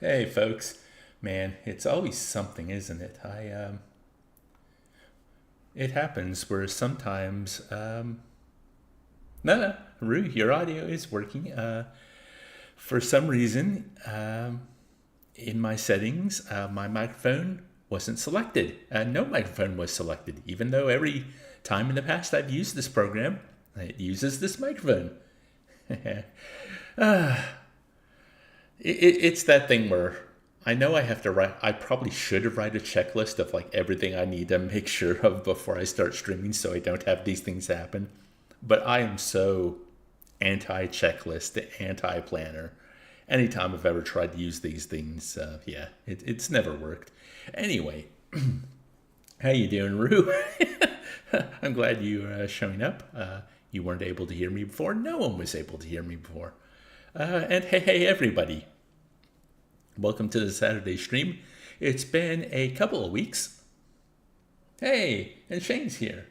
Hey, folks. Man, it's always something, isn't it? It happens where sometimes, no, Rue, your audio is working. For some reason, in my settings, my microphone wasn't selected. No microphone was selected, even though every time in the past I've used this program, it uses this microphone. It's that thing where I know I have to write, I probably should write a checklist of like everything I need to make sure of before I start streaming so I don't have these things happen. But I am so anti-checklist, anti-planner. Anytime I've ever tried to use these things, it's never worked. Anyway, how you doing, Rue? I'm glad you showing up. You weren't able to hear me before. No one was able to hear me before. And hey, everybody. Welcome to the Saturday stream. It's been a couple of weeks. Hey, and Shane's here.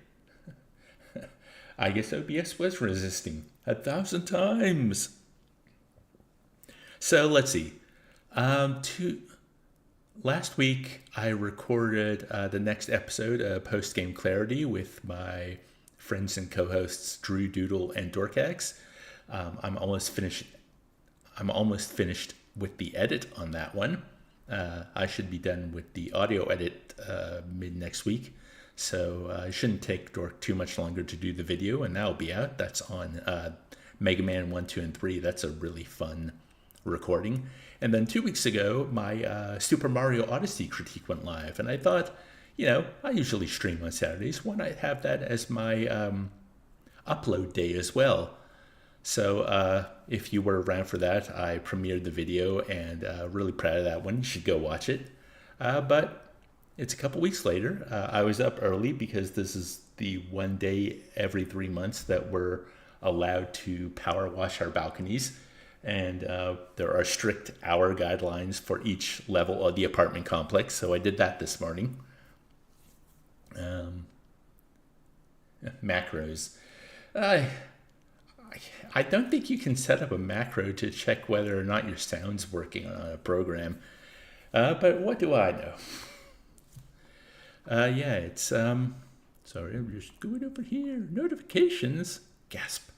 I guess OBS was resisting 1,000 times. So let's see. Last week I recorded the next episode of Post Game Clarity with my friends and co-hosts Drew, Doodle, and Dorkax. I'm almost finished with the edit on that one. I should be done with the audio edit mid next week, so it shouldn't take Dork too much longer to do the video, and that'll be out. That's on Mega Man 1, 2, and 3. That's a really fun recording. And then 2 weeks ago, my Super Mario Odyssey critique went live, and I thought, I usually stream on Saturdays. Why not have that as my upload day as well? So if you were around for that, I premiered the video and really proud of that one. You should go watch it. But it's a couple weeks later. I was up early because this is the one day every 3 months that we're allowed to power wash our balconies. And there are strict hour guidelines for each level of the apartment complex. So I did that this morning. Macros. I don't think you can set up a macro to check whether or not your sound's working on a program. But what do I know? It's, sorry, I'm just going over here. Notifications. Gasp.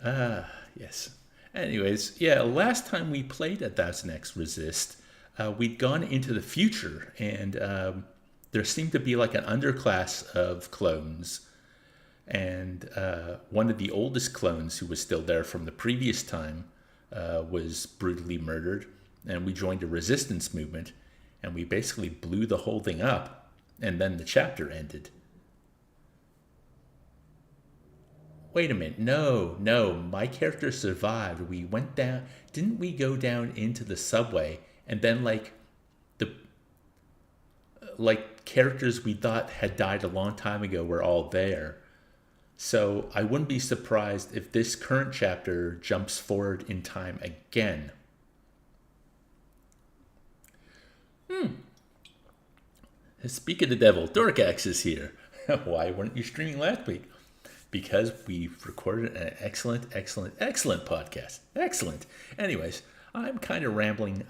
Yes. Anyways, last time we played 1000xRESIST, we'd gone into the future, and there seemed to be like an underclass of clones. And one of the oldest clones who was still there from the previous time was brutally murdered. And we joined a resistance movement, and we basically blew the whole thing up. And then the chapter ended. Wait a minute. No. My character survived. We went down. Didn't we go down into the subway? And then characters we thought had died a long time ago were all there. So I wouldn't be surprised if this current chapter jumps forward in time again. Speak of the devil, Dorkax is here. Why weren't you streaming last week? Because we recorded an excellent podcast. Excellent. Anyways, I'm kind of rambling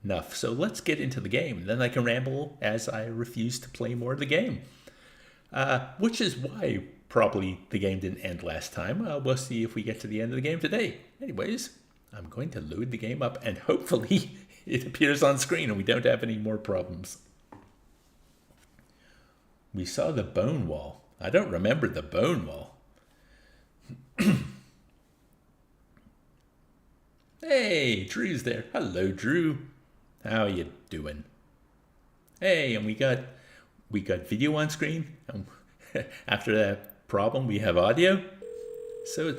enough, so let's get into the game. Then I can ramble as I refuse to play more of the game. Which is why probably the game didn't end last time. We'll see if we get to the end of the game today. Anyways, I'm going to load the game up and hopefully it appears on screen and we don't have any more problems. We saw the bone wall. I don't remember the bone wall. Hey, Drew's there. Hello, Drew. How you doing? Hey, and we got video on screen. After that problem, we have audio. So,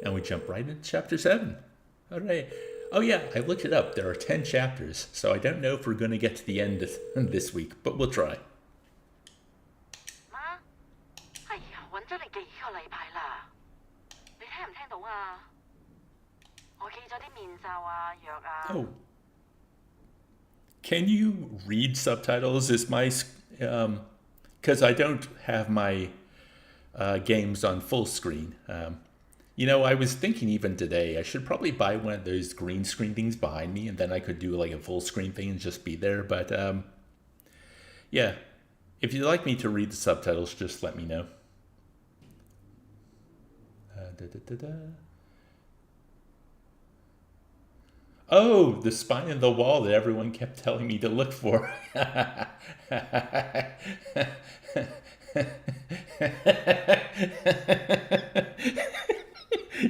and we jump right into chapter 7. All right. Oh yeah, I looked it up. There are 10 chapters, so I don't know if we're going to get to the end this week, but we'll try. Oh. Can you read subtitles? Is my because I don't have my games on full screen. I was thinking even today, I should probably buy one of those green screen things behind me, and then I could do like a full screen thing and just be there. But yeah, if you'd like me to read the subtitles, just let me know. Da, da, da, da. Oh, the spine in the wall that everyone kept telling me to look for.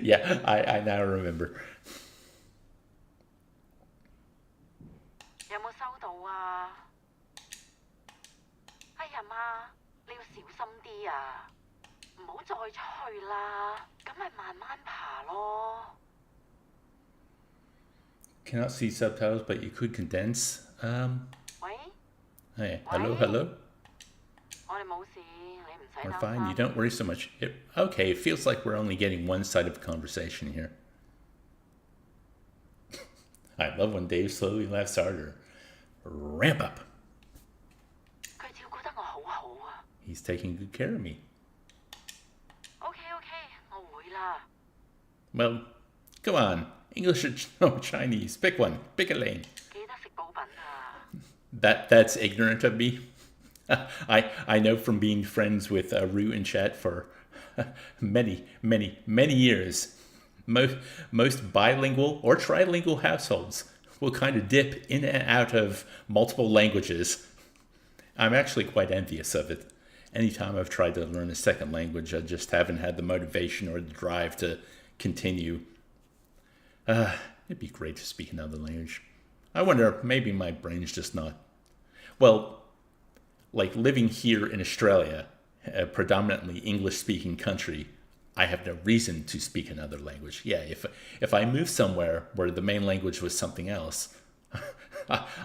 Yeah, I now remember. 有冇收到啊？哎呀媽，你要小心啲啊！唔好再出去啦，咁咪慢慢爬咯。Cannot see subtitles, but you could condense. 喂 Hey, hello. 我哋冇事，你唔使 We're 擔 fine. You 心。don't worry so much. Okay, it feels like we're only getting one side of the conversation here. I love when Dave slowly laughs harder. Ramp up. 佢照顧得我好好啊。He's taking good care of me. OK， 我會啦。Well, come on. English or Chinese? Pick one. Pick a lane. 記得食補品啊。That's ignorant of me. I know from being friends with Rue and Chat for many years. Most bilingual or trilingual households will kind of dip in and out of multiple languages. I'm actually quite envious of it. Anytime I've tried to learn a second language, I just haven't had the motivation or the drive to continue. It'd be great to speak another language. I wonder, maybe my brain's just not... Well, like living here in Australia, a predominantly English-speaking country, I have no reason to speak another language. Yeah, if I moved somewhere where the main language was something else,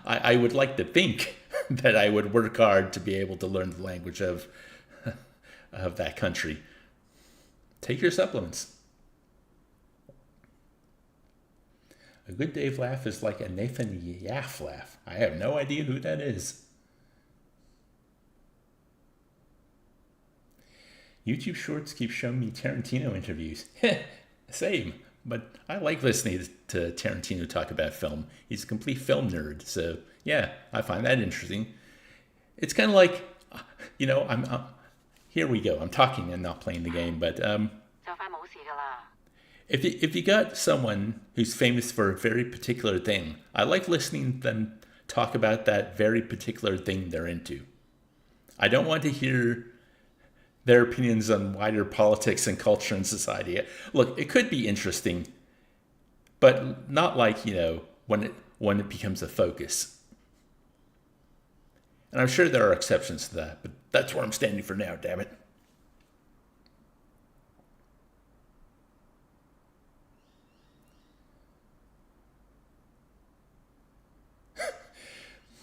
I would like to think that I would work hard to be able to learn the language of that country. Take your supplements. A good Dave laugh is like a Nathan Yaff laugh. I have no idea who that is. YouTube Shorts keep showing me Tarantino interviews. Same, but I like listening to Tarantino talk about film. He's a complete film nerd, so yeah, I find that interesting. It's kind of like, I'm here we go. I'm talking and not playing the game, but 就快冇事㗎啦。if you got someone who's famous for a very particular thing, I like listening to them talk about that very particular thing they're into. I don't want to hear their opinions on wider politics and culture and society. Look, it could be interesting, but not like, when it becomes a focus. And I'm sure there are exceptions to that, but that's where I'm standing for now, damn it.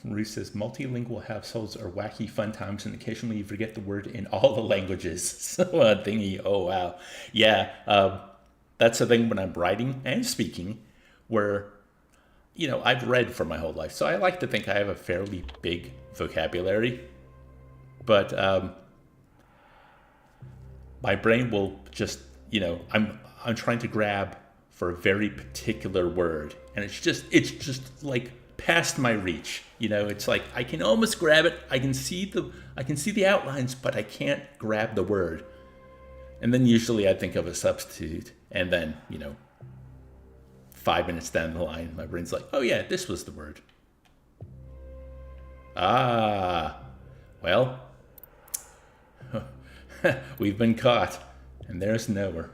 Ruth says, multilingual households are wacky fun times and occasionally you forget the word in all the languages. So thingy, oh wow. Yeah, that's the thing when I'm writing and speaking where, I've read for my whole life. So I like to think I have a fairly big vocabulary. But my brain will just, I'm trying to grab for a very particular word. And it's just like past my reach. It's like I can almost grab it. I can see the outlines, but I can't grab the word. And then usually I think of a substitute, and then 5 minutes down the line, my brain's like, oh yeah, this was the word. Well, we've been caught, and there's Noah.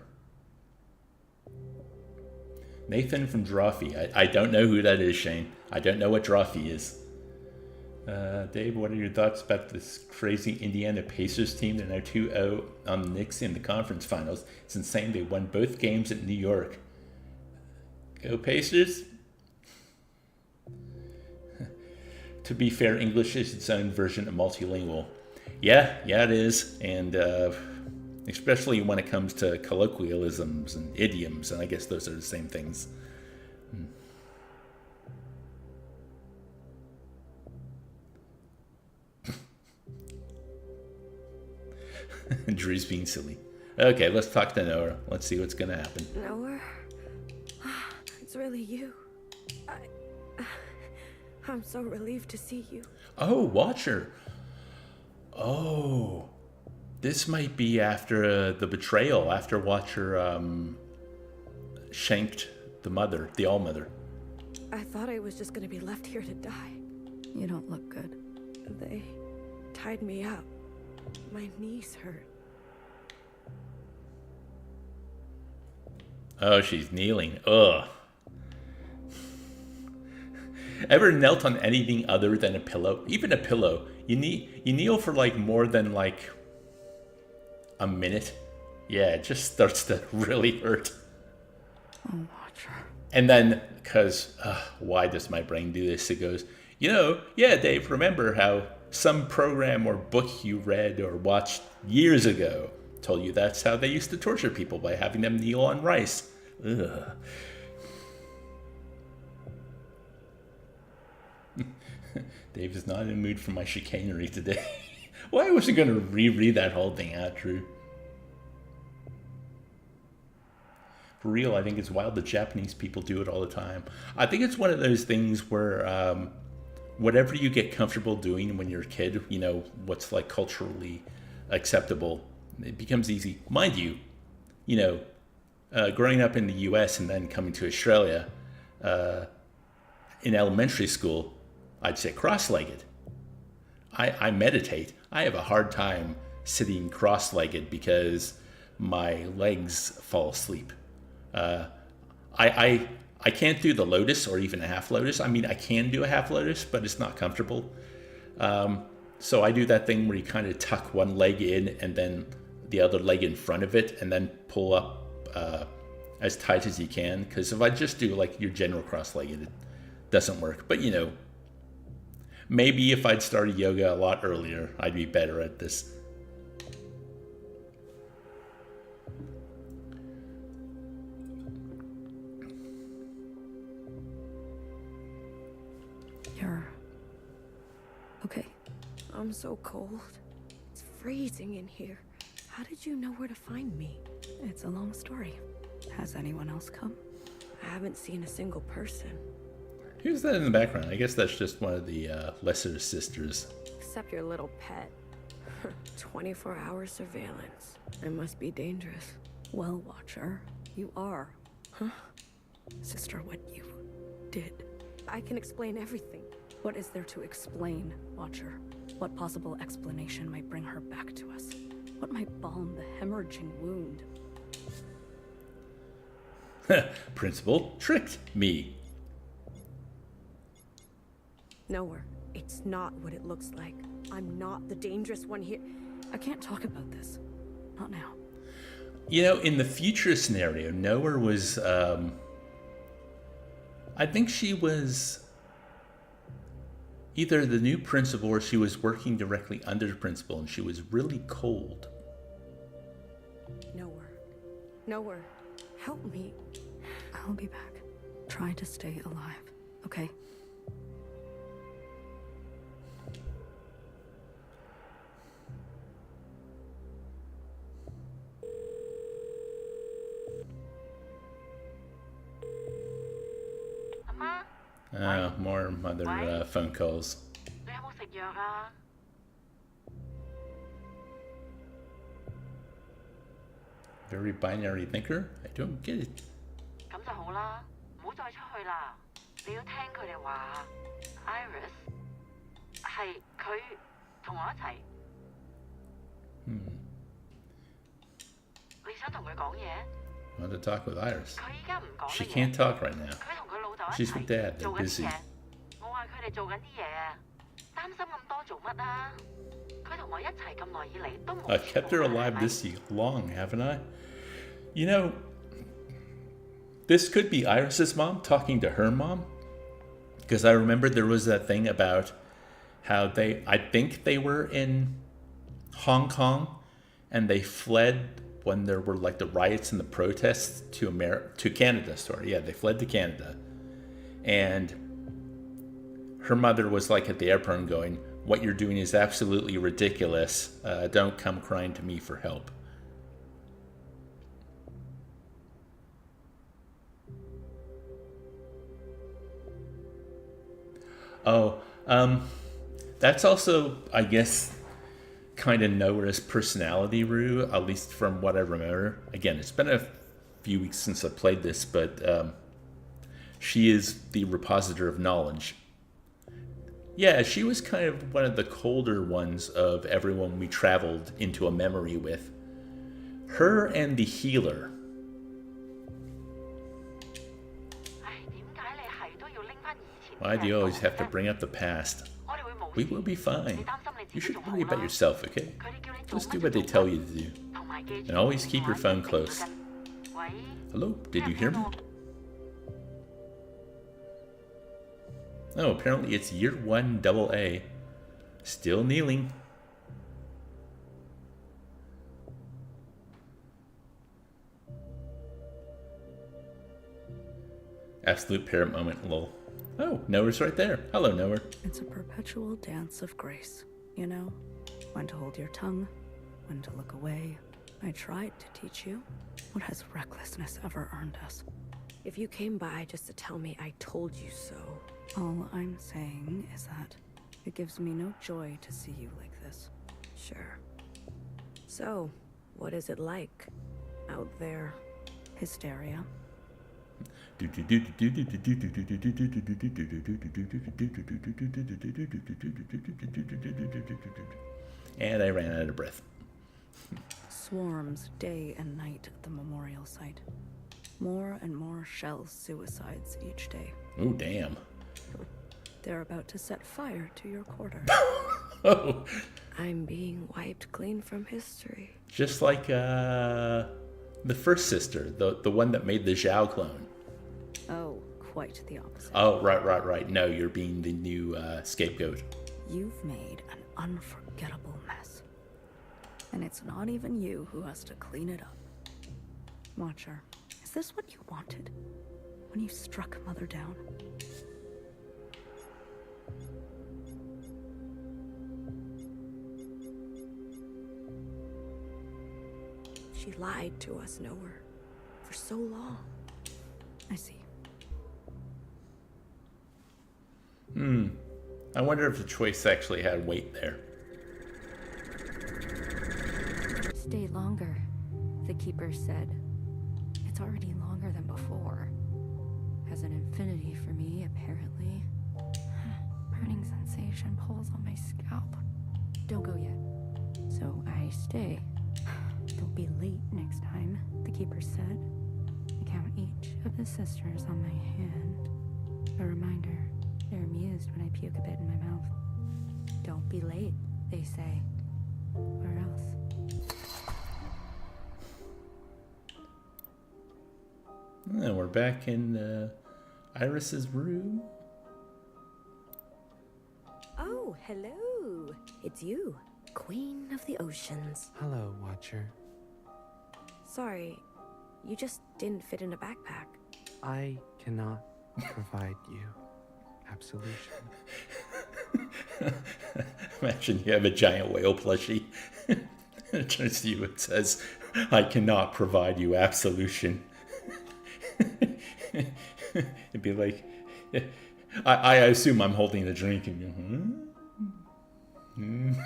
Nathan from Drawfee. I don't know who that is, Shane. I don't know what Drawfee is. Dave, what are your thoughts about this crazy Indiana Pacers team? They're now 2-0 on the Knicks in the conference finals. It's insane. They won both games at New York. Go Pacers! To be fair, English is its own version of multilingual. Yeah, it is. And especially when it comes to colloquialisms and idioms, and I guess those are the same things. Drew's being silly. Okay, let's talk to Noah. Let's see what's gonna happen. Noah? It's really you. I'm so relieved to see you. Oh, Watcher. Oh, this might be after the betrayal, after Watcher shanked the mother, the All-Mother. I thought I was just gonna be left here to die. You don't look good. They tied me up. My knees hurt. Oh, she's kneeling. Ugh. Ever knelt on anything other than a pillow? Even a pillow. You kneel for like more than like a minute. Yeah, it just starts to really hurt. Oh, Watcher. And then, because why does my brain do this? It goes, yeah, Dave, remember how some program or book you read or watched years ago told you that's how they used to torture people, by having them kneel on rice. Ugh. Dave is not in the mood for my chicanery today. Well, I wasn't going to reread that whole thing out, Drew. For real, I think it's wild that Japanese people do it all the time. I think it's one of those things where whatever you get comfortable doing when you're a kid, what's like culturally acceptable, it becomes easy. Mind you, growing up in the US and then coming to Australia, in elementary school, I'd say cross-legged. I meditate. I have a hard time sitting cross-legged because my legs fall asleep. I can't do the lotus or even a half lotus. I mean, I can do a half lotus, but it's not comfortable. So I do that thing where you kind of tuck one leg in and then the other leg in front of it and then pull up as tight as you can. Because if I just do like your general cross-legged, it doesn't work. But maybe if I'd started yoga a lot earlier, I'd be better at this. You're okay. I'm so cold. It's freezing in here. How did you know where to find me? It's a long story. Has anyone else come? I haven't seen a single person. Who's that in the background? I guess that's just one of the lesser sisters. Except your little pet. 24-hour surveillance. It must be dangerous. Well, Watcher, you are. Huh? Sister, what you did. I can explain everything. What is there to explain, Watcher? What possible explanation might bring her back to us? What might balm the hemorrhaging wound? Principal tricked me. Nowhere. It's not what it looks like. I'm not the dangerous one here. I can't talk about this. Not now. In the future scenario, Noah was, I think she was either the new principal or she was working directly under the principal, and she was really cold. Nowhere. Nowhere. Help me. I'll be back. Try to stay alive, okay? More mother phone calls. 你有冇食藥啊？ Very binary thinker? I don't get it. 咁就好啦，唔好再出去啦。你要聽佢哋話 ，Iris 係佢同我一齊。你想同佢講嘢？ Want to talk with Iris? 佢依家唔講 She 乜 can't 嘢。 talk right now. 佢同佢老豆一 She's with 齊 Dad. They're 做緊啲 busy. 嘢。我話佢哋做緊啲嘢啊，擔心咁多做乜啊？佢同我一齊咁耐以嚟都冇。 I've kept her alive this long, haven't I? This could be Iris's mom talking to her mom. Because I remember there was that thing about how I think they were in Hong Kong and they fled when there were like the riots and the protests to Canada. Sorry, yeah, they fled to Canada. And her mother was like at the airport going, "What you're doing is absolutely ridiculous. Don't come crying to me for help." Oh, that's also, I guess, kind of Nora's personality, Rue, at least from what I remember. Again, it's been a few weeks since I played this, but she is the repositor of knowledge. Yeah, she was kind of one of the colder ones of everyone we traveled into a memory with. Her and the healer. 唉，點解你係都要拎返以前 Why do you 嘅 always have to 講啫？ bring up the past? 我哋會冇 We 事。 will be 你 fine. 擔心你自 You 己 should 仲好 worry about 啦。 yourself, okay? 佢哋叫你做 Just 乜 do 就 what they 做 tell 乜 you to do. 同埋記住 And always keep your 電話 phone 一定要 close. 跟。喂， Hello, did you 聽 hear 唔聽 me? 到？ Oh, apparently it's year 1 double A. Still kneeling. Absolute parent moment, lol. Oh, Noah's right there. Hello, Noah. It's a perpetual dance of grace, you know? When to hold your tongue, when to look away. I tried to teach you. What has recklessness ever earned us? If you came by just to tell me I told you so. All I'm saying is that it gives me no joy to see you like this. Sure. So, what is it like out there? Hysteria. And I ran out of breath. Swarms day and night at the memorial site. More and more shell suicides each day. Oh, damn. They're about to set fire to your quarter. Oh, I'm being wiped clean from history. just like the first sister, the one that made the Zhao clone. Oh, quite the opposite. Oh, right. No, you're being the new scapegoat. You've made an unforgettable mess. And it's not even you who has to clean it up. Watcher, is this what you wanted? When you struck Mother down? She lied to us, Noah, for so long. I see. I wonder if the choice actually had weight there. Stay longer, the keeper said. It's already longer than before. Has an infinity for me, apparently. Burning sensation pulls on my scalp. Don't go yet. So I stay. Don't be late next time, the keeper said. I count each of the sisters on my hand. A reminder, they're amused when I puke a bit in my mouth. Don't be late, they say. Or else. And we're back in Iris's room. Oh, hello. It's you, Queen of the Oceans. Hello, Watcher. Sorry, you just didn't fit in a backpack. I cannot provide you absolution. Imagine you have a giant whale plushie. It turns to you and says, I cannot provide you absolution. It'd be like, I assume I'm holding the drink and you,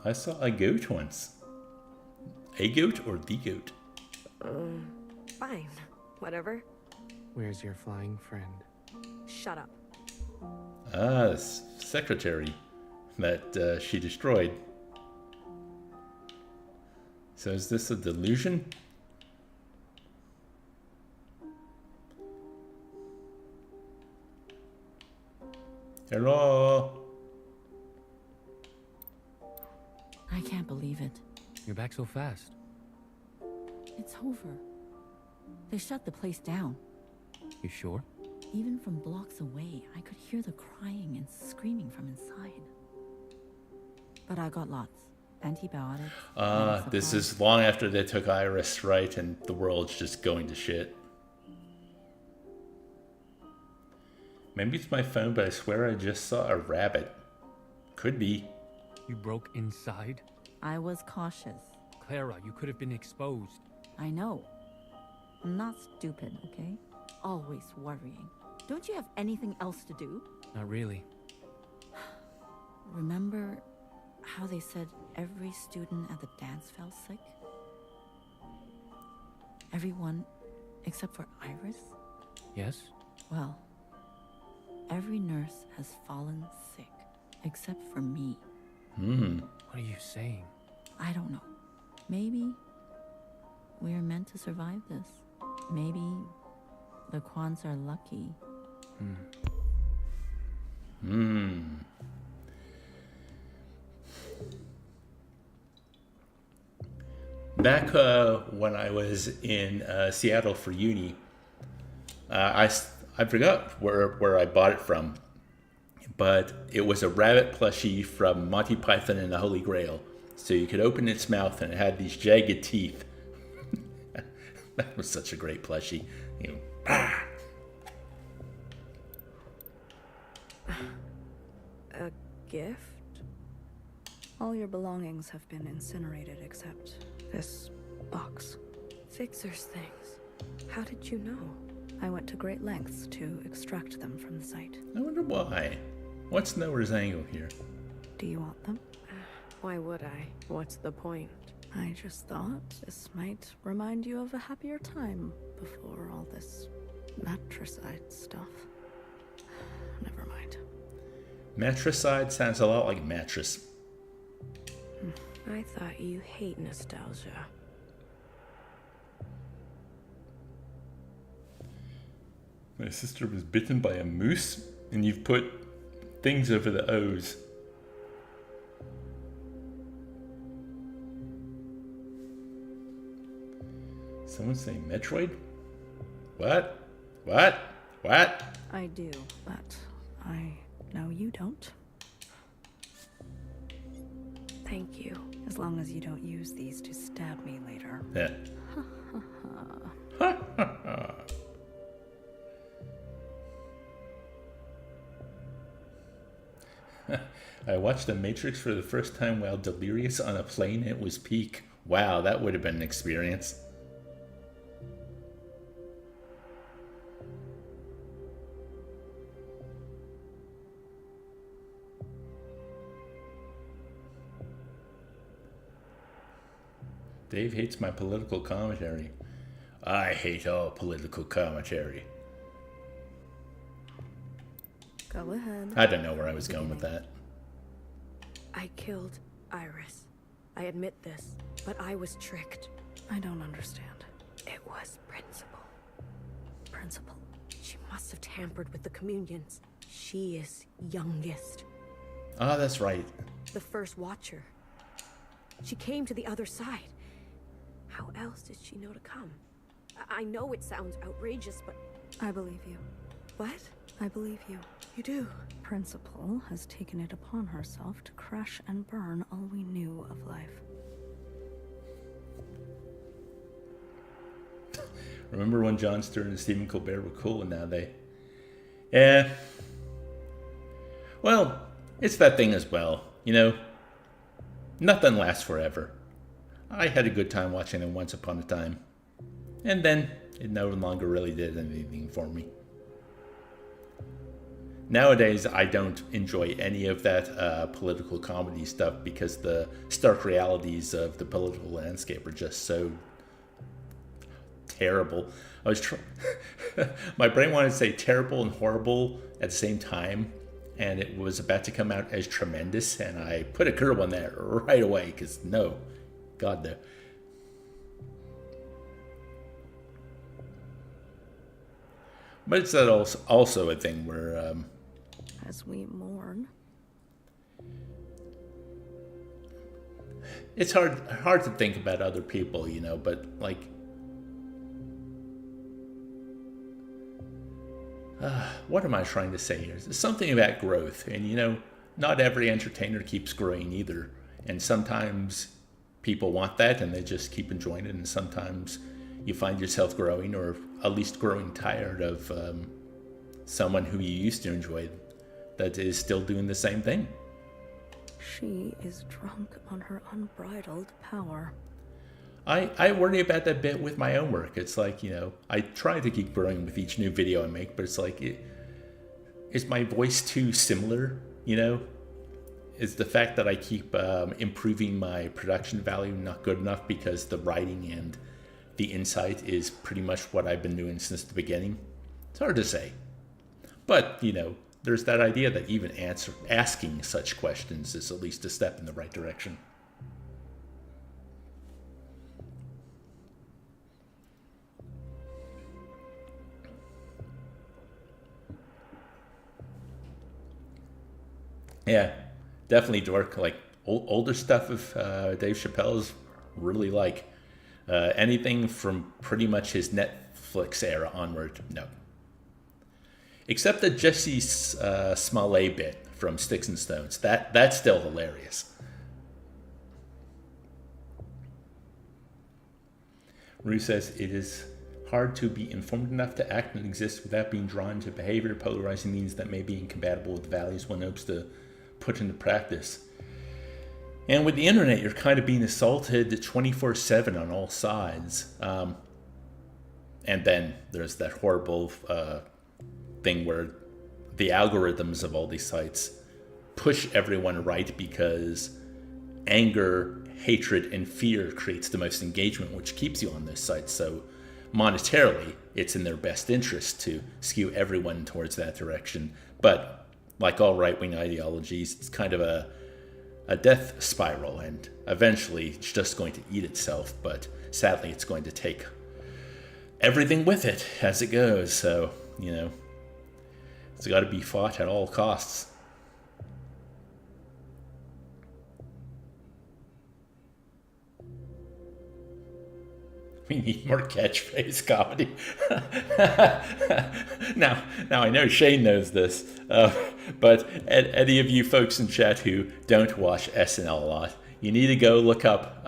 I saw a goat once. A goat or the goat? Fine, whatever. Where's your flying friend? Shut up. Ah, the secretary that she destroyed. So is this a delusion? Hello? I can't believe it. You're back so fast. It's over. They shut the place down. You sure? Even from blocks away, I could hear the crying and screaming from inside. But I got lots. Antibiotics. medical This supplies. is long after they took Iris, right? And the world's just going to shit. Maybe it's my phone, but I swear I just saw a rabbit. Could be. You broke inside? I was cautious. Clara, you could have been exposed. I know. I'm not stupid, okay? always worrying. Don't you have anything else to do? Not really. Remember how they said every student at the dance fell sick? Everyone except for Iris? Yes? Well, every nurse has fallen sick except for me. What are you saying? I don't know. Maybe we're meant to survive this. Maybe the Kwans are lucky. Back when I was in Seattle for uni, I forgot where I bought it from, but it was a rabbit plushie from Monty Python and the Holy Grail. So you could open its mouth and it had these jagged teeth. That was such a great plushie. You know, A gift? All your belongings have been incinerated except this box. Fixer's things. How did you know? I went to great lengths to extract them from the site. I wonder why. What's Noah's angle here? Do you want them? Why would I? What's the point? I just thought this might remind you of a happier time before all this matricide stuff. Never mind. Matricide sounds a lot like mattress. I thought you hate nostalgia. My sister was bitten by a moose, and you've put things over the O's. Someone saying Metroid? What? What? What? I do, but I know you don't. Thank you. As long as you don't use these to stab me later. Yeah. I watched The Matrix for the first time while delirious on a plane. It was peak. Wow, that would have been an experience. Dave hates my political commentary. I hate all political commentary. Go ahead. I don't know where I was going with that. I killed Iris. I admit this, but I was tricked. I don't understand. It was Principal. Principal. She must have tampered with the communions. She is youngest. Oh, that's right. The first watcher. She came to the other side. How else did she know to come? I know it sounds outrageous, but... I believe you. What? I believe you. You do? Principal has taken it upon herself to crash and burn all we knew of life. Remember when Jon Stewart and Stephen Colbert were cool and now they... Yeah. Well, it's that thing as well, you know? Nothing lasts forever. I had a good time watching them once upon a time. And then it no longer really did anything for me. Nowadays, I don't enjoy any of that political comedy stuff because the stark realities of the political landscape are just so terrible. My brain wanted to say terrible and horrible at the same time, and it was about to come out as tremendous, and I put a curb on that right away because no, God no. But it's that also a thing where As we mourn. it's hard to think about other people, you know, but like what am I trying to say here? There's something about growth, and you know, not every entertainer keeps growing either, and sometimes people want that and they just keep enjoying it, and sometimes you find yourself growing, or at least growing tired of someone who you used to enjoy that is still doing the same thing. She is drunk on her unbridled power. I worry about that bit with my own work. It's like, I try to keep growing with each new video I make, but it's like, is my voice too similar? Is the fact that I keep improving my production value not good enough because the writing and the insight is pretty much what I've been doing since the beginning? It's hard to say. But, there's that idea that even asking such questions is at least a step in the right direction. Yeah, definitely, Dork. Like, older stuff of Dave Chappelle's really like. Anything from pretty much his Netflix era onward, no. Except the Jesse Smollett bit from Sticks and Stones. That's still hilarious. Rue says, it is hard to be informed enough to act and exist without being drawn to behavior, polarizing means that may be incompatible with the values one hopes to put into practice. And with the internet, you're kind of being assaulted 24/7 on all sides. And then there's that horrible thing where the algorithms of all these sites push everyone right because anger, hatred, and fear creates the most engagement, which keeps you on those sites. So monetarily, it's in their best interest to skew everyone towards that direction. But like all right-wing ideologies, it's kind of a death spiral, and eventually it's just going to eat itself. But sadly, it's going to take everything with it as it goes. So, it's got to be fought at all costs. We need more catchphrase comedy. Now I know Shane knows this, but any of you folks in chat who don't watch SNL a lot, you need to go look up.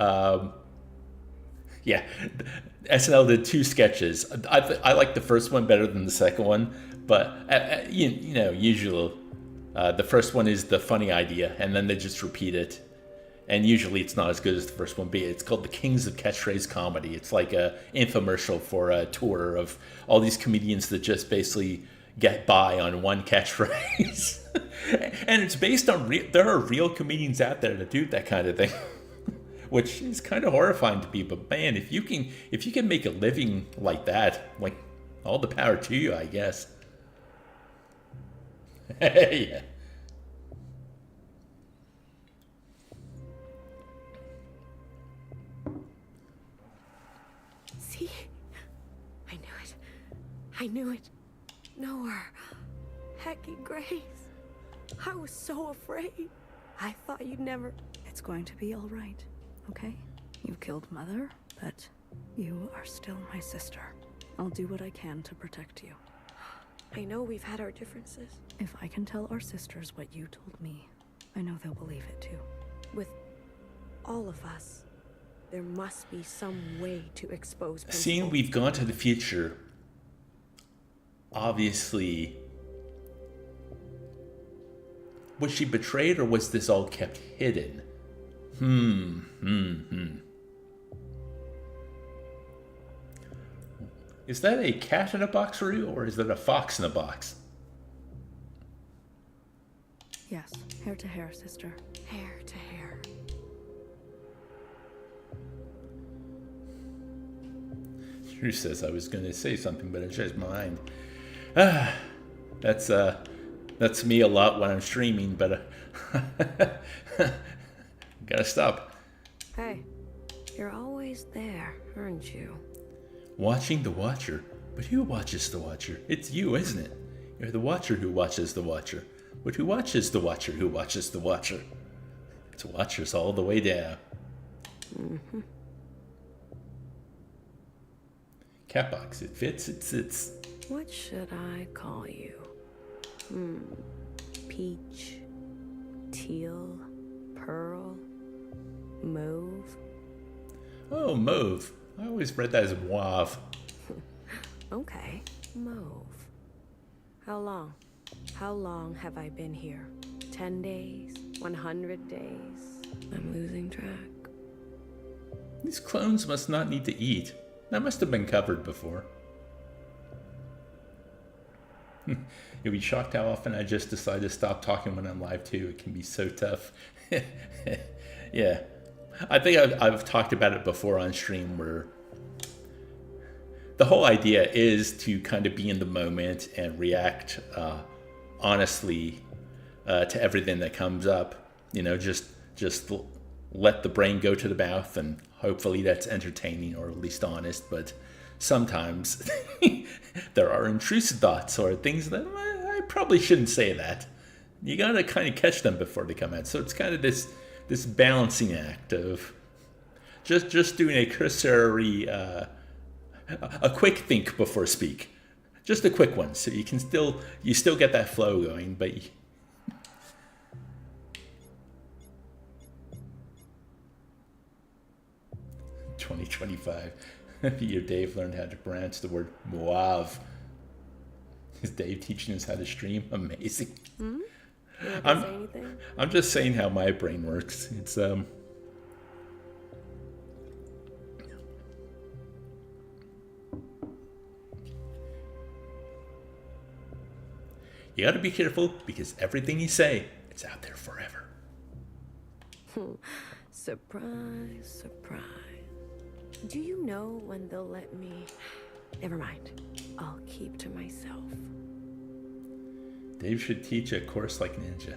SNL did 2 sketches. I like the first one better than the second one, but usually the first one is the funny idea, and then they just repeat it. And usually it's not as good as the first one, but it's called The Kings of Catchphrase Comedy. It's like a infomercial for a tour of all these comedians that just basically get by on one catchphrase. And it's based on there are real comedians out there that do that kind of thing, which is kind of horrifying to people. But man, if you can make a living like that, like, all the power to you, I guess. Yeah. See? I knew it. Nowhere. Hecky Grace. I was so afraid. I thought you'd never... It's going to be all right, okay? You killed Mother, but you are still my sister. I'll do what I can to protect you. I know we've had our differences. If I can tell our sisters what you told me, I know they'll believe it too. With all of us, there must be some way to expose principles. Seeing we've gone to the future, obviously, was she betrayed, or was this all kept hidden? Is that a cat in a box, Ryu, or is that a fox in a box? Yes, hair to hair, sister. Hair to hair. Drew says I was going to say something, but I changed my mind. That's me a lot when I'm streaming, but gotta stop. Hey, you're always there, aren't you? Watching the Watcher? But who watches the Watcher? It's you, isn't it? You're the Watcher who watches the Watcher. But who watches the Watcher who watches the Watcher? It's Watchers all the way down. Mm-hmm. Catbox, it fits, it sits. What should I call you? Peach, teal, pearl, mauve. Oh, mauve. I always read that as mauve. Okay, mauve. How long? How long have I been here? 10 days? 100 days? I'm losing track. These clones must not need to eat. That must have been covered before. You'll be shocked how often I just decide to stop talking when I'm live too. It can be so tough. Yeah. I think I've talked about it before on stream, where the whole idea is to kind of be in the moment and react honestly to everything that comes up. You know, just let the brain go to the mouth, and hopefully that's entertaining or at least honest. But sometimes there are intrusive thoughts or things that I probably shouldn't say that. You gotta kind of catch them before they come out. So it's kind of this balancing act of just doing a cursory, a quick think before speak. Just a quick one, so you still get that flow going, but 2025. Your Dave learned how to pronounce the word Moav. Is Dave teaching us how to stream? Amazing. Hmm? You want to say anything? I'm just saying how my brain works. It's you got to be careful, because everything you say, it's out there forever. Surprise, surprise. Do you know when they'll let me? Never mind. I'll keep to myself. Dave should teach a course like Ninja.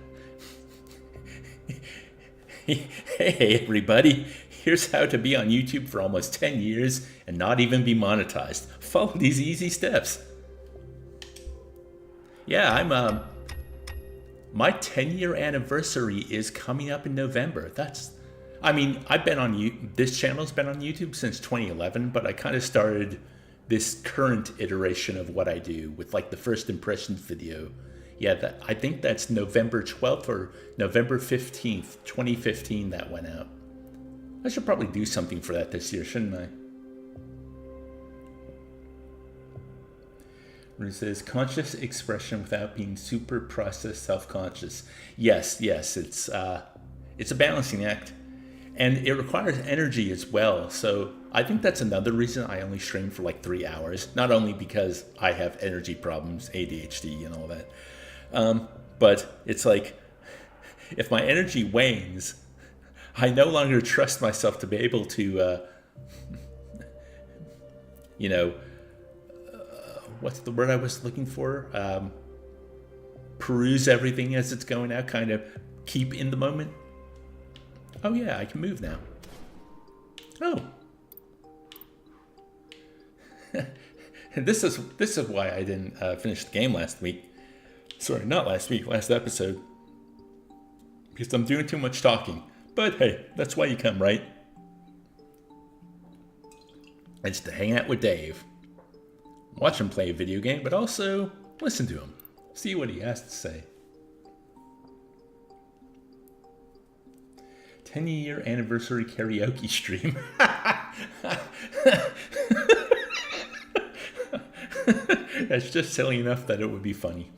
Hey everybody, here's how to be on YouTube for almost 10 years and not even be monetized. Follow these easy steps. Yeah, I'm my 10-year anniversary is coming up in November. I've been on this channel's been on YouTube since 2011, but I kind of started this current iteration of what I do with like the first impressions video. Yeah, I think that's November 12th or November 15th, 2015 that went out. I should probably do something for that this year, shouldn't I? It says conscious expression without being super processed self-conscious. Yes, it's a balancing act. And it requires energy as well. So I think that's another reason I only stream for like 3 hours. Not only because I have energy problems, ADHD and all that. But it's like, if my energy wanes, I no longer trust myself to be able to, what's the word I was looking for? Peruse everything as it's going out, kind of keep in the moment. Oh yeah, I can move now. Oh. And this is why I didn't finish the game last week. Sorry, not last week, last episode. Because I'm doing too much talking. But hey, that's why you come, right? It's to hang out with Dave. Watch him play a video game, but also listen to him. See what he has to say. 10-year anniversary karaoke stream. That's just silly enough that it would be funny.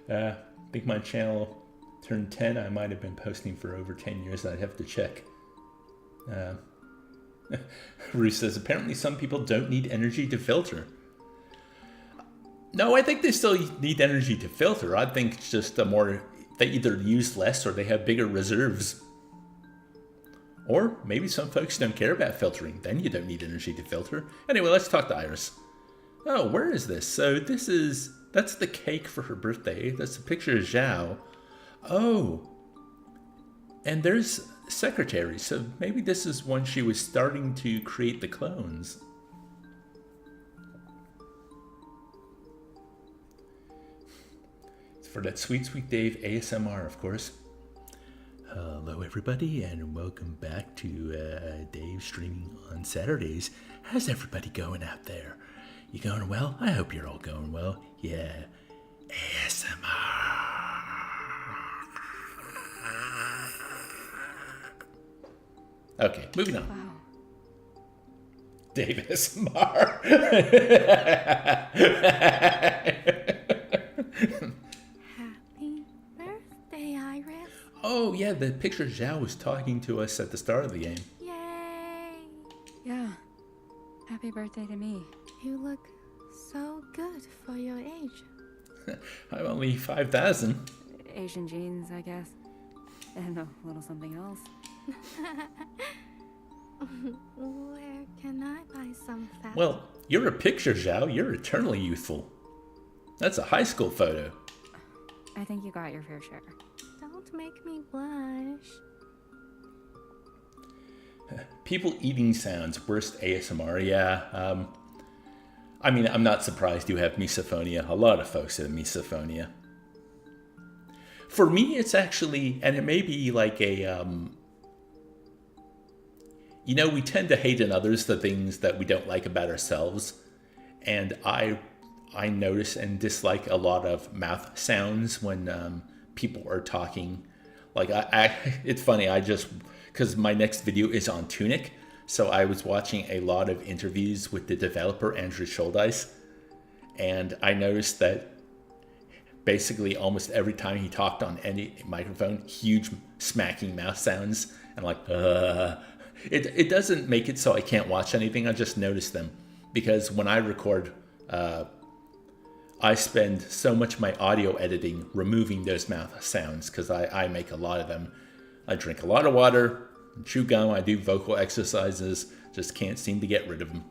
I think my channel turned 10. I might have been posting for over 10 years. I'd have to check. Ruth says, apparently some people don't need energy to filter. No, I think they still need energy to filter. I think it's just they either use less or they have bigger reserves. Or maybe some folks don't care about filtering. Then you don't need energy to filter. Anyway, let's talk to Iris. Oh, where is this? So that's the cake for her birthday. That's a picture of Zhao. Oh. And there's secretary. So maybe this is when she was starting to create the clones. It's for that sweet, sweet Dave ASMR, of course. Hello everybody, and welcome back to Dave streaming on Saturdays. How's everybody going out there? You going well? I hope you're all going well. Yeah. ASMR. Okay, moving on. Wow. Dave ASMR. Happy birthday, Iris. Oh yeah, the picture Zhao was talking to us at the start of the game. Yay! Yeah. Happy birthday to me. You look so good for your age. I'm only 5,000. Asian genes, I guess. And a little something else. Where can I buy some fat? Well, you're a picture, Zhao. You're eternally youthful. That's a high school photo. I think you got your fair share. Don't make me blush. People eating sounds, worst ASMR, yeah. I mean, I'm not surprised you have misophonia. A lot of folks have misophonia. For me, it's actually, and it may be like a, you know, we tend to hate in others the things that we don't like about ourselves. And I notice and dislike a lot of mouth sounds when people are talking. Like, it's funny, because my next video is on Tunic, so I was watching a lot of interviews with the developer, Andrew Schuldeis, and I noticed that basically almost every time he talked on any microphone, huge smacking mouth sounds, and like, It doesn't make it so I can't watch anything, I just notice them. Because when I record, I spend so much of my audio editing removing those mouth sounds, because I make a lot of them. I drink a lot of water, chew gum, I do vocal exercises, just can't seem to get rid of them.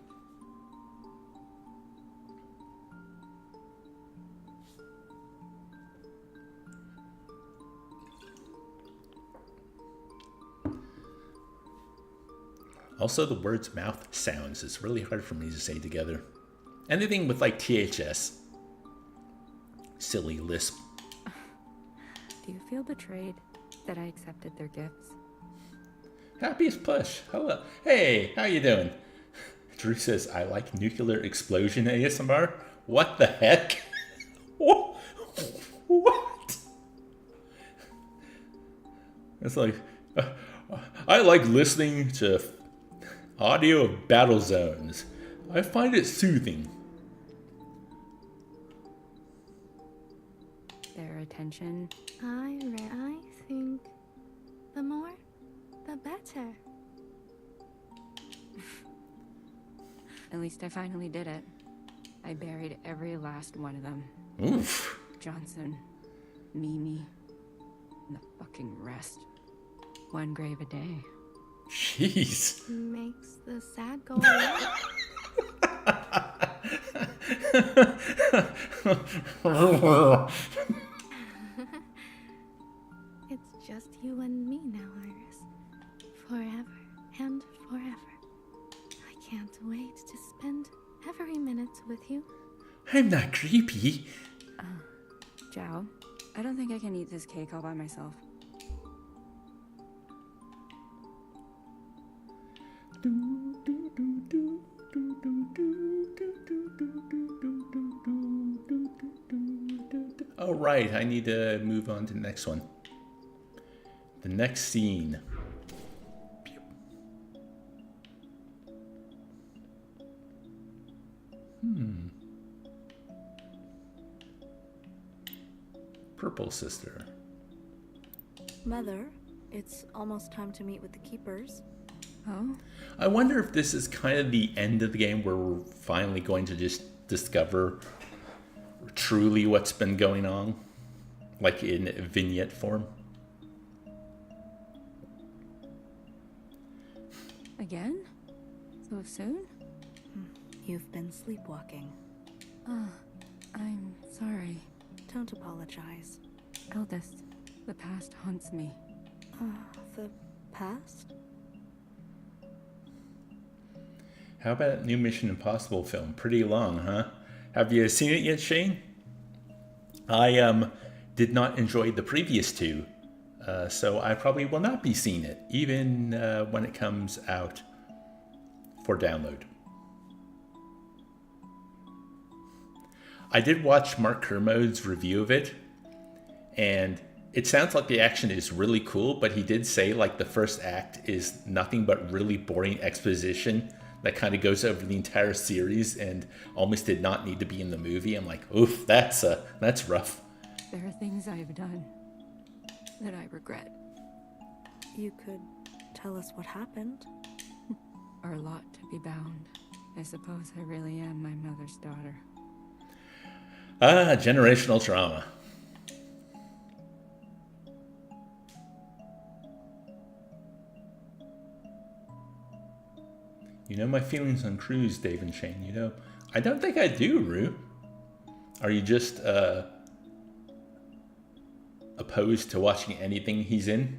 Also, the words mouth sounds is really hard for me to say together. Anything with like THS. Silly lisp. Do you feel betrayed that I accepted their gifts? Happy as push. Hello. Hey, how you doing? Drew says, I like nuclear explosion ASMR. What the heck? What? It's like, I like listening to audio of battle zones. I find it soothing. Their attention. I think the more, the better. At least I finally did it. I buried every last one of them. Oof. Johnson, Mimi, and the fucking rest. One grave a day. Jeez. Makes the sad go away. It's just you and me now, Iris. Forever and forever. I can't wait to spend every minute with you. I'm not creepy. Zhao, I don't think I can eat this cake all by myself. All right, I need to move on to the next one. The next scene. Purple sister. Mother, it's almost time to meet with the keepers. Oh? I wonder if this is kind of the end of the game where we're finally going to just discover truly what's been going on, like in vignette form. Again? So soon? You've been sleepwalking. I'm sorry. Don't apologize. Eldest, the past haunts me. The past? How about that new Mission Impossible film? Pretty long, huh? Have you seen it yet, Shane? I did not enjoy the previous two, so I probably will not be seeing it, even when it comes out for download. I did watch Mark Kermode's review of it, and it sounds like the action is really cool, but he did say like the first act is nothing but really boring exposition that kind of goes over the entire series and almost did not need to be in the movie. I'm like, oof, that's rough. There are things I have done that I regret. You could tell us what happened. or a lot to be bound. I suppose I really am my mother's daughter. Ah, generational trauma. You know my feelings on Cruz, Dave and Shane. You know, I don't think I do, Rue. Are you just opposed to watching anything he's in?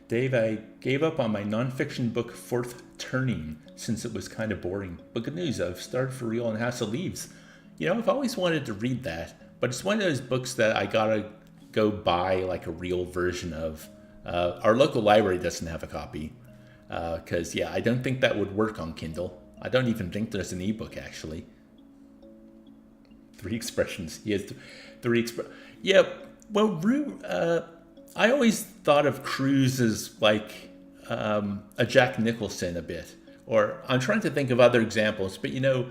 Dave, I gave up on my nonfiction book Fourth Turning since it was kind of boring. But good news, I've started for real on House of Leaves. You know, I've always wanted to read that, but it's one of those books that I gotta go buy like a real version of. Our local library doesn't have a copy. Because, yeah, I don't think that would work on Kindle. I don't even think there's an ebook, actually. 3 expressions. He has 3 Yeah, well, Rue, I always thought of Cruz as like a Jack Nicholson a bit. Or I'm trying to think of other examples, but, you know,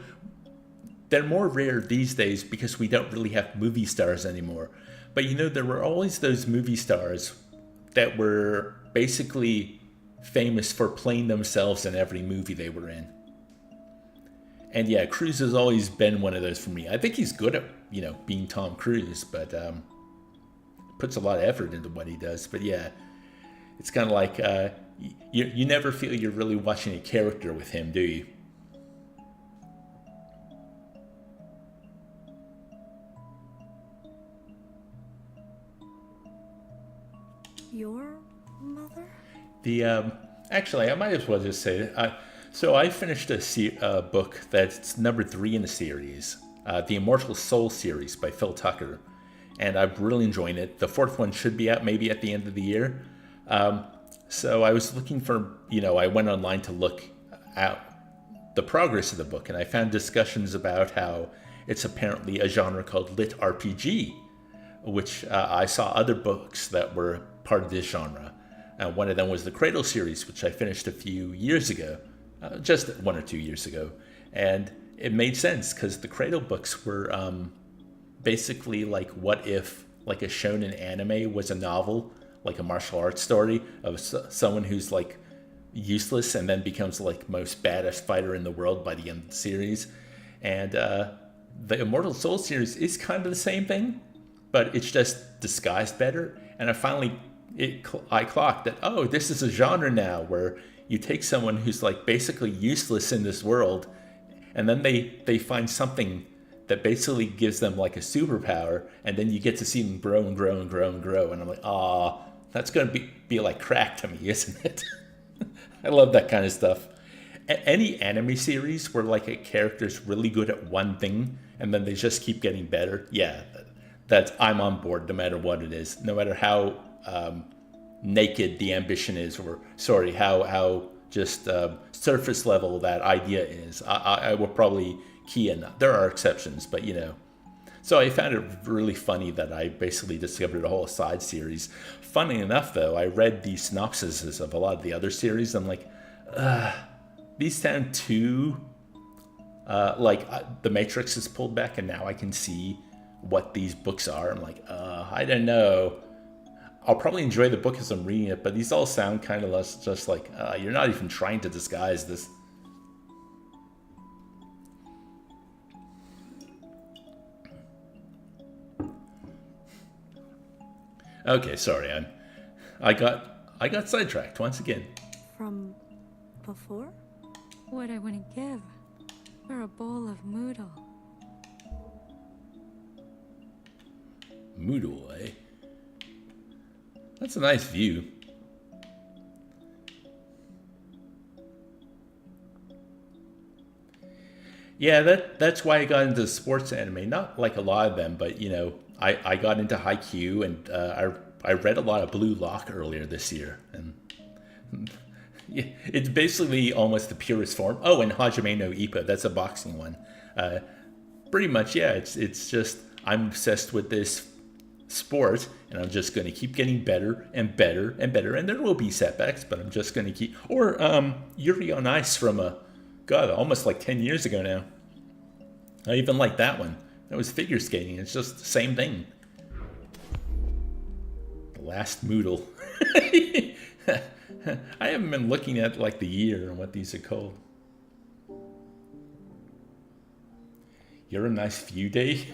they're more rare these days because we don't really have movie stars anymore. But, you know, there were always those movie stars that were basically famous for playing themselves in every movie they were in. And yeah, Cruise has always been one of those for me. I think he's good at, you know, being Tom Cruise, but puts a lot of effort into what he does. But yeah, it's kind of like you never feel you're really watching a character with him, do you? Your mother? The actually, I might as well just say it. So I finished a book that's number 3 in the series, the Immortal Soul series by Phil Tucker, and I'm really enjoying it. The 4th one should be out maybe at the end of the year. So I was looking for, you know, I went online to look at the progress of the book, and I found discussions about how it's apparently a genre called lit RPG, which I saw other books that were part of this genre. One of them was the Cradle series, which I finished a few years ago, just 1 or 2 years ago. And it made sense because the Cradle books were basically like what if like a shonen anime was a novel, like a martial arts story of someone who's like useless and then becomes like most badass fighter in the world by the end of the series. And the Immortal Soul series is kind of the same thing, but it's just disguised better. And I clocked that, oh, this is a genre now where you take someone who's like basically useless in this world, and then they find something that basically gives them like a superpower, and then you get to see them grow and grow and grow and grow. And I'm like, that's going to be like crack to me, isn't it? I love that kind of stuff. Any anime series where like a character's really good at one thing and then they just keep getting better, yeah, I'm on board no matter what it is, no matter how naked the ambition is, or sorry, how just surface level that idea is. I will probably key in. There are exceptions, but you know. So I found it really funny that I basically discovered a whole side series. Funny enough, though, I read the synopsises of a lot of the other series. I'm like, these sound too like The Matrix is pulled back, and now I can see what these books are. I'm like, I don't know. I'll probably enjoy the book as I'm reading it, but these all sound kind of less just like, you're not even trying to disguise this. Okay, sorry, I got sidetracked once again. From before? What I wouldn't give for a bowl of moodle. Moodle, eh? That's a nice view. Yeah, that's why I got into sports anime. Not like a lot of them, but you know, I got into Haikyuu, and I read a lot of Blue Lock earlier this year, and yeah, it's basically almost the purest form. Oh, and Hajime no Ippo, that's a boxing one. Pretty much, yeah. It's just I'm obsessed with this sport, and I'm just going to keep getting better and better and better. And there will be setbacks, but I'm just going to keep. Or Yuri on Ice from almost like 10 years ago now. I even like that one. That was figure skating. It's just the same thing. last Moodle. I haven't been looking at like the year and what these are called. You're a nice few day.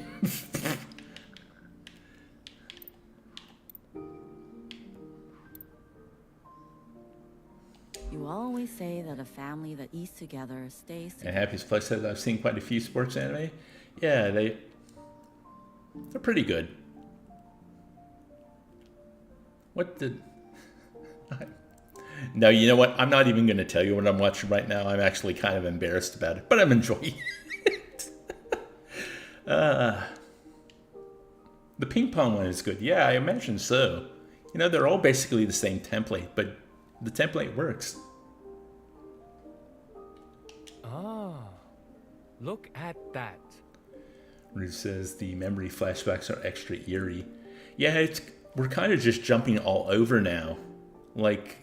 You always say that a family that eats together stays And together. Happy's Plus says I've seen quite a few sports anime. Yeah, they're pretty good. What did... No, you know what? I'm not even going to tell you what I'm watching right now. I'm actually kind of embarrassed about it, but I'm enjoying it. The ping pong one is good. Yeah, I imagine so. You know, they're all basically the same template, but the template works. Ah, look at that. Ruth says the memory flashbacks are extra eerie. Yeah, we're kind of just jumping all over now. Like,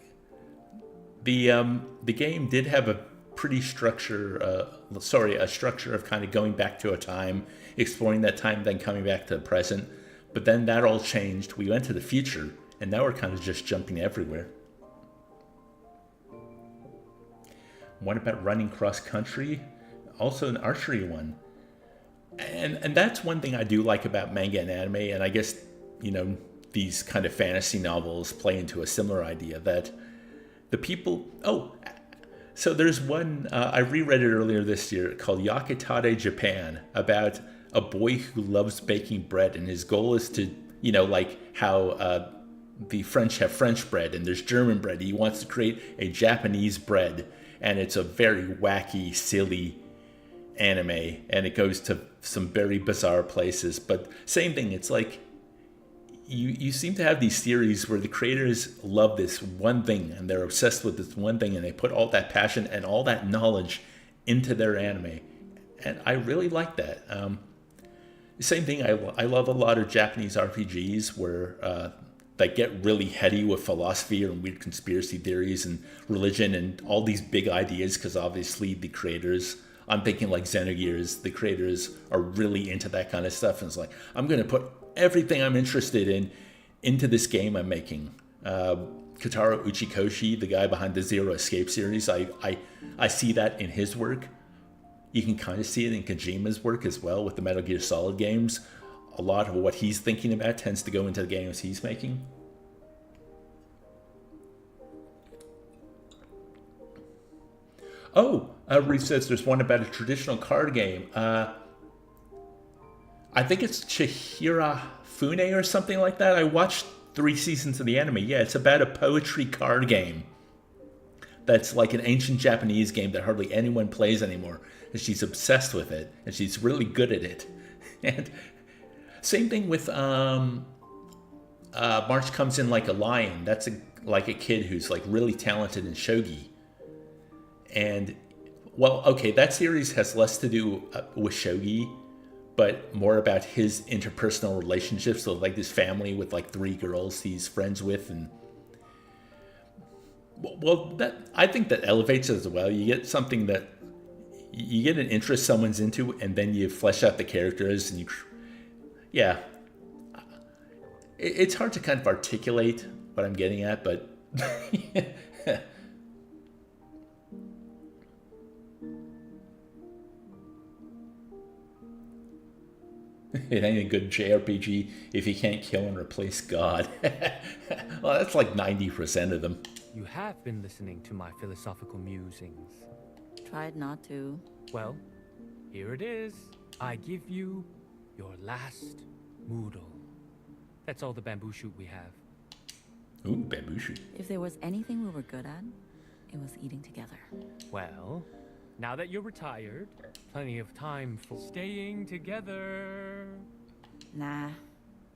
the game did have a pretty structure, a structure of kind of going back to a time, exploring that time, then coming back to the present. But then that all changed. We went to the future, and now we're kind of just jumping everywhere. What about running cross country? Also an archery one. And that's one thing I do like about manga and anime, and I guess, you know, these kind of fantasy novels play into a similar idea that the people... Oh, so there's one, I reread it earlier this year called Yakitate Japan, about a boy who loves baking bread, and his goal is to, you know, like how the French have French bread and there's German bread. He wants to create a Japanese bread, and it's a very wacky, silly anime, and it goes to some very bizarre places. But same thing, it's like you seem to have these theories where the creators love this one thing and they're obsessed with this one thing, and they put all that passion and all that knowledge into their anime, and I really like that. Same thing, I love a lot of Japanese RPGs where they get really heady with philosophy and weird conspiracy theories and religion and all these big ideas, because obviously the creators, I'm thinking like Xenogears, the creators are really into that kind of stuff, and it's like, I'm going to put everything I'm interested in into this game I'm making. Kotaro Uchikoshi, the guy behind the Zero Escape series, I see that in his work. You can kind of see it in Kojima's work as well with the Metal Gear Solid games. A lot of what he's thinking about tends to go into the games he's making. Oh, Reef says there's one about a traditional card game. I think it's Chihira Fune or something like that. I watched 3 seasons of the anime. Yeah, it's about a poetry card game that's like an ancient Japanese game that hardly anyone plays anymore. And she's obsessed with it, and she's really good at it. And same thing with March Comes In Like a Lion. That's like a kid who's like really talented in shogi. And, well, okay, that series has less to do with shogi, but more about his interpersonal relationships. So like this family with like 3 girls he's friends with, and well, that I think that elevates it as well. You get something that you get an interest someone's into, and then you flesh out the characters, and yeah, it's hard to kind of articulate what I'm getting at, but it ain't a good JRPG if you can't kill and replace God. Well, that's like 90% of them. You have been listening to my philosophical musings. Tried not to. Well, here it is. I give you your last Moodle. That's all the bamboo shoot we have. Ooh, bamboo shoot. If there was anything we were good at, it was eating together. Well, now that you're retired, plenty of time for staying together. Nah,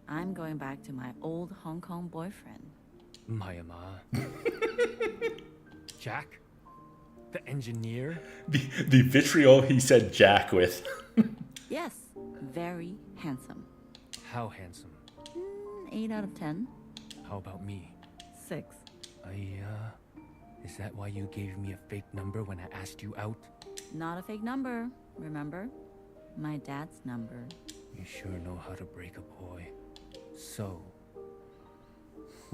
I'm going back to my old Hong Kong boyfriend. Myanmar. Jack? The engineer? The vitriol he said Jack with. Yes, very handsome. How handsome? 8 out of 10. How about me? 6. Is that why you gave me a fake number when I asked you out? Not a fake number, remember? My dad's number. You sure know how to break a boy. So,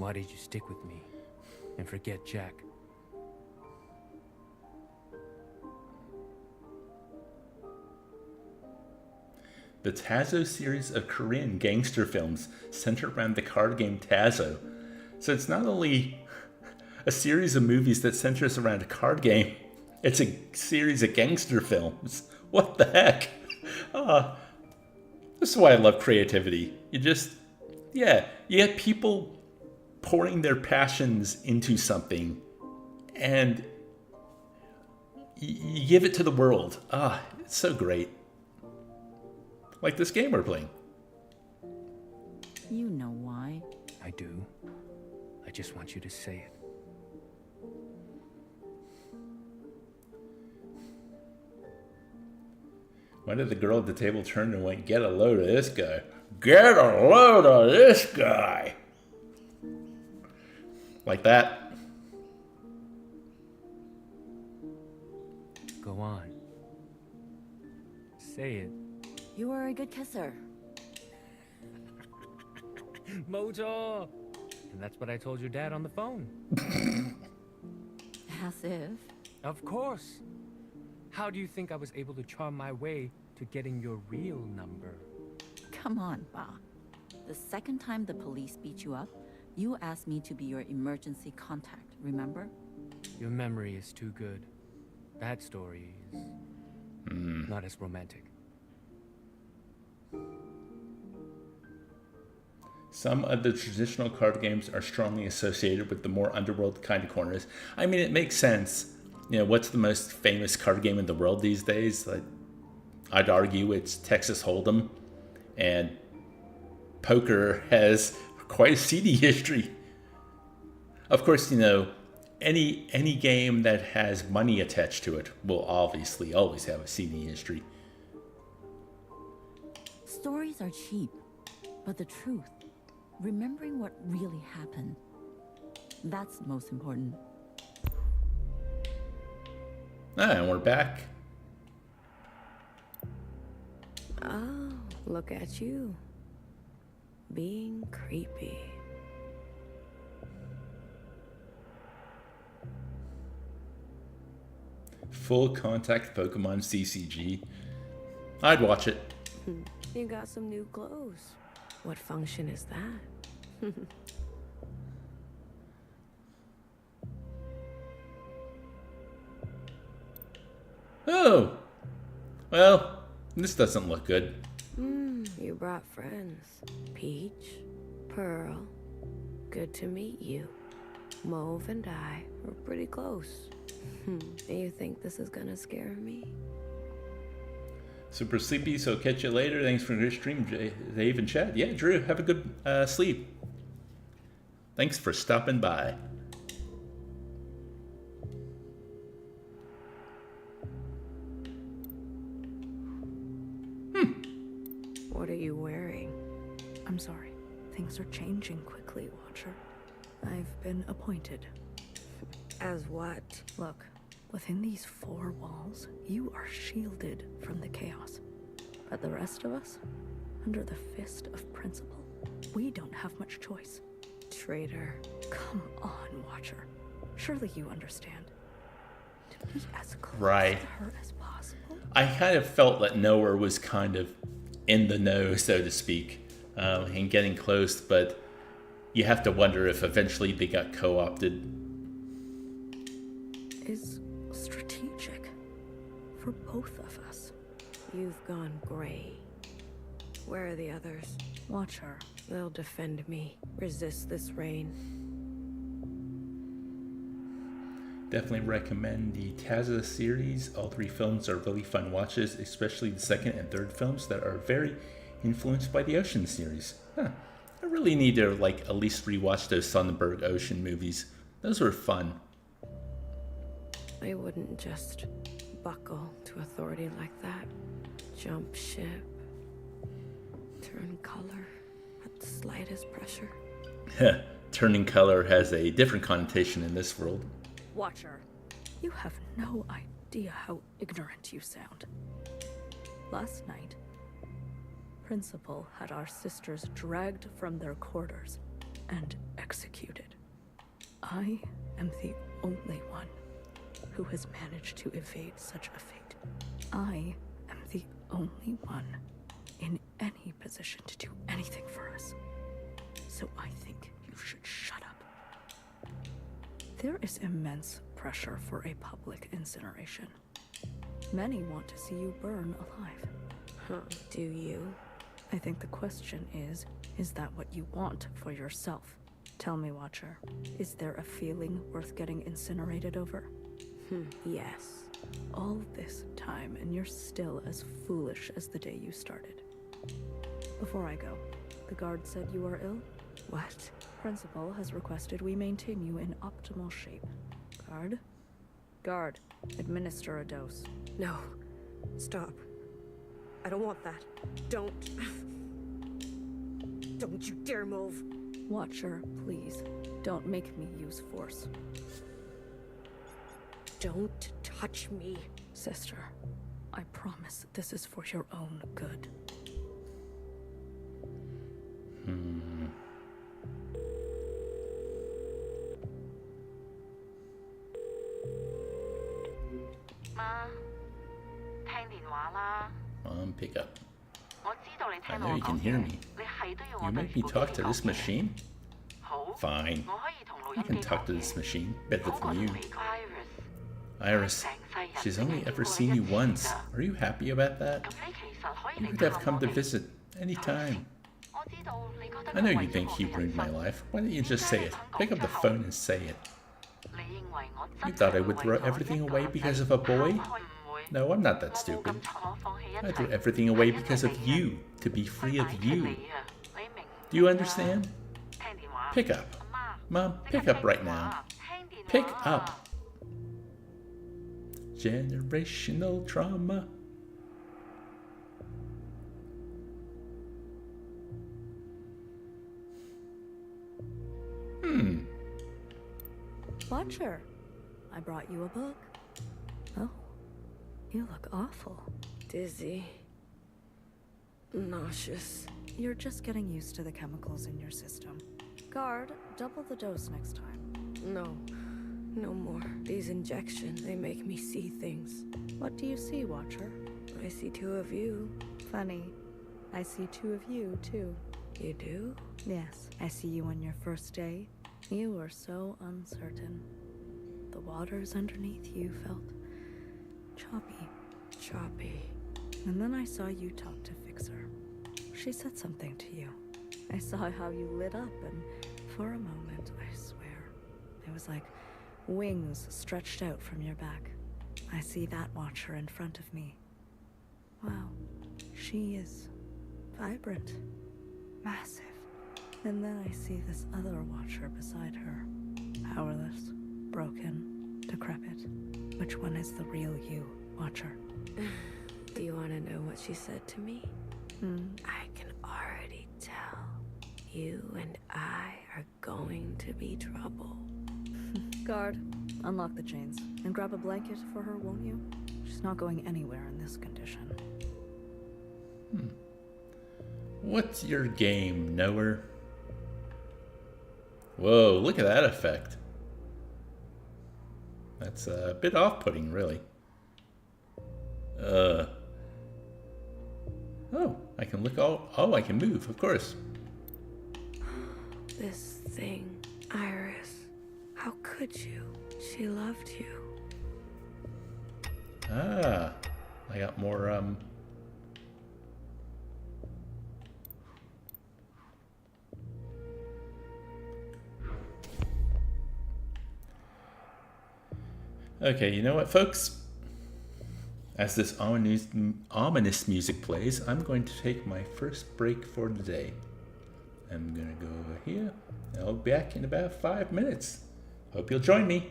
Why did you stick with me and forget Jack? The Tazo series of Korean gangster films centered around the card game Tazo. So it's not only a series of movies that centers around a card game, it's a series of gangster films. What the heck? This is why I love creativity. You get people pouring their passions into something and you give it to the world. It's so great. Like this game we're playing. You know why. I do. I just want you to say it. Why did the girl at the table turn and went, "Get a load of this guy"? Get a load of this guy! Like that. Go on. Say it. You are a good kisser. Mojo! And that's what I told your dad on the phone. As if. Of course. How do you think I was able to charm my way to getting your real number? Come on, Ba. The second time the police beat you up, you asked me to be your emergency contact, remember? Your memory is too good. That story is not as romantic. Some of the traditional card games are strongly associated with the more underworld kind of corners. I mean, it makes sense. You know, what's the most famous card game in the world these days? Like, I'd argue it's Texas Hold'em, and poker has quite a seedy history. Of course, you know, any game that has money attached to it will obviously always have a seedy history. Stories are cheap, but the truth, remembering what really happened, that's most important. And we're back. Oh, look at you. Being creepy. Full contact Pokemon CCG. I'd watch it. You got some new clothes. What function is that? Oh! Well, this doesn't look good. You brought friends. Peach, Pearl. Good to meet you. Mauve and I were pretty close. You think this is gonna scare me? Super sleepy, so catch you later. Thanks for your stream, Dave and Chad. Yeah, Drew, have a good sleep. Thanks for stopping by. What are you wearing? I'm sorry. Things are changing quickly, Watcher. I've been appointed. As what? Look, within these four walls, you are shielded from the chaos. But the rest of us, under the fist of principle, we don't have much choice. Traitor. Come on, Watcher. Surely you understand. To be as close Right. to her as possible. I kind of felt that Nowhere was kind of in the know, so to speak, and getting close, but you have to wonder if eventually they got co-opted. Is strategic for both of us. You've gone gray. Where are the others? Watcher. They'll defend me. Resist this rain. Definitely recommend the Taza series. All three films are really fun watches, especially the second and third films that are very influenced by the Ocean series. I really need to at least rewatch those Sonnenberg Ocean movies. Those were fun. I wouldn't just buckle to authority like that. Jump ship. Turn color at the slightest pressure. Turning color has a different connotation in this world. Watcher, you have no idea how ignorant you sound. Last night, Principal had our sisters dragged from their quarters and executed. I am the only one who has managed to evade such a fate. I am the only one in any position to do anything for us. So I think you should shut up. There is immense pressure for a public incineration. Many want to see you burn alive. Huh, do you? I think the question is that what you want for yourself? Tell me, Watcher, is there a feeling worth getting incinerated over? Yes. All this time, and you're still as foolish as the day you started. Before I go, the guard said you are ill? What? Principal has requested we maintain you in optimal shape. Guard? Guard, administer a dose. No. Stop. I don't want that. Don't. Don't you dare move. Watcher, please, don't make me use force. Don't touch me. Sister, I promise this is for your own good. Ma，聽電話啦。 Mom, pick up. 我知道你 I 聽 know 我 you 講 can 嘢 hear me. 你係都要 You 我對 make me 住部 talk 機 to this 講嘢。 machine? 好， Fine. 我可以同錄 I 音 can 機 talk 講 to this 嘢。 machine better 好過 than you. 同你 Iris, she's only ever seen you once. Are you happy about that? 咁你其實可以 You 嚟 could have 探 come 我 to 哋。 visit any time. 我知道你覺得 I 佢 know 為 you 咗 think 我 he 嘅人 ruined my 生。 life. Why don't you just say it? Pick up the phone and say it. 你認為我 You 真 thought I 係會 would 為 throw 咗 everything 一個 away 人 because 仔 of a boy? 拋開唔會。 No, I'm not that 我冇 stupid. 咁錯，我放棄一 I 切。 threw everything away 係因為 because of 你啊。 you, to be free of 佢擺脫 you. 你啊，你明唔 Do you 明啊？ understand? 聽電話。 Pick up. 阿媽， Mom, 即刻 pick up 聽 right 電 now. 話。聽電 Pick 話 up. Generational trauma. Watcher, I brought you a book. Oh, you look awful. Dizzy. Nauseous. You're just getting used to the chemicals in your system. Guard, double the dose next time. No. No more. These injections, they make me see things. What do you see, Watcher? I see two of you. Funny. I see two of you, too. You do? Yes, I see you on your first day. You were so uncertain. The waters underneath you felt choppy. Choppy. And then I saw you talk to Fixer. She said something to you. I saw how you lit up, and for a moment, I swear, it was like wings stretched out from your back. I see that Watcher in front of me. Wow, she is vibrant, massive. And then I see this other Watcher beside her. Powerless, broken, decrepit. Which one is the real you, Watcher? Do you want to know what she said to me? I can already tell. You and I are going to be trouble. Guard, unlock the chains and grab a blanket for her, won't you? She's not going anywhere in this condition. What's your game, knower? Whoa, look at that effect. That's a bit off-putting, really. Oh, I can look all... Oh, I can move, of course. This thing, Iris. How could you? She loved you. Ah, I got more, Okay, you know what, folks? As this ominous music plays, I'm going to take my first break for the day. I'm gonna go over here. I'll be back in about 5 minutes. Hope you'll join me.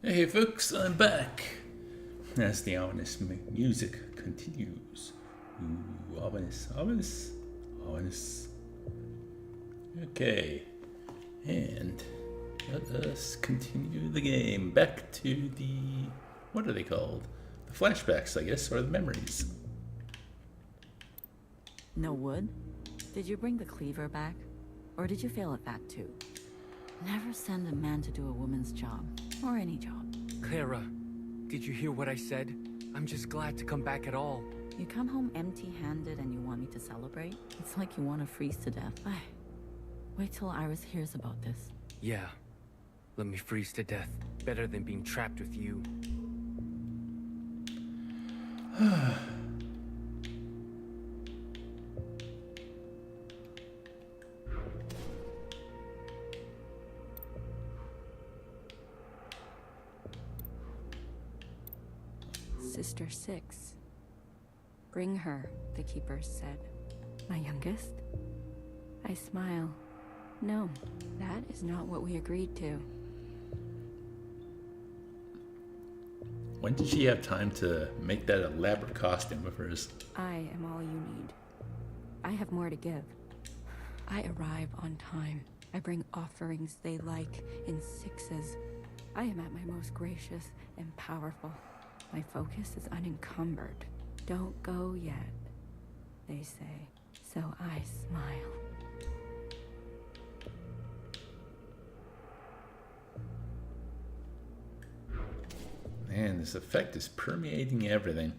Hey folks, I'm back. As the ominous music continues. Ooh, ominous, ominous, ominous. Okay, and let us continue the game. Back to the, what are they called? The flashbacks, I guess, or the memories. No wood? Did you bring the cleaver back? Or did you fail at that too? Never send a man to do a woman's job. Or any job. Clara, did you hear what I said? I'm just glad to come back at all. You come home empty-handed and you want me to celebrate? It's like you want to freeze to death. Wait till Iris hears about this. Yeah. Let me freeze to death. Better than being trapped with you. Sister 6. Bring her, the keeper said. My youngest? I smile. No, that is not what we agreed to. When did she have time to make that elaborate costume of hers? I am all you need. I have more to give. I arrive on time. I bring offerings they like in 6s. I am at my most gracious and powerful. My focus is unencumbered. Don't go yet, they say. So I smile. Man, this effect is permeating everything.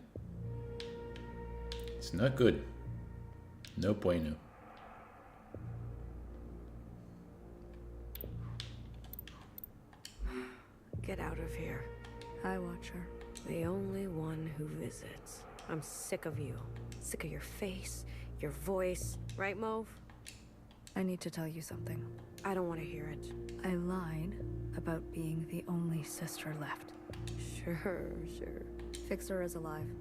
It's not good. No bueno. Get out of here. Hi, Watcher. The only one who visits. I'm sick of you. Sick of your face, your voice. Right, Mauve? I need to tell you something. I don't want to hear it. I lied about being the only sister left. Sure. Fixer is alive.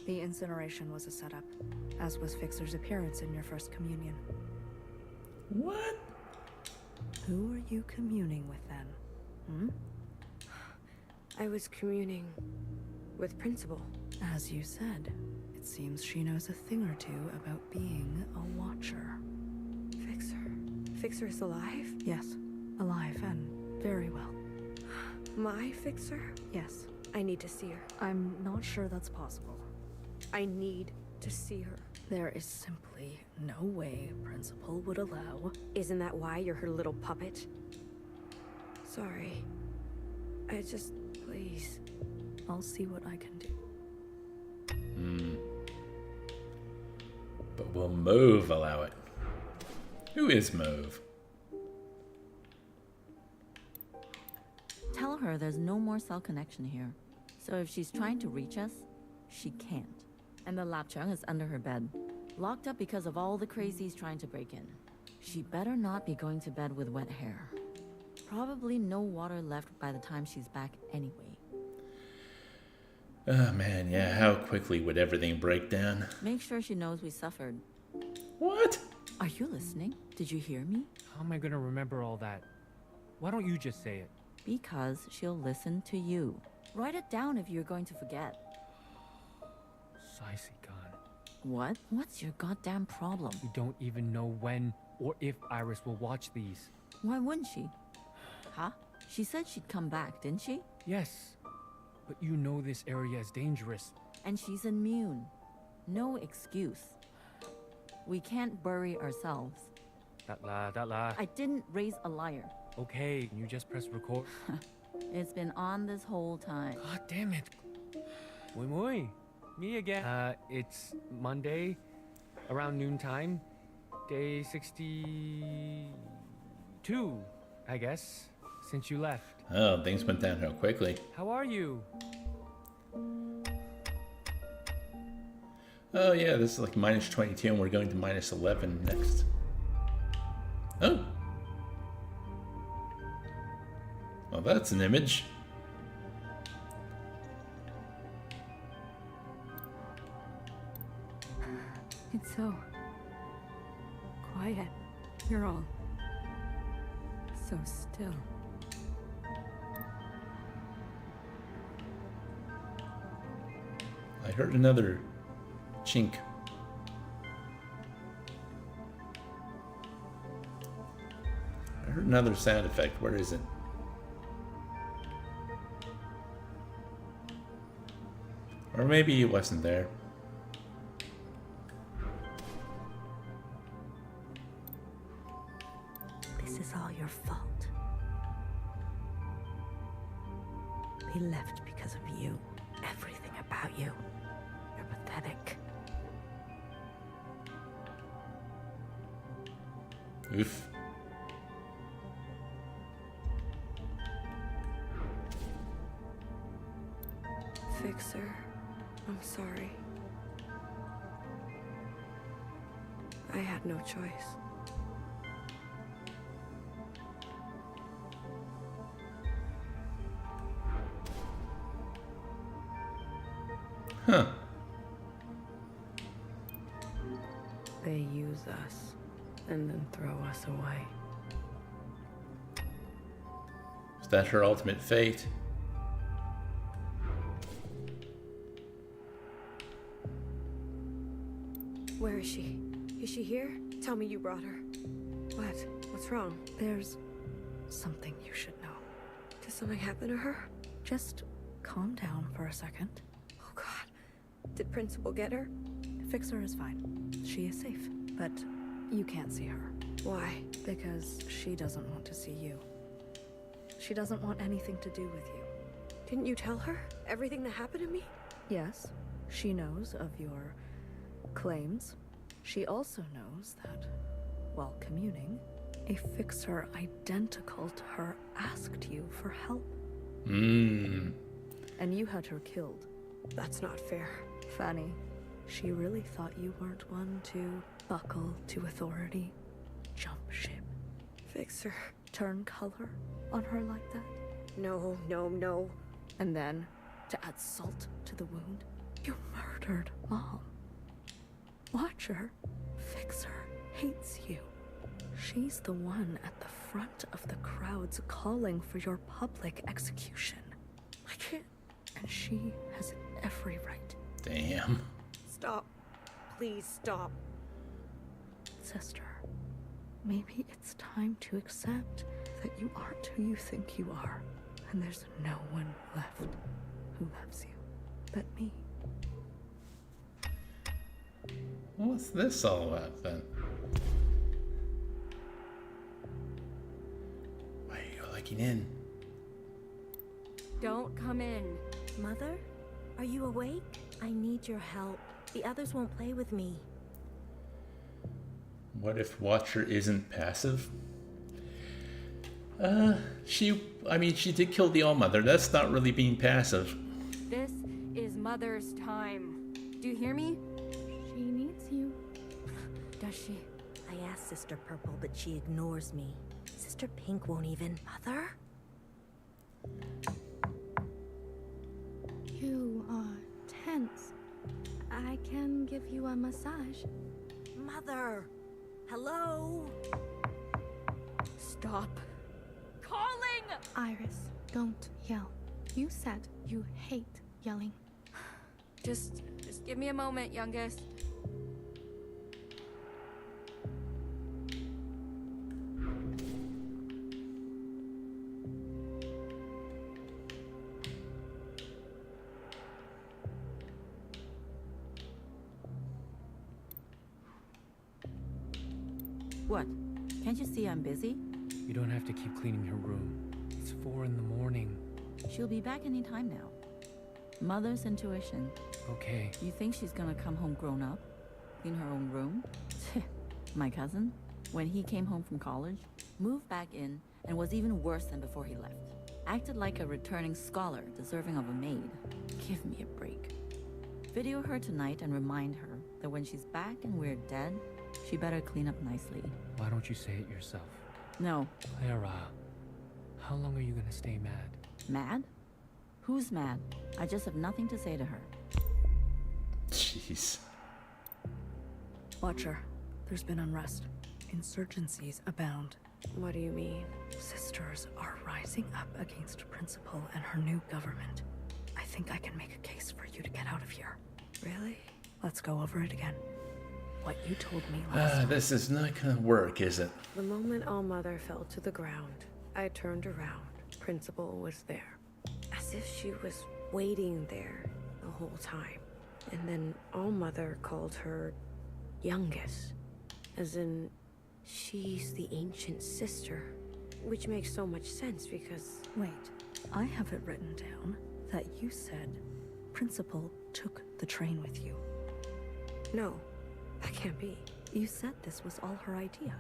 The incineration was a setup, as was Fixer's appearance in your first communion. What? Who are you communing with then? Hmm? I was communing with Principal. As you said, it seems she knows a thing or two about being a Watcher. Fixer is alive? Yes, alive and very well. My Fixer? Yes. I need to see her. I'm not sure that's possible. I need to see her. There is simply no way Principal would allow... Isn't that why you're her little puppet? Sorry. Please. I'll see what I can do. But will Mauve allow it? Who is Mauve? Tell her there's no more cell connection here. So if she's trying to reach us, she can't. And the lapchung is under her bed, locked up because of all the crazies trying to break in. She better not be going to bed with wet hair. Probably no water left by the time she's back anyway. Oh man, yeah, how quickly would everything break down? Make sure she knows we suffered. What? Are you listening? Did you hear me? How am I gonna remember all that? Why don't you just say it? Because she'll listen to you. Write it down if you're going to forget. What? What's your goddamn problem? We don't even know when or if Iris will watch these. Why wouldn't she? Huh? She said she'd come back, didn't she? Yes, but you know this area is dangerous. And she's immune. No excuse. We can't bury ourselves. Dat la. I didn't raise a liar. Okay, can you just press record? It's been on this whole time. God damn it. Muy. Me again. It's Monday, around noontime. Day 62, I guess, since you left. Oh, things went downhill quickly. How are you? Oh yeah, this is like minus 22 and we're going to minus 11 next. Oh. Well, that's an image. It's so... quiet. You're all... so still. I heard another chink. I heard another sound effect. Where is it? Or maybe it wasn't there. This is all your fault. He left because of you. Everything about you. You're pathetic. Oof. Fixer, I'm sorry. I had no choice. Huh. They use us and then throw us away. Is that her ultimate fate? Where is she? Is she here? Tell me you brought her. What? What's wrong? There's something you should know. Did something happen to her? Just calm down for a second. Oh God. Did Principal get her? Fixer is fine. She is safe, but you can't see her. Why? Because she doesn't want to see you. She doesn't want anything to do with you. Didn't you tell her everything that happened to me? Yes, she knows of your claims. She also knows that, while communing, a fixer identical to her asked you for help. Mmm. And you had her killed. That's not fair. Fanny, she really thought you weren't one to buckle to authority, jump ship, Fixer. turn color on her like that. No, no, no. And then, to add salt to the wound, you murdered Mom. Watcher, Fixer hates you. She's the one at the front of the crowds calling for your public execution. I can't. And she has every right. Damn. Stop. Please stop. Sister, maybe it's time to accept that you aren't who you think you are. And there's no one left who loves you but me. What's this all about then? Why are you liking in? Don't come in. Mother? Are you awake? I need your help. The others won't play with me. What if Watcher isn't passive? She did kill the All-Mother. That's not really being passive. This is Mother's time. Do you hear me? She needs you. Does she? I asked Sister Purple, but she ignores me. Sister Pink won't even. Mother? You are tense. I can give you a massage. Mother! Hello? Stop calling! Iris, don't yell. You said you hate yelling. Just give me a moment, youngest. What? Can't you see I'm busy? You don't have to keep cleaning her room. It's 4 in the morning. She'll be back any time now. Mother's intuition. Okay. You think she's gonna come home grown up? In her own room? My cousin, when he came home from college, moved back in and was even worse than before he left. Acted like a returning scholar deserving of a maid. Give me a break. Video her tonight and remind her that when she's back and we're dead, she better clean up nicely. Why don't you say it yourself? No. Clara, how long are you gonna stay mad? Mad? Who's mad? I just have nothing to say to her. Jeez. Watcher, there's been unrest. Insurgencies abound. What do you mean? Sisters are rising up against Principal and her new government. I think I can make a case for you to get out of here. Really? Let's go over it again. What you told me last time. This is not gonna work, is it? The moment All-Mother fell to the ground, I turned around. Principal was there. As if she was waiting there the whole time. And then All-Mother called her youngest. As in, she's the ancient sister. Which makes so much sense because... Wait, I have it written down that you said Principal took the train with you. No, that can't be. You said this was all her idea,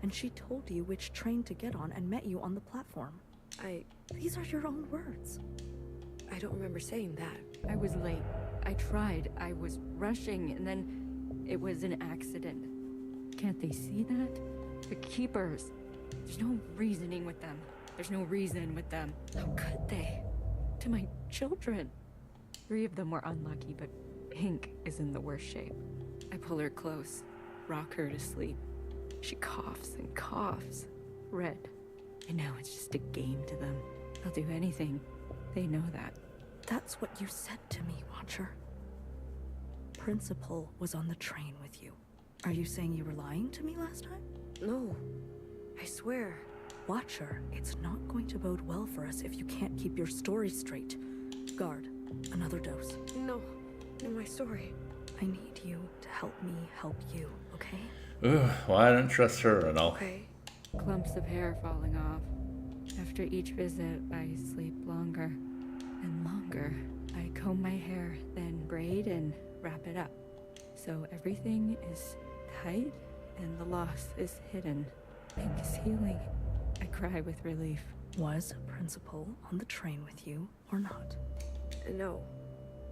and she told you which train to get on and met you on the platform. These are your own words. I don't remember saying that. I was late. I tried. I was rushing, and then it was an accident. Can't they see that? The keepers. There's no reasoning with them. There's no reason with them. How could they? To my children. 3 of them were unlucky, but Pink is in the worst shape. I pull her close, rock her to sleep. She coughs and coughs. Red. I know it's just a game to them. They'll do anything. They know that. That's what you said to me, Watcher. Principal was on the train with you. Are you saying you were lying to me last time? No, I swear. Watcher, it's not going to bode well for us if you can't keep your story straight. Guard, another dose. No, my story. I need you to help me help you, okay? Well, I don't trust her at all. Okay. Clumps of hair falling off. After each visit, I sleep longer and longer. I comb my hair, then braid and wrap it up. So everything is tight and the loss is hidden. Pink is healing. I cry with relief. Was Principal on the train with you or not? No,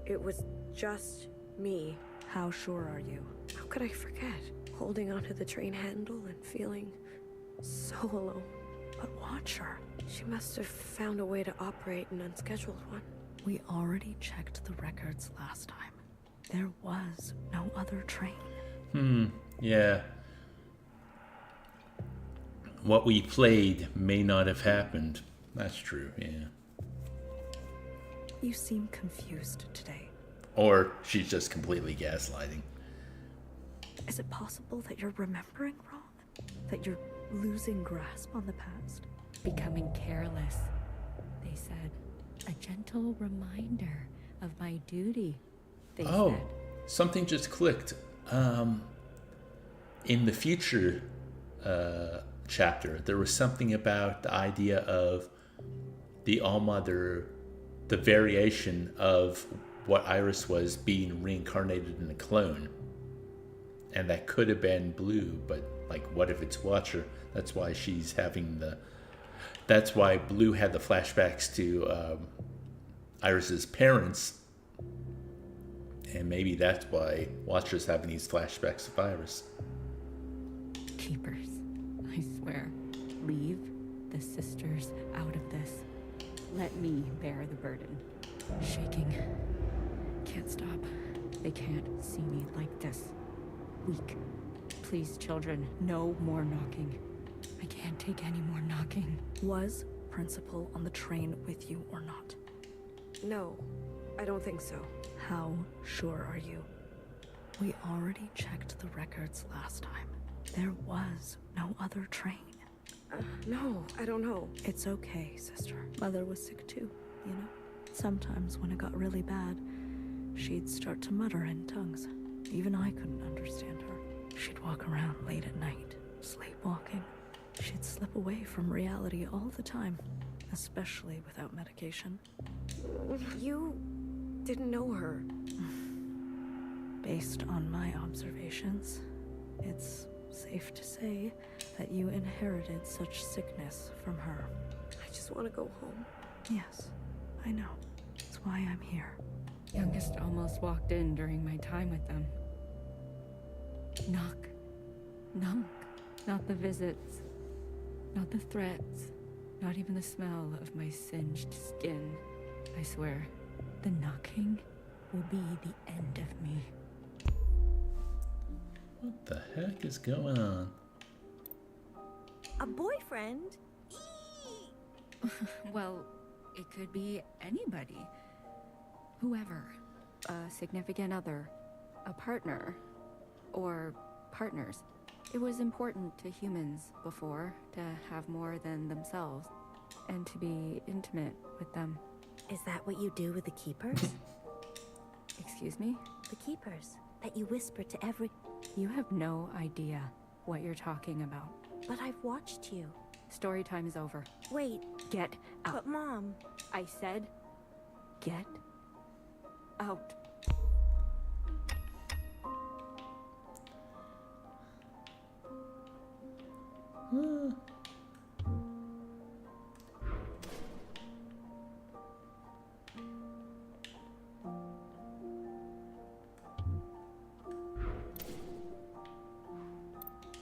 it was just me. How sure are you? How could I forget? Holding onto the train handle and feeling so alone. But Watcher, she must have found a way to operate an unscheduled one. we already checked the records last time. There was no other train. Yeah. What we played may not have happened. That's true, yeah. You seem confused today. Or she's just completely gaslighting. Is it possible that you're remembering wrong? That you're losing grasp on the past? Becoming careless, they said. A gentle reminder of my duty, they said. Something just clicked. In the future chapter, there was something about the idea of the All-Mother, the variation of what Iris was being reincarnated in a clone. And that could have been Blue, but like, what if it's Watcher? That's why she's having that's why Blue had the flashbacks to Iris's parents. And maybe that's why Watcher's having these flashbacks of Iris. Keepers, I swear. Leave the sisters out of this. Let me bear the burden. Shaking. Can't stop. They can't see me like this. Weak. Please, children, no more knocking. I can't take any more knocking. Was Principal on the train with you or not? No, I don't think so. How sure are you? We already checked the records last time. There was no other train. No, I don't know. It's okay, sister. Mother was sick too, you know? Sometimes when it got really bad, she'd start to mutter in tongues. Even I couldn't understand her. She'd walk around late at night, sleepwalking. She'd slip away from reality all the time, especially without medication. You didn't know her. Based on my observations, it's safe to say that you inherited such sickness from her. I just want to go home. Yes, I know. That's why I'm here. Youngest almost walked in during my time with them. Knock. Knock. Not the visits. Not the threats. Not even the smell of my singed skin. I swear, the knocking will be the end of me. What the heck is going on? A boyfriend? Well, it could be anybody. Whoever. a significant other, a partner, or partners. It was important to humans before to have more than themselves and to be intimate with them. Is that what you do with the keepers? Excuse me? The keepers that you whisper to every... You have no idea what you're talking about. But I've watched you. Story time is over. Wait, Get out. but Mom... I said, get out.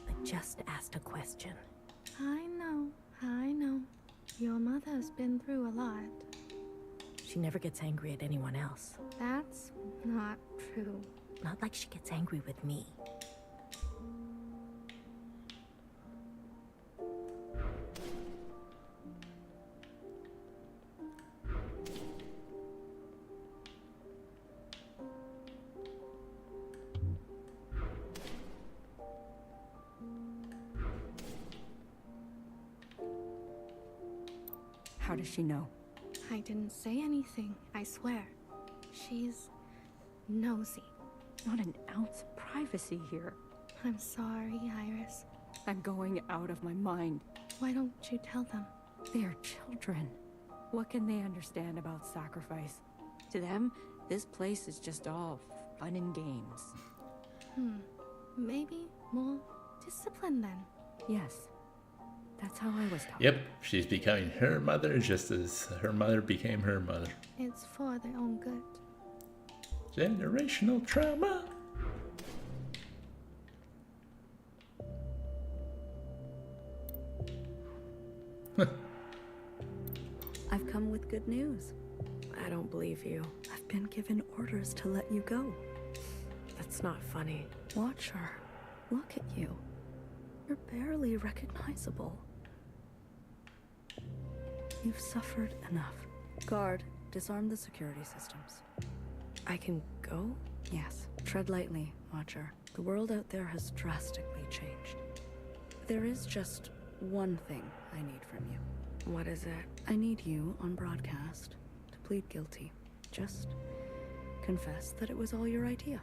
I just asked a question. I know. Your mother's been through a lot. She never gets angry at anyone else. That's not true. Not like she gets angry with me. How does she know? I didn't say anything, I swear. She's nosy. Not an ounce of privacy here. I'm sorry, Iris. I'm going out of my mind. Why don't you tell them? They are children. What can they understand about sacrifice? To them, this place is just all fun and games. Maybe more discipline then. Yes, that's how I was taught. Yep, she's becoming her mother just as her mother became her mother. It's for their own good. Generational trauma. I've come with good news. I don't believe you. I've been given orders to let you go. That's not funny. Watcher, look at you. You're barely recognizable. You've suffered enough. Guard, disarm the security systems. I can go? Yes. Tread lightly, Watcher. The world out there has drastically changed. There is just one thing I need from you. What is it? I need you on broadcast to plead guilty. Just confess that it was all your idea.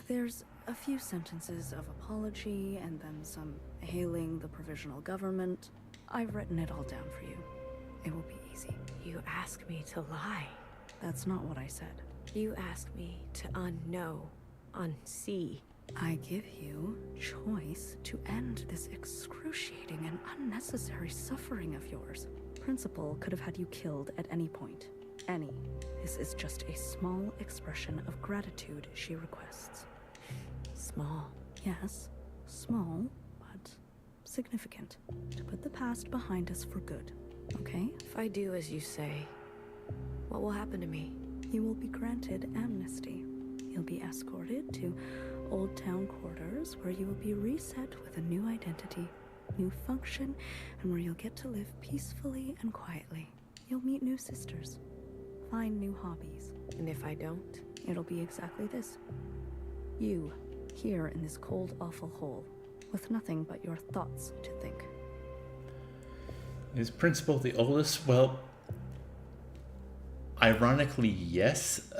There's a few sentences of apology and then some hailing the provisional government. I've written it all down for you. It will be easy. You ask me to lie. That's not what I said. You ask me to unknow, unsee. I give you choice to end this excruciating and unnecessary suffering of yours. Principal could have had you killed at any point. Any. This is just a small expression of gratitude she requests. Small. Yes, small, but significant. To put the past behind us for good, okay? If I do as you say, what will happen to me? You will be granted amnesty. You'll be escorted to Old Town quarters where you will be reset with a new identity, new function, and where you'll get to live peacefully and quietly. You'll meet new sisters, find new hobbies. And if I don't? It'll be exactly this. You, here in this cold, awful hole, with nothing but your thoughts to think. Is Principal the oldest? Well, ironically, yes.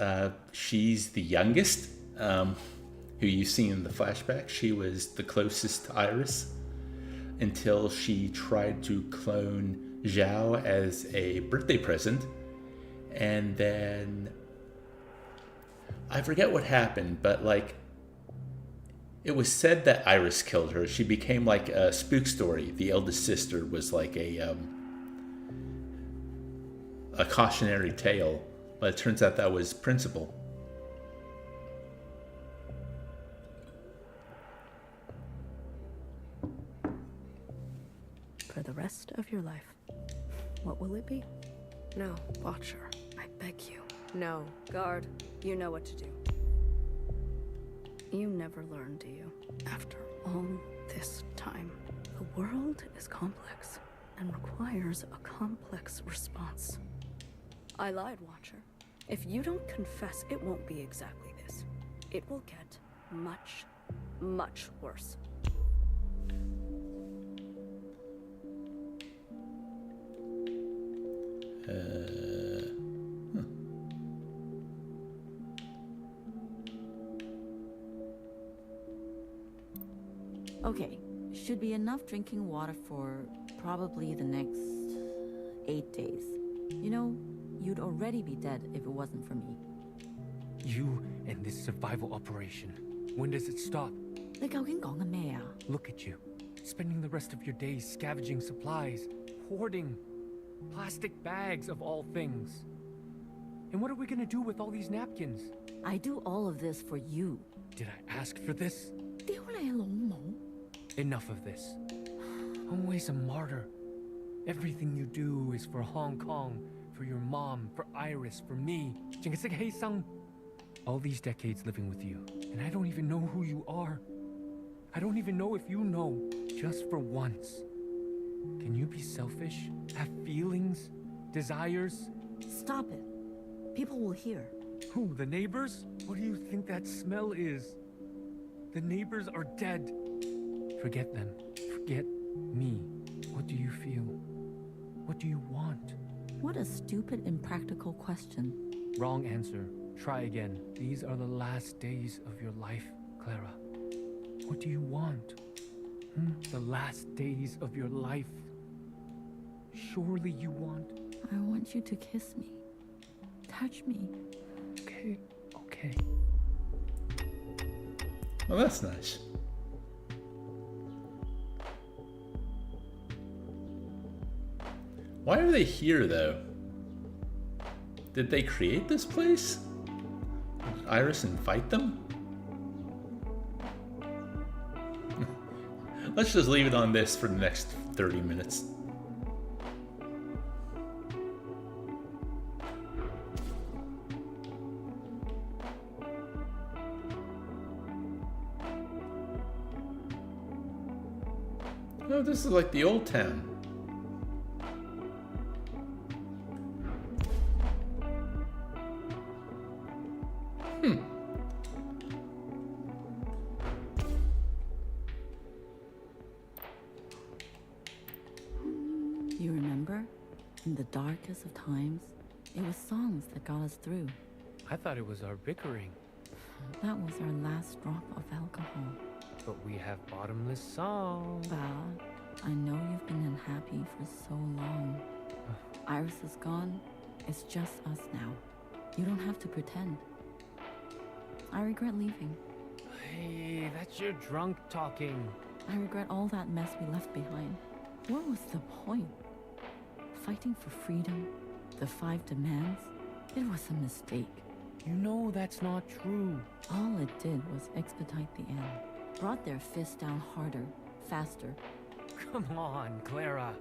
She's the youngest, who you've seen in the flashback. She was the closest to Iris until she tried to clone Zhao as a birthday present. And then I forget what happened, but like it was said that Iris killed her. She became like a spook story. The eldest sister was like a cautionary tale, but it turns out that was Principal. For the rest of your life, what will it be? No. Watcher, I beg you. No. Guard, you know what to do. You never learn, do you? After all this time, the world is complex and requires a complex response. I lied, Watcher. If you don't confess, it won't be exactly this. It will get much, much worse. Okay, should be enough drinking water for probably the next 8 days. You know, you'd already be dead if it wasn't for me. You and this survival operation. When does it stop? 你究竟講緊咩啊？ Look at you, spending the rest of your days scavenging supplies, hoarding plastic bags of all things. And what are we gonna do with all these napkins? I do all of this for you. Did I ask for this? 屌你老母！ Enough of this. Always a martyr. Everything you do is for Hong Kong, for your mom, for Iris, for me. 淨係識犧牲. All these decades living with you, and I don't even know who you are. I don't even know if you know. Just for once. Can you be selfish? Have feelings? Desires? Stop it. People will hear. Who, the neighbors? What do you think that smell is? The neighbors are dead. Forget them. Forget me. What do you feel? What do you want? What a stupid, impractical question. Wrong answer. Try again. These are the last days of your life, Clara. What do you want? The last days of your life. Surely you want... I want you to kiss me. Touch me. Okay, okay. Well, that's nice. Why are they here, though? Did they create this place? Did Iris invite them? Let's just leave it on this for the next 30 minutes. Oh, this is like the old town. You remember? In the darkest of times, it was songs that got us through. I thought it was our bickering. That was our last drop of alcohol. But we have bottomless songs. Val, I know you've been unhappy for so long. Iris is gone. It's just us now. You don't have to pretend. I regret leaving. Hey, that's your drunk talking. I regret all that mess we left behind. What was the point? Fighting for freedom? The 5 demands? It was a mistake. You know that's not true. All it did was expedite the end. Brought their fists down harder, faster. Come on, Clara.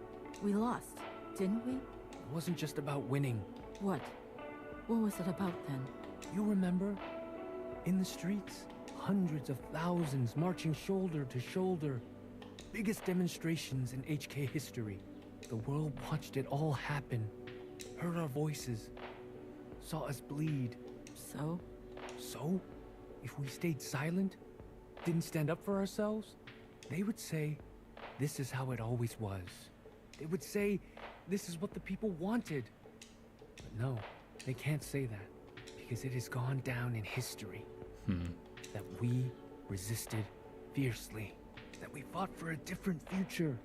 We lost, didn't we? It wasn't just about winning. What? What was it about then? You remember? In the streets, hundreds of thousands marching shoulder to shoulder. Biggest demonstrations in HK history. The world watched it all happen. Heard our voices. Saw us bleed. So? So? If we stayed silent, didn't stand up for ourselves, they would say, this is how it always was. They would say, this is what the people wanted. But no, they can't say that, because it has gone down in history. That we resisted fiercely. That we fought for a different future,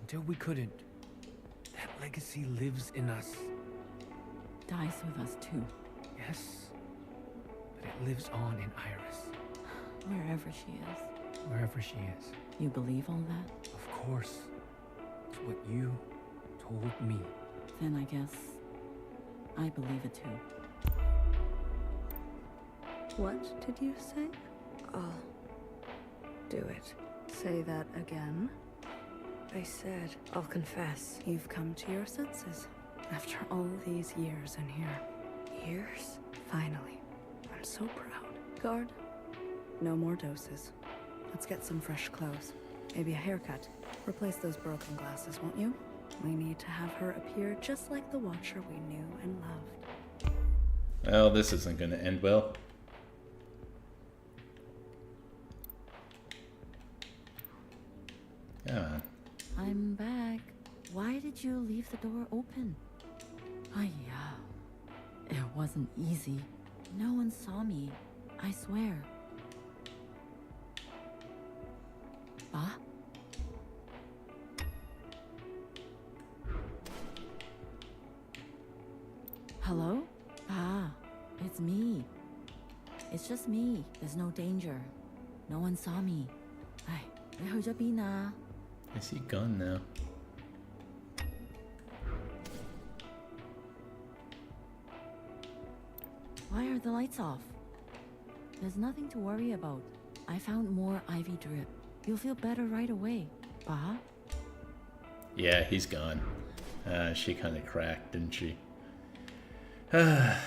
until we couldn't. That legacy lives in us. Dies with us too. Yes, but it lives on in Iris. Wherever she is. Wherever she is. You believe all that? Of course. It's what you told me. Then I guess I believe it too. What did you say? I'll do it. Say that again. I said I'll confess. You've come to your senses. After all these years in here. Years? Finally. I'm so proud. Guard, no more doses. Let's get some fresh clothes. Maybe a haircut. Replace those broken glasses, won't you? We need to have her appear just like the Watcher we knew and loved. Well, this isn't going to end well. Come on. I'm back. Why did you leave the door open? Yeah. It wasn't easy. No one saw me. I swear. Ah? Hello? Ah, it's me. It's just me. There's no danger. No one saw me. Ay, 你去咗邊啊? Is he gone now? Why are the lights off? There's nothing to worry about. I found more ivy drip. You'll feel better right away. Bah? Yeah, he's gone. She kind of cracked, didn't she? I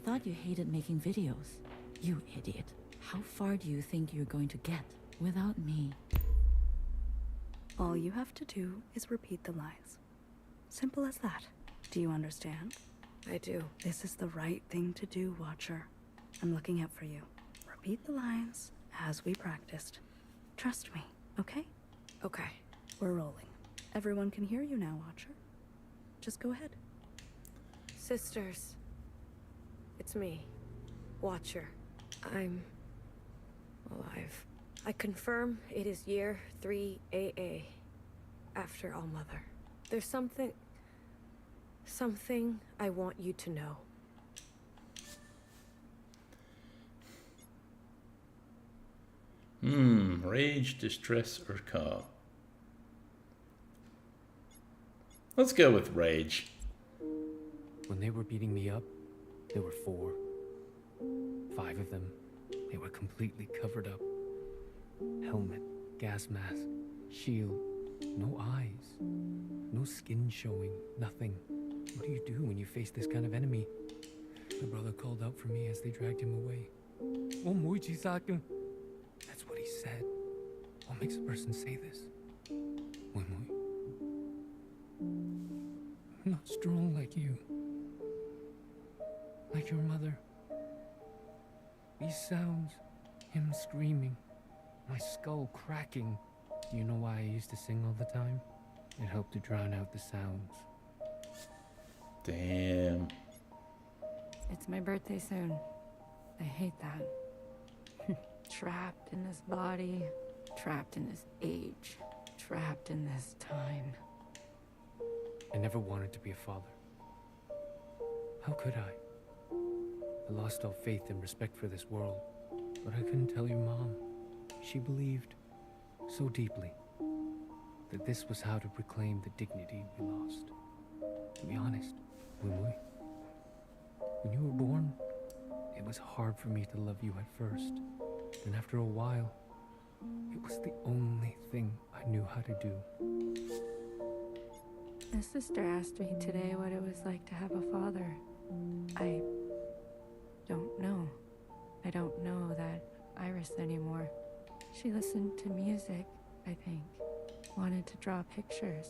thought you hated making videos. You idiot. How far do you think you're going to get without me? All you have to do is repeat the lines. Simple as that. Do you understand? I do. This is the right thing to do, Watcher. I'm looking out for you. Repeat the lines as we practiced. Trust me, okay? Okay. We're rolling. Everyone can hear you now, Watcher. Just go ahead. Sisters. It's me. Watcher. I'm alive. I confirm it is year 3 AA. After All Mother. There's something I want you to know. Rage, distress, or calm. Let's go with rage. When they were beating me up, there were 4. 5 of them. They were completely covered up. Helmet, gas mask, shield, no eyes, no skin showing, nothing. What do you do when you face this kind of enemy? My brother called out for me as they dragged him away. That's what he said. What makes a person say this? I'm not strong like you. Like your mother. These sounds, him screaming, my skull cracking. Do you know why I used to sing all the time? It helped to drown out the sounds. Damn. It's my birthday soon. I hate that. Trapped in this body, trapped in this age, trapped in this time. I never wanted to be a father. How could I? I lost all faith and respect for this world, but I couldn't tell your mom. She believed so deeply that this was how to reclaim the dignity we lost. To be honest, when you were born, it was hard for me to love you at first. Then after a while, it was the only thing I knew how to do. My sister asked me today what it was like to have a father. I don't know. I don't know that Iris anymore. She listened to music, I think. Wanted to draw pictures.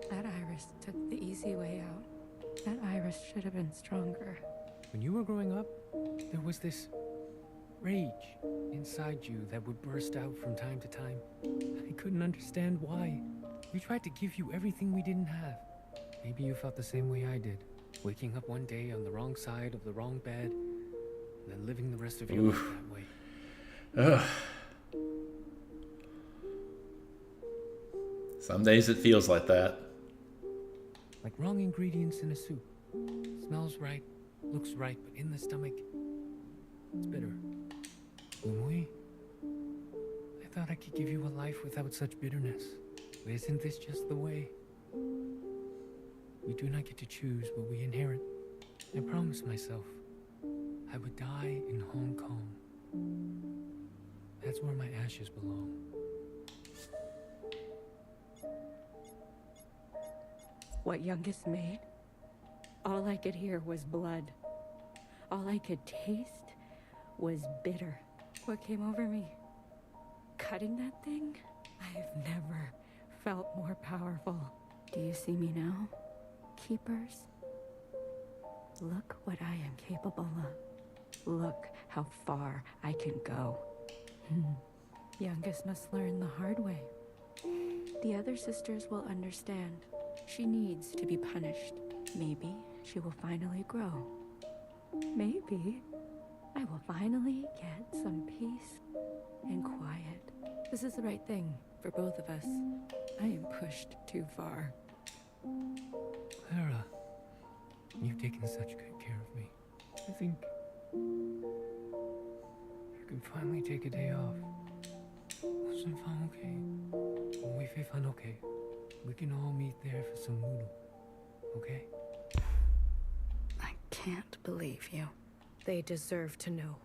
That Iris took the easy way out. That Iris should have been stronger. When you were growing up, there was this rage inside you that would burst out from time to time. I couldn't understand why. We tried to give you everything we didn't have. Maybe you felt the same way I did. Waking up one day on the wrong side of the wrong bed, and then living the rest of your life that way. Ugh. Some days it feels like that. Like wrong ingredients in a soup. Smells right, looks right, but in the stomach, it's bitter. Umui, I thought I could give you a life without such bitterness. But isn't this just the way? We do not get to choose what we inherit. I promised myself I would die in Hong Kong. That's where my ashes belong. What youngest maid? All I could hear was blood. All I could taste was bitter. What came over me? cutting that thing, I've never felt more powerful. Do you see me now, Keepers? Look what I am capable of. Look how far I can go. Youngest must learn the hard way. The other sisters will understand. She needs to be punished. Maybe she will finally grow. Maybe I will finally get some peace and quiet. This is the right thing for both of us. I am pushed too far. Clara, you've taken such good care of me. I think you can finally take a day off. 我身方 okay. When we feel fun okay, we can all meet there for some noodle. Okay? I can't believe you. They deserve to know.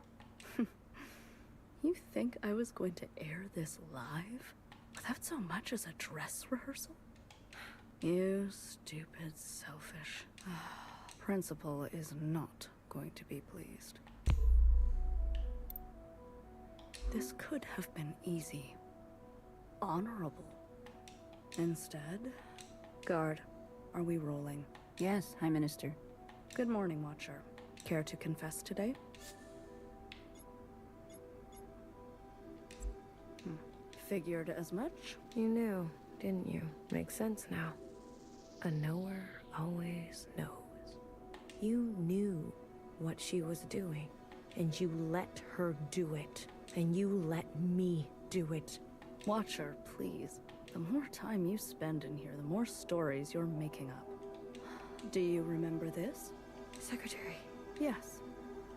You think I was going to air this live? Without so much as a dress rehearsal? You stupid, selfish. Principal is not going to be pleased. This could have been easy. Honorable. Instead... Guard, are we rolling? Yes, High Minister. Good morning, Watcher. Care to confess today? Figured as much. You knew, didn't you? Makes sense now. A knower always knows. You knew what she was doing, and you let her do it. And you let me do it. Watcher, please. The more time you spend in here, the more stories you're making up. Do you remember this? Secretary. Yes.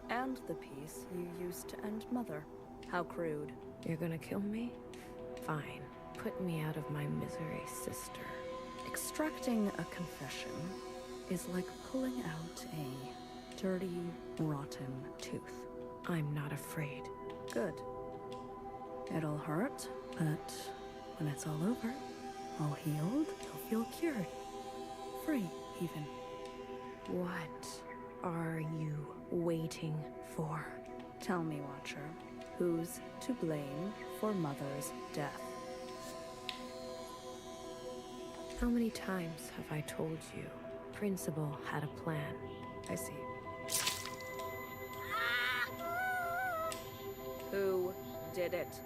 And the piece you used to end Mother. How crude. You're gonna kill me? Fine. Put me out of my misery, sister. Extracting a confession is like pulling out a dirty, rotten tooth. I'm not afraid. Good. It'll hurt, but when it's all over, all healed, you'll feel cured. Free, even. What are you waiting for? Tell me, Watcher, who's to blame for Mother's death? How many times have I told you? Principal had a plan. I see. Who did it?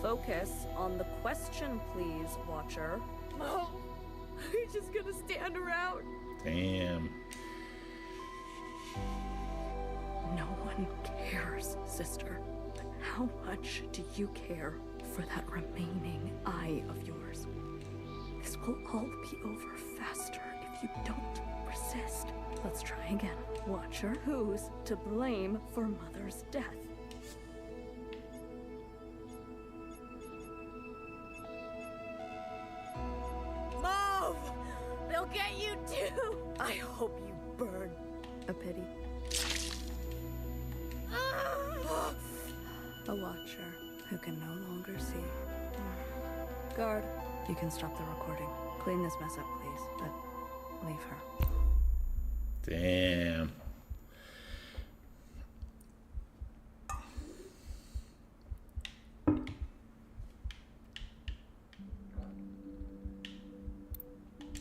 Focus on the question, please, Watcher. Mom, you're just gonna stand around. Damn. No one cares, sister. But how much do you care for that remaining eye of yours? This will all be over faster if you don't resist. Let's try again. Watcher, who's to blame for Mother's death? Mom! They'll get you too! I hope you burn. A pity. A watcher who can no longer see. Guard, you can stop the recording. Clean this mess up, please, but leave her. Damn.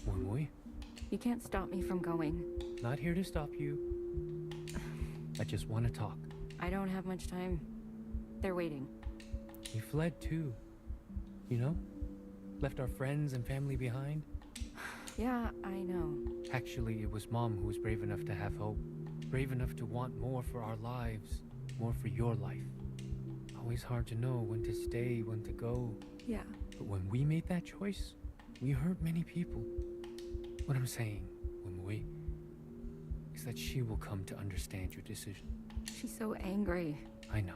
Wui, You can't stop me from going. not here to stop you. I just want to talk. I don't have much time. They're waiting. We fled too. You know? Left our friends and family behind. Yeah, I know. Actually, it was Mom who was brave enough to have hope. Brave enough to want more for our lives. More for your life. Always hard to know when to stay, when to go. Yeah. But when we made that choice, we hurt many people. What I'm saying, Wimui, is that she will come to understand your decision. She's so angry. I know.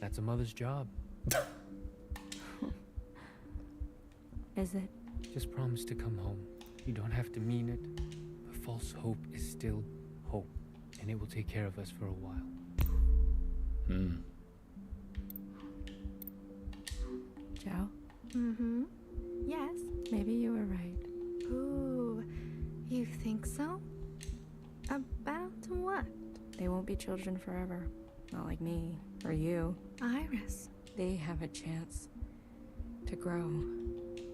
That's a mother's job. Is it? Just promise to come home. You don't have to mean it, but false hope is still hope, and it will take care of us for a while. Joe? Mm-hmm. Yes. Maybe you were right. Ooh, you think so? About what? They won't be children forever. Not like me, or you. Iris. They have a chance to grow.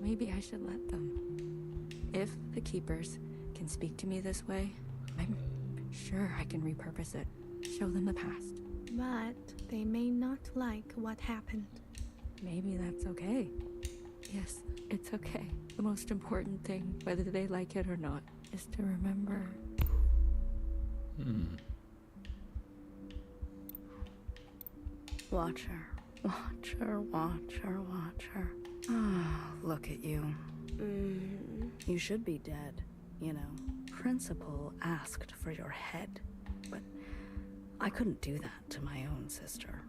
Maybe I should let them. If the Keepers can speak to me this way, I'm sure I can repurpose it. Show them the past. But they may not like what happened. Maybe that's okay. Yes, it's okay. The most important thing, whether they like it or not, is to remember. Watch her. Watch her, watch her, watch her. Ah, look at you. You should be dead, you know. Principal asked for your head, but I couldn't do that to my own sister.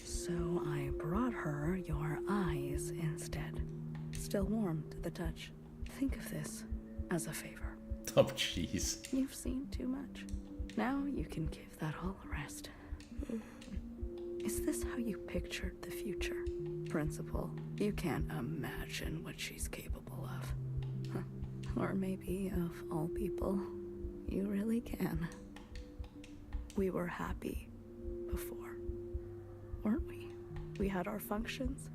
So I brought her your eyes instead. Still warm to the touch. Think of this as a favor. Oh, jeez. You've seen too much. Now you can give that all a rest. Is this how you pictured the future? Principal, you can't imagine what she's capable of. Huh. Or maybe, of all people, you really can. We were happy before, weren't we? We had our functions,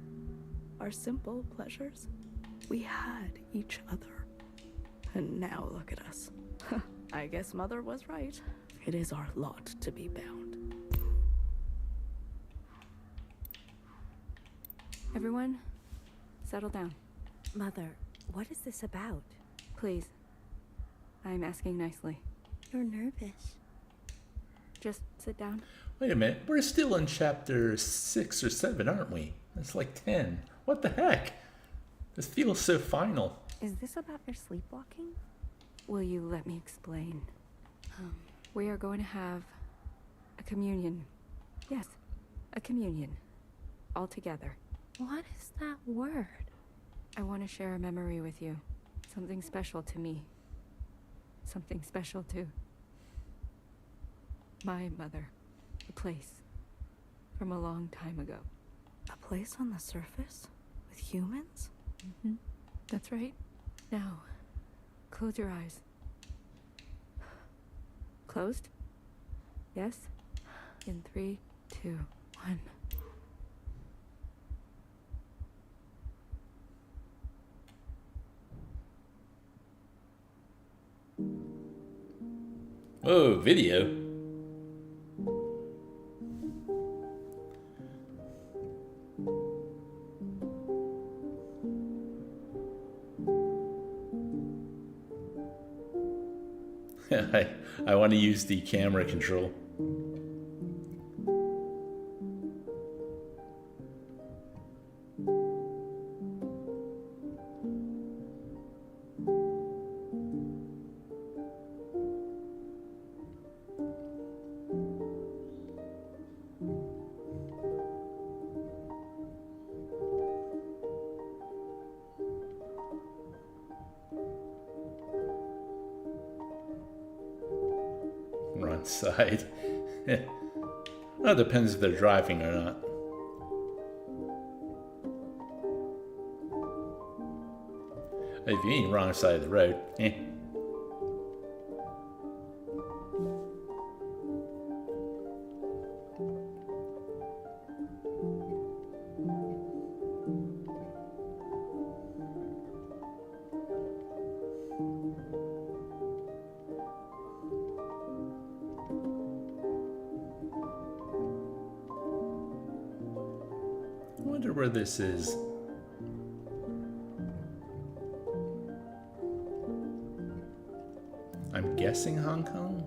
our simple pleasures. We had each other. And now look at us. I guess Mother was right. It is our lot to be bound. Everyone, settle down. Mother, what is this about? Please. I'm asking nicely. You're nervous. Just sit down. Wait a minute. We're still in chapter 6 or 7, aren't we? It's like 10. What the heck? This feels so final. Is this about your sleepwalking? Will you let me explain? We are going to have a communion. Yes, a communion. All together. What is that word? I want to share a memory with you. Something special to me. Something special to my mother. A place from a long time ago. A place on the surface? With humans? That's right. Now, close your eyes. Closed? Yes? In 3, 2, 1. Oh, video. I want to use the camera control. Wrong side. Well, it depends if they're driving or not. If you ain't wrong side of the road, I wonder where this is. I'm guessing Hong Kong?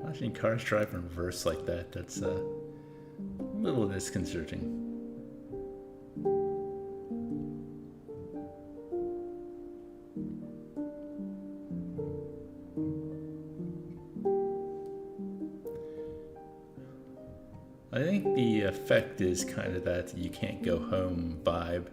Watching cars drive in reverse like that, that's little disconcerting. I think the effect is kind of that you can't go home vibe.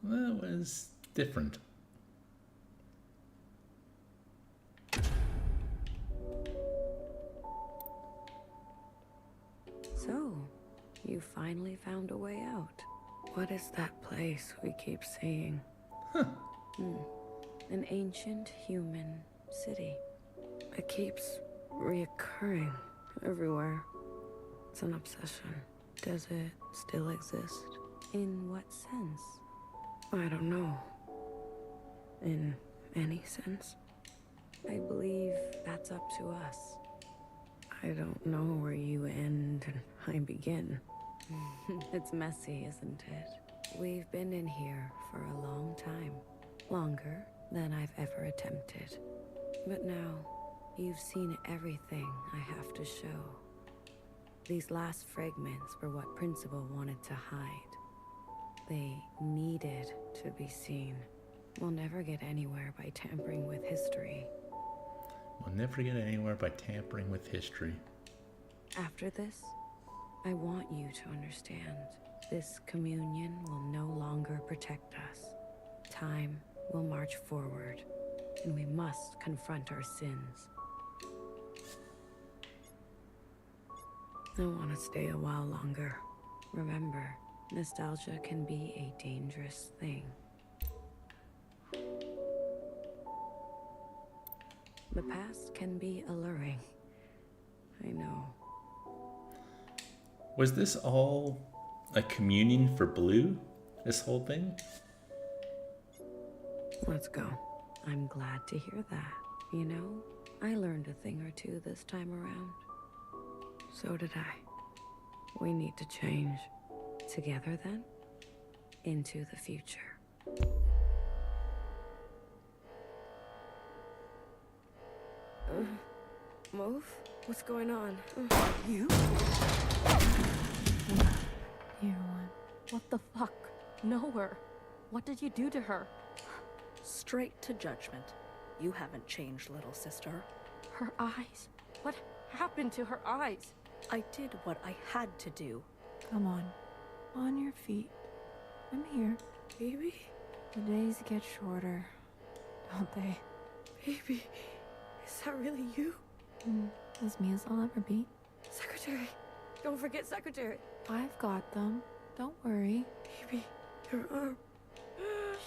That was different. So, you finally found a way out. What is that place we keep seeing? An ancient human city. It keeps reoccurring everywhere. It's an obsession. Does it still exist? In what sense? I don't know. In any sense? I believe that's up to us. I don't know where you end and I begin. It's messy, isn't it? We've been in here for a long time. Longer than I've ever attempted. But now, you've seen everything I have to show. These last fragments were what Principal wanted to hide. They needed to be seen. We'll never get anywhere by tampering with history. We'll never get anywhere by tampering with history. After this, I want you to understand. This communion will no longer protect us. Time will march forward, and we must confront our sins. I want to stay a while longer. Remember, nostalgia can be a dangerous thing. The past can be alluring. I know. Was this all a communion for Blue? This whole thing? Let's go. I'm glad to hear that. You know, I learned a thing or two this time around. So did I. We need to change. Together then, into the future. Move? What's going on? You? Dear one. What the fuck? Know her. What did you do to her? Straight to judgment. You haven't changed, little sister. Her eyes. What happened to her eyes? I did what I had to do. Come on your feet. I'm here. Baby? The days get shorter, don't they? Baby, is that really you? As me as I'll ever be. Secretary, don't forget Secretary. I've got them. Don't worry. Baby, your arm.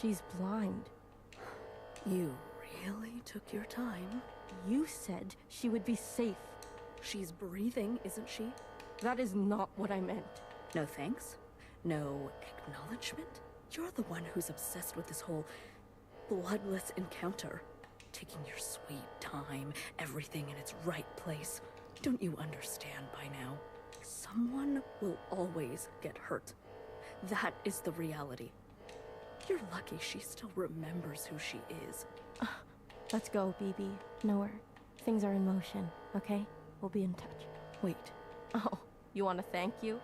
She's blind. You really took your time. You said she would be safe. She's breathing, isn't she? That is not what I meant. No thanks. No acknowledgement. You're the one who's obsessed with this whole bloodless encounter. Taking your sweet time, everything in its right place. Don't you understand by now? Someone will always get hurt. That is the reality. You're lucky she still remembers who she is. Let's go, BB. Nowhere. Things are in motion, okay? We'll be in touch. Wait, Oh, you want to thank you?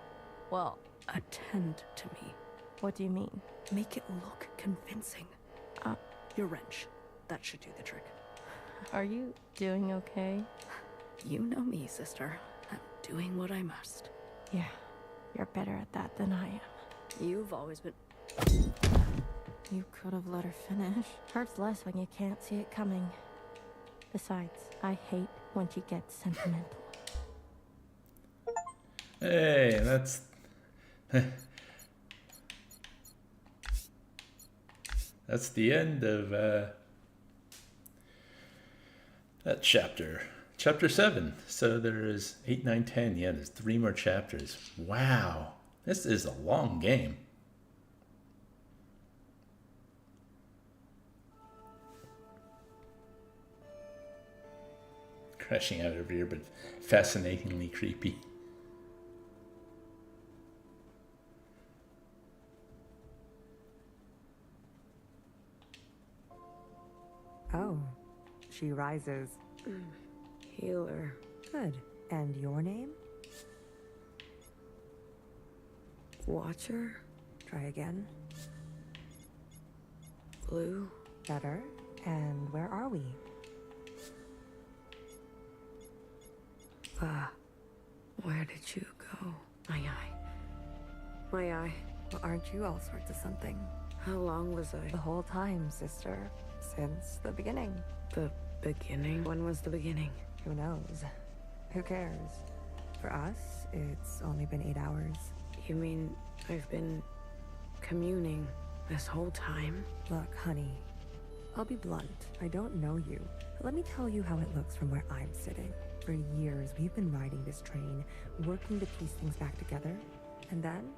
Well, attend to me. what do you mean? Make it look convincing. Your wrench. That should do the trick. Are you doing okay? You know me, sister. I'm doing what I must. Yeah, you're better at that than I am. You've always been... You could have let her finish. Hurts less when you can't see it coming. Besides, I hate when she gets sentimental. Hey, that's... That's the end of that chapter. Chapter 7. So there is 8, 9, 10. Yeah, there's 3 more chapters. Wow. This is a long game. Crashing out over here, but fascinatingly creepy. Oh, she rises. Healer. Good. And your name? Watcher. Try again. Blue. Better. And where are we? Where did you go? My eye. My eye. Well, aren't you all sorts of something? How long was I? The whole time, sister. Since the beginning. The beginning? When was the beginning? Who knows? Who cares? For us, it's only been 8 hours. You mean I've been communing this whole time? Look, honey, I'll be blunt. I don't know you. But let me tell you how it looks from where I'm sitting. For years, we've been riding this train, working to piece things back together. And then,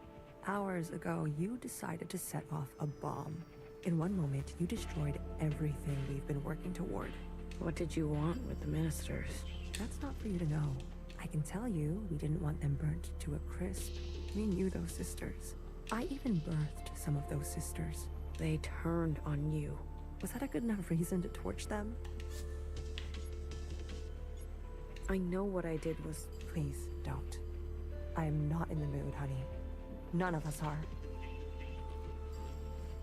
hours ago, you decided to set off a bomb. In one moment, you destroyed everything we've been working toward. What did you want with the ministers? That's not for you to know. I can tell you, we didn't want them burnt to a crisp. We knew those sisters. I even birthed some of those sisters. They turned on you. Was that a good enough reason to torch them? I know what I did was... Please, don't. I am not in the mood, honey. None of us are.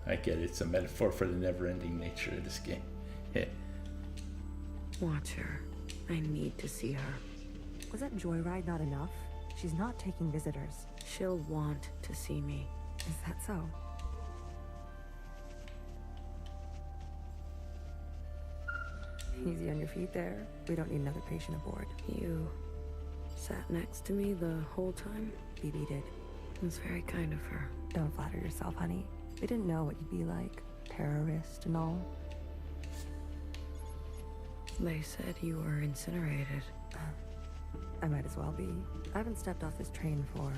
I get it. It's a metaphor for the never-ending nature of this game. Watcher. I need to see her. Was that joyride not enough? She's not taking visitors. She'll want to see me. Is that so? Easy on your feet there. We don't need another patient aboard. You sat next to me the whole time? BB did. It's very kind of her. Don't flatter yourself, honey. They didn't know what you'd be like. Terrorist and all. They said you were incinerated. I might as well be. I haven't stepped off this train for...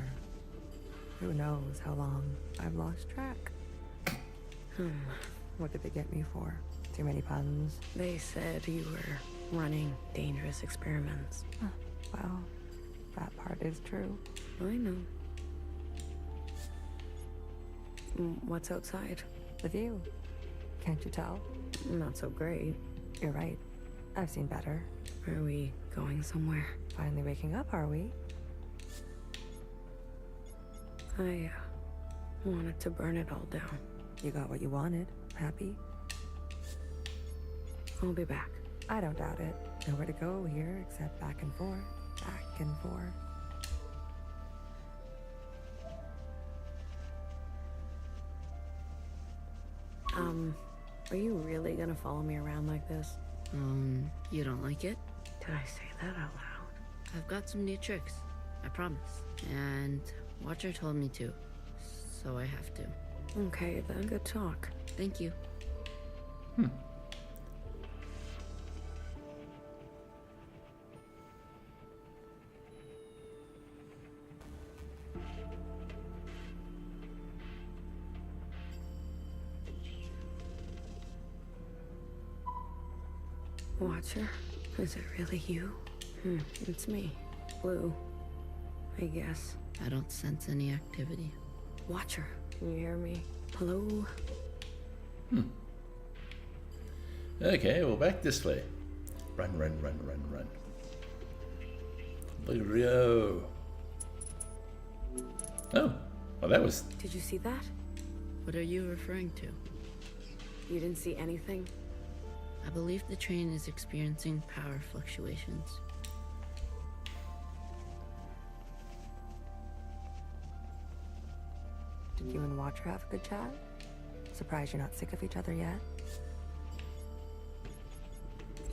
who knows how long. I've lost track. What did they get me for? Too many puns? They said you were running dangerous experiments. Well, that part is true. I know. What's outside? The view. Can't you tell? Not so great. You're right. I've seen better. Are we going somewhere? Finally waking up, are we? I wanted to burn it all down. You got what you wanted. Happy? I'll be back. I don't doubt it. Nowhere to go here except back and forth. Back and forth. Are you really gonna follow me around like this? You don't like it? Did I say that out loud? I've got some new tricks. I promise. And Watcher told me to. So I have to. Okay, then. Good talk. Thank you. Watcher? Is it really you? It's me. Blue. I guess. I don't sense any activity. Watcher, can you hear me? Hello? Okay, well, back this way. Run, run, run, run, run. Blue. Oh, well, that was... Did you see that? What are you referring to? You didn't see anything? I believe the train is experiencing power fluctuations. Did you and Watcher have a good chat? Surprised you're not sick of each other yet?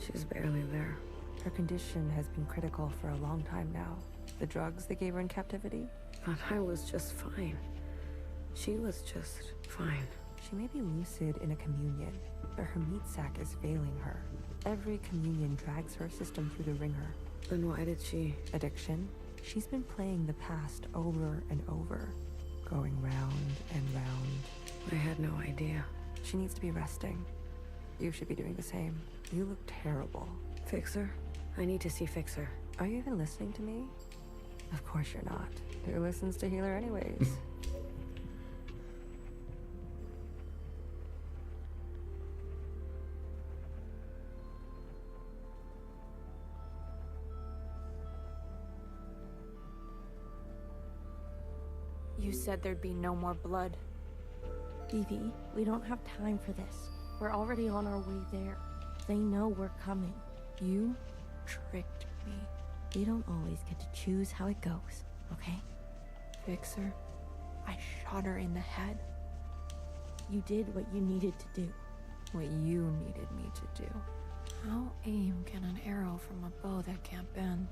She's barely there. Her condition has been critical for a long time now. The drugs they gave her in captivity? But I was just fine. She was just fine. She may be lucid in a communion, but her meat sac is failing her. Every communion drags her system through the ringer. Then why did she... Addiction? She's been playing the past over and over, going round and round. I had no idea. She needs to be resting. You should be doing the same. You look terrible. Fixer? I need to see Fixer. Are you even listening to me? Of course you're not. Who listens to Healer anyways? You said there'd be no more blood. Evie, we don't have time for this. We're already on our way there. They know we're coming. You tricked me. You don't always get to choose how it goes, okay? Fixer, I shot her in the head. You did what you needed to do. What you needed me to do. How aim can an arrow from a bow that can't bend?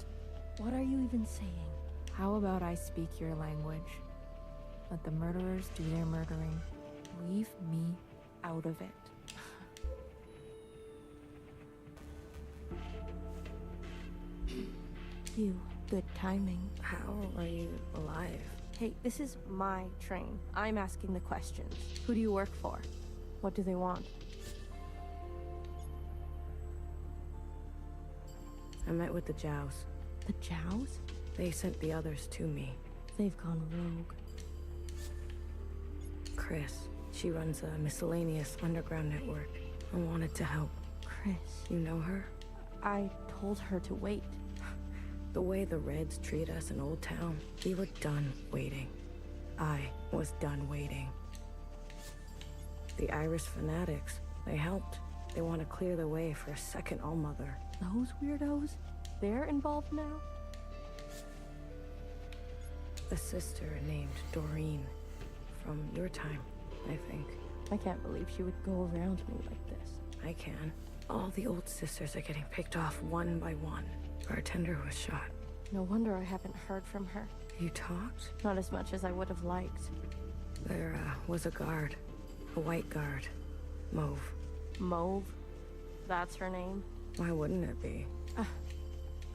What are you even saying? How about I speak your language? Let the murderers do their murdering. Leave me out of it. You, good timing. How are you alive? Hey, this is my train. I'm asking the questions. Who do you work for? What do they want? I met with the Jows. The Jows? They sent the others to me. They've gone rogue. Chris. She runs a miscellaneous underground network. I wanted to help. Chris. You know her? I told her to wait. The way the Reds treat us in Old Town, we were done waiting. I was done waiting. The Irish fanatics, they helped. They want to clear the way for a second Allmother. Those weirdos? They're involved now? A sister named Doreen. From your time, I think. I can't believe she would go around me like this. I can. All the old sisters are getting picked off one by one. Bartender was shot. No wonder I haven't heard from her. You talked? Not as much as I would have liked. There was a guard. A white guard. Mauve. Mauve? That's her name? Why wouldn't it be?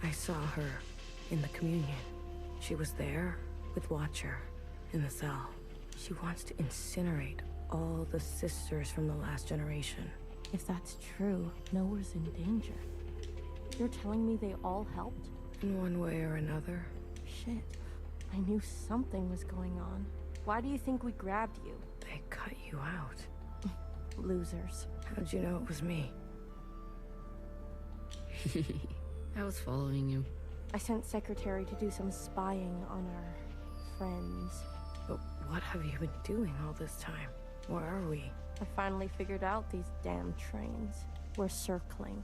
I saw her in the communion. She was there with Watcher in the cell. She wants to incinerate all the sisters from the last generation. If that's true, Noah's in danger. You're telling me they all helped? In one way or another. Shit. I knew something was going on. Why do you think we grabbed you? They cut you out. Losers. How'd you know it was me? I was following you. I sent Secretary to do some spying on our friends. But what have you been doing all this time? Where are we? I finally figured out these damn trains. We're circling.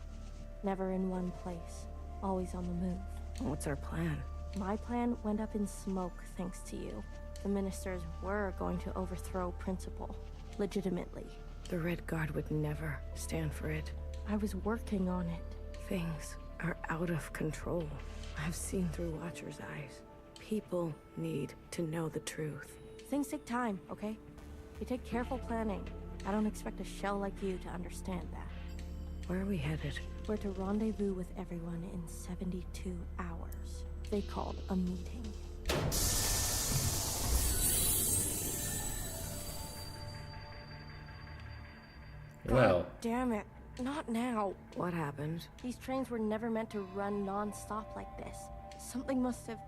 Never in one place. Always on the move. What's our plan? My plan went up in smoke thanks to you. The ministers were going to overthrow Principal. Legitimately. The Red Guard would never stand for it. I was working on it. Things are out of control. I've seen through Watcher's eyes. People need to know the truth. Things take time, okay? They take careful planning. I don't expect a shell like you to understand that. Where are we headed? We're to rendezvous with everyone in 72 hours. They called a meeting. Well. God damn it. Not now. What happened? These trains were never meant to run non-stop like this. Something must have...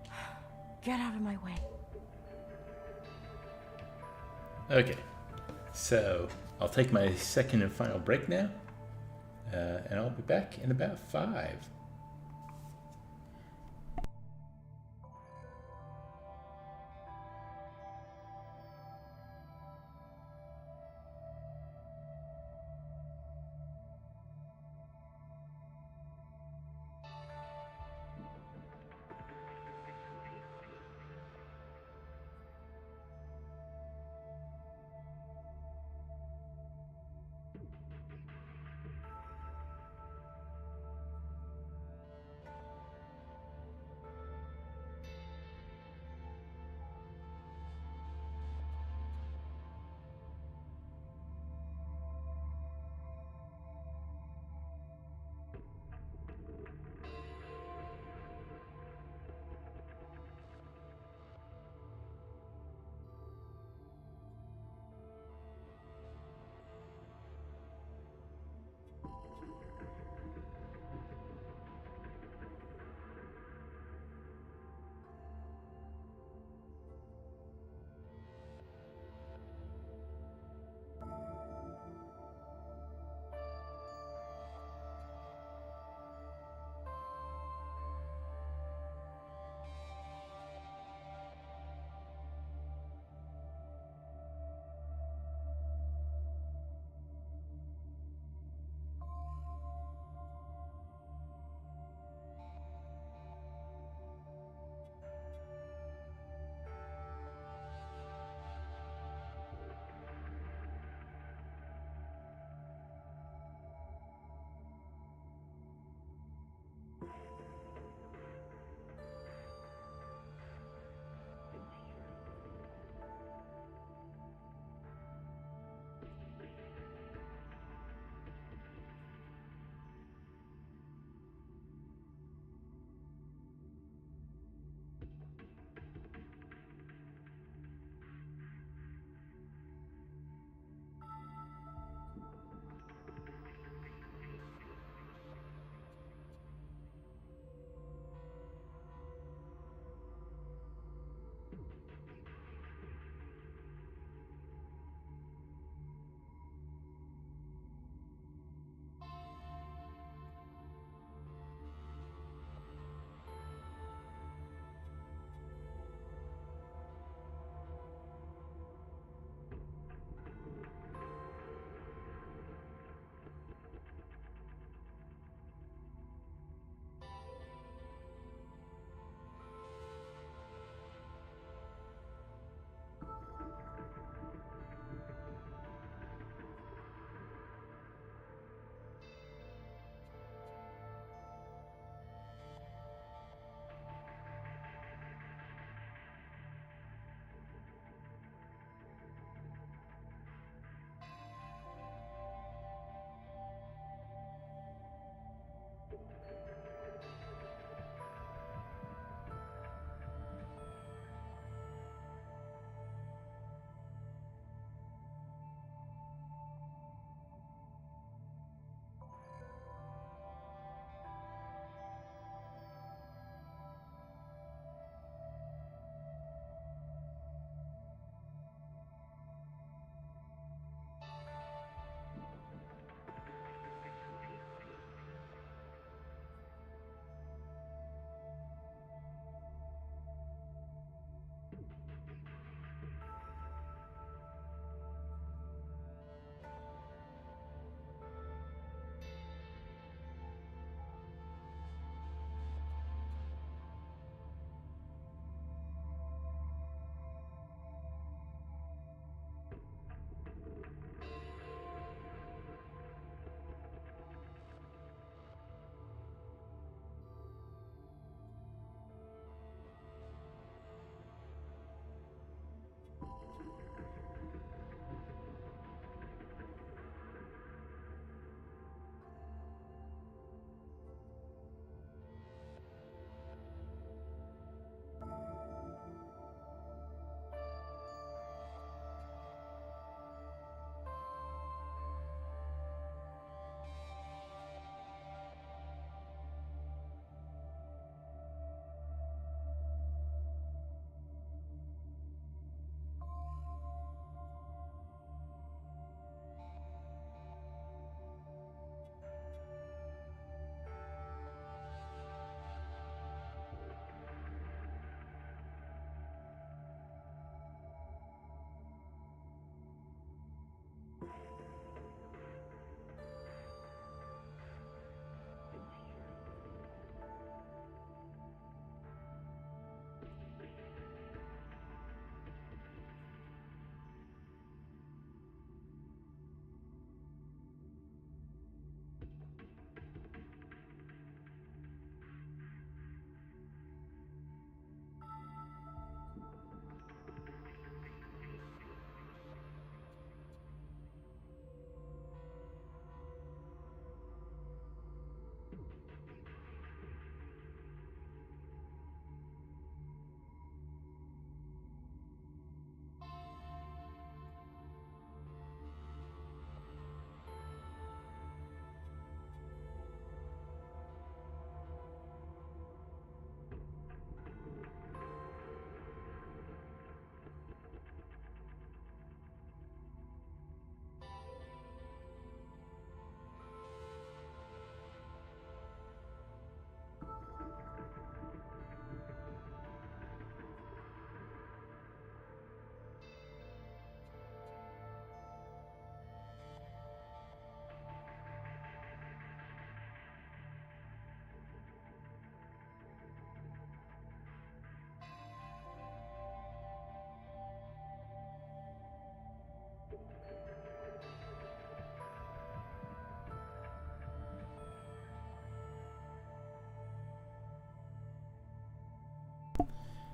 Get out of my way. Okay. So, I'll take my second and final break now. And I'll be back in about 5.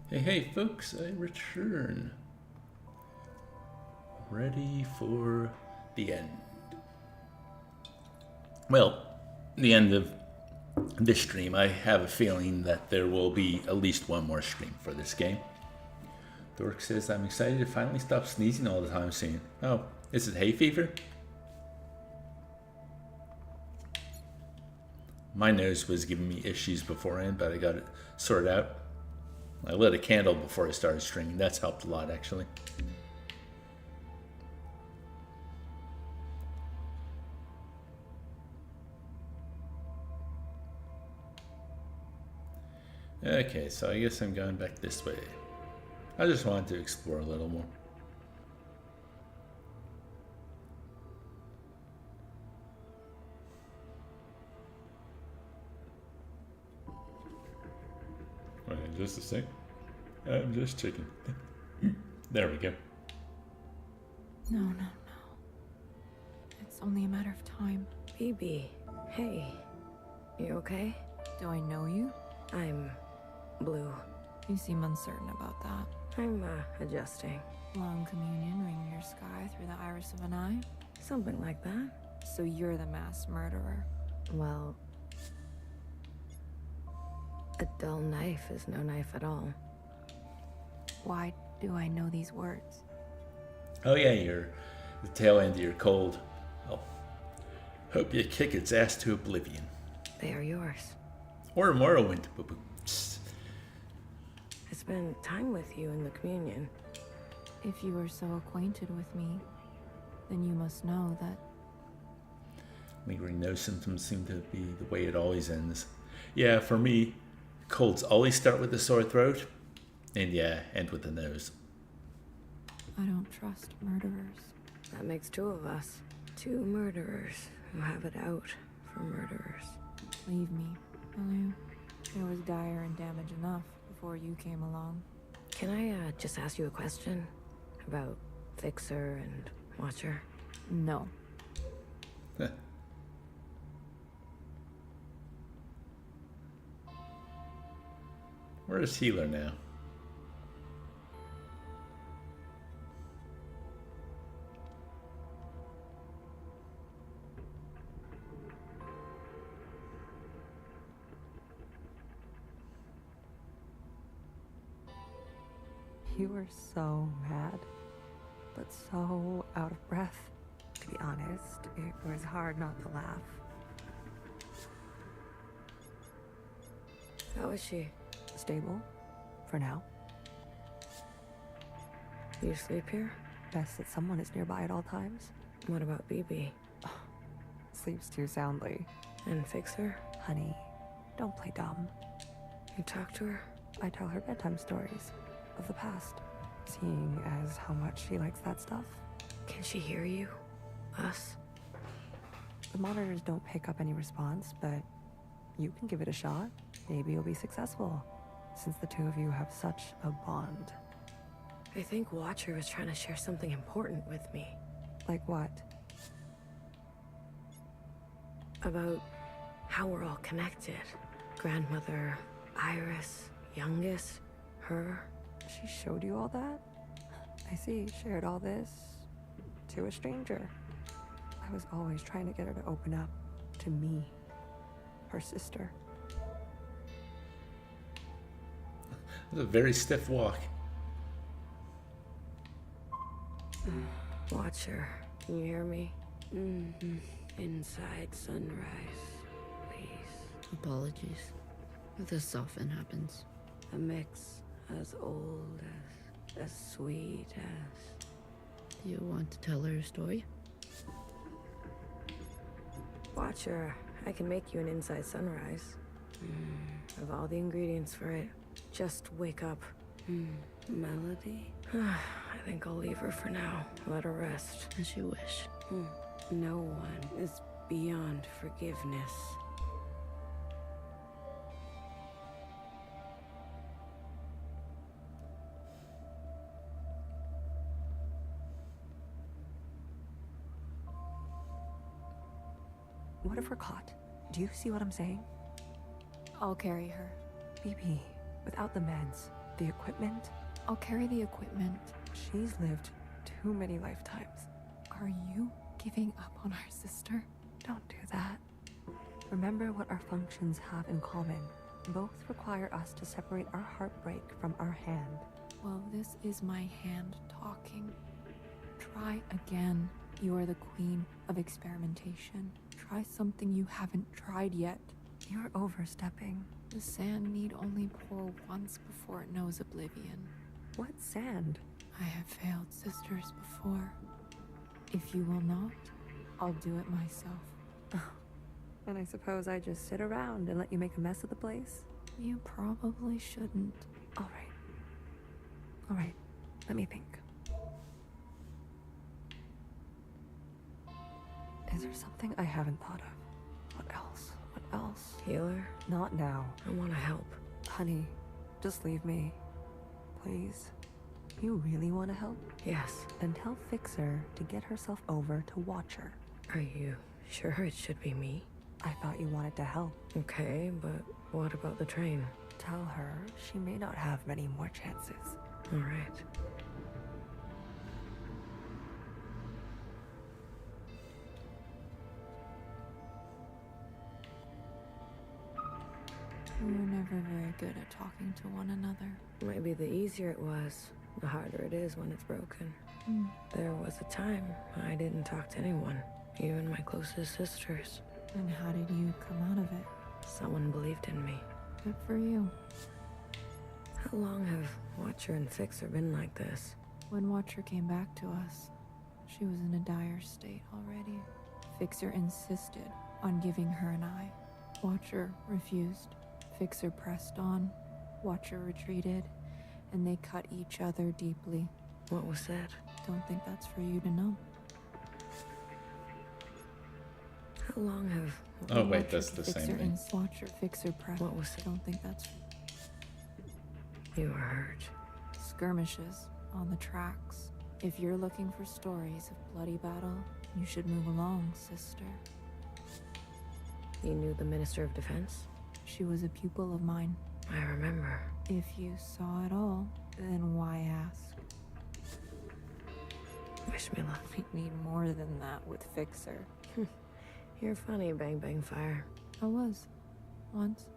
Hey, hey, folks, I return. Ready for the end. Well, the end of this stream. I have a feeling that there will be at least one more stream for this game. Dork says, I'm excited to finally stop sneezing all the time soon. Oh, is it hay fever? My nose was giving me issues beforehand, but I got it sorted out. I lit a candle before I started streaming. That's helped a lot, actually. Okay, so I guess I'm going back this way. I just wanted to explore a little more. Wait, just a sec. I'm just checking. There we go. No, no, no. It's only a matter of time. BB, hey. You okay? Do I know you? I'm blue. You seem uncertain about that. I'm, adjusting. Long communion ringing your sky through the iris of an eye? Something like that. So you're the mass murderer. Well, a dull knife is no knife at all. Why do I know these words? Oh yeah, you're the tail end of your cold. Oh, hope you kick its ass to oblivion. They are yours. Or Morrowind. I spent time with you in the communion. If you are so acquainted with me, then you must know that... Lingering nose symptoms seem to be the way it always ends. Yeah, for me, colds always start with a sore throat, and yeah, end with the nose. I don't trust murderers. That makes two of us. Two murderers who have it out for murderers. Leave me, will you? It was dire and damage enough before you came along. Can I just ask you a question about Fixer and Watcher? No. Where's Healer now? You were so mad, but so out of breath. To be honest, it was hard not to laugh. How is she? Stable, for now. You sleep here? Best that someone is nearby at all times. What about BB? Sleeps too soundly. And Fixer? Honey, don't play dumb. You talk to her? I tell her bedtime stories of the past, seeing as how much she likes that stuff. Can she hear you? Us? The monitors don't pick up any response, but you can give it a shot. Maybe you'll be successful, since the two of you have such a bond. I think Watcher was trying to share something important with me. Like what? About how we're all connected. Grandmother, Iris, youngest, her. She showed you all that? I see, shared all this to a stranger. I was always trying to get her to open up to me, her sister. It's a very stiff walk. Watcher, can you hear me? Inside sunrise, please. Apologies. This often happens. A mix as old as sweet as... You want to tell her a story? Watcher, I can make you an inside sunrise. Have all the ingredients for it. Just wake up. Melody? I think I'll leave her for now. Let her rest. As you wish. No one is beyond forgiveness. What if we're caught? Do you see what I'm saying? I'll carry her. BB, without the meds, The equipment? I'll carry the equipment. She's lived too many lifetimes. Are you giving up on our sister? Don't do that. Remember what our functions have in common. Both require us to separate our heartbreak from our hand. Well, this is my hand talking. Try again. You are the queen of experimentation. Try something you haven't tried yet. You're overstepping. The sand need only pour once before it knows oblivion. What sand? I have failed sisters before. If you will not, I'll do it myself. Oh. And I suppose I just sit around and let you make a mess of the place? You probably shouldn't. All right, let me think. Is there something I haven't thought of? What else? What else? Healer? Not now. I want to help. Honey, just leave me. Please. You really want to help? Yes. Then tell Fixer to get herself over to Watcher. Are you sure it should be me? I thought you wanted to help. Okay, but what about the train? Tell her she may not have many more chances. All right. We were never very good at talking to one another. Maybe the easier it was, the harder it is when it's broken. There was a time I didn't talk to anyone, even my closest sisters. And how did you come out of it? Someone believed in me. Good for you. How long have Watcher and Fixer been like this? When Watcher came back to us, she was in a dire state already. Fixer insisted on giving her an eye. Watcher refused. Fixer pressed on. Watcher retreated, and they cut each other deeply. What was said? Don't think that's for you to know. How long have... Oh wait, that's the same thing. Watcher, Fixer, press. What was it? Don't think that's... You were hurt. Skirmishes on the tracks. If you're looking for stories of bloody battle, you should move along, sister. You knew the Minister of Defense? She was a pupil of mine. I remember. If you saw it all, then why ask? Wish me luck. We need more than that with Fixer. You're funny, Bang Bang Fire. I was. Once.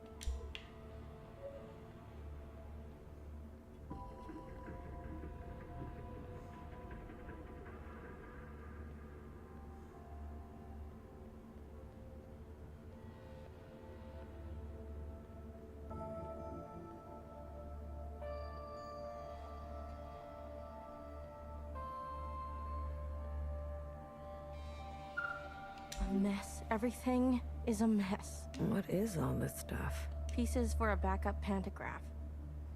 A mess. Everything is a mess. What is all this stuff? Pieces for a backup pantograph.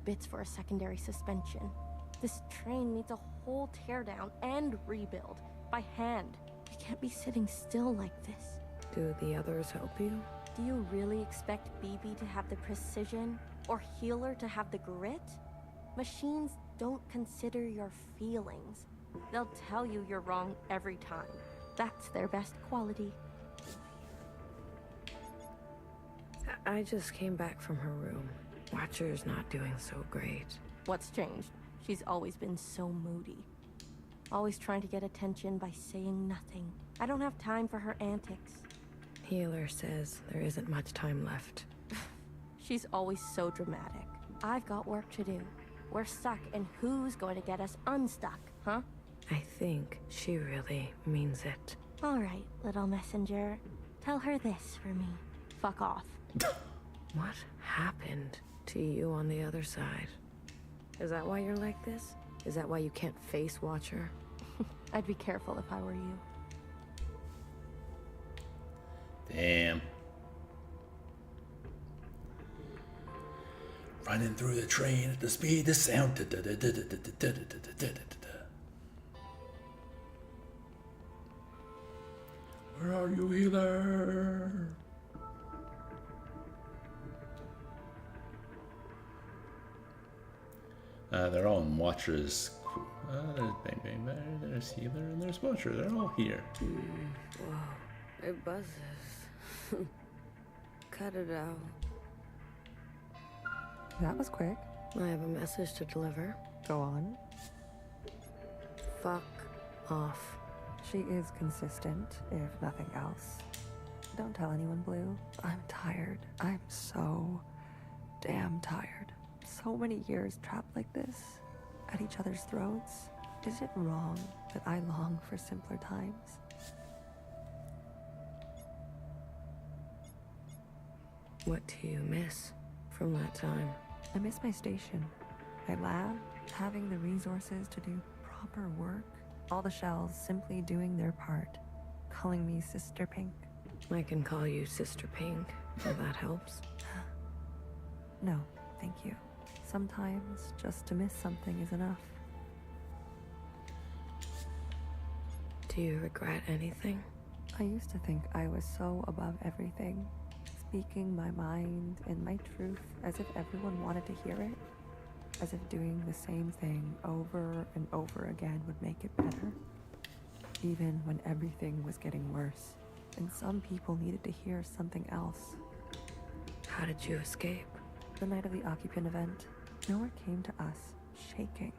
Bits for a secondary suspension. This train needs a whole teardown and rebuild. By hand. We can't be sitting still like this. Do the others help you? Do you really expect BB to have the precision? Or Healer to have the grit? Machines don't consider your feelings. They'll tell you you're wrong every time. That's their best quality. I just came back from her room. Watcher's not doing so great. What's changed? She's always been so moody. Always trying to get attention by saying nothing. I don't have time for her antics. Healer says there isn't much time left. She's always so dramatic. I've got work to do. We're stuck, and who's going to get us unstuck, huh? I think she really means it. All right, little messenger. Tell her this for me. Fuck off. What happened to you on the other side? Is that why you're like this? Is that why you can't face Watcher? I'd be careful if I were you. Damn. Running through the train at the speed of sound. Where are you, Healer? They're all in Watcher's. There's Bang Bang Bang, there's Healer, and there's Watcher. They're all here. Whoa, it buzzes. Cut it out. That was quick. I have a message to deliver. Go on. Fuck off. She is consistent, if nothing else. Don't tell anyone, Blue. I'm tired. I'm so damn tired. So many years trapped like this, at each other's throats. Is it wrong that I long for simpler times? What do you miss from that time? I miss my station, my lab, having the resources to do proper work. All the shells simply doing their part, calling me Sister Pink. I can call you Sister Pink, if that helps. No, thank you. Sometimes just to miss something is enough. Do you regret anything? I used to think I was so above everything, speaking my mind and my truth as if everyone wanted to hear it, as if doing the same thing over and over again would make it better, even when everything was getting worse, and some people needed to hear something else. How did you escape? The night of the occupant event, Nora came to us, shaking,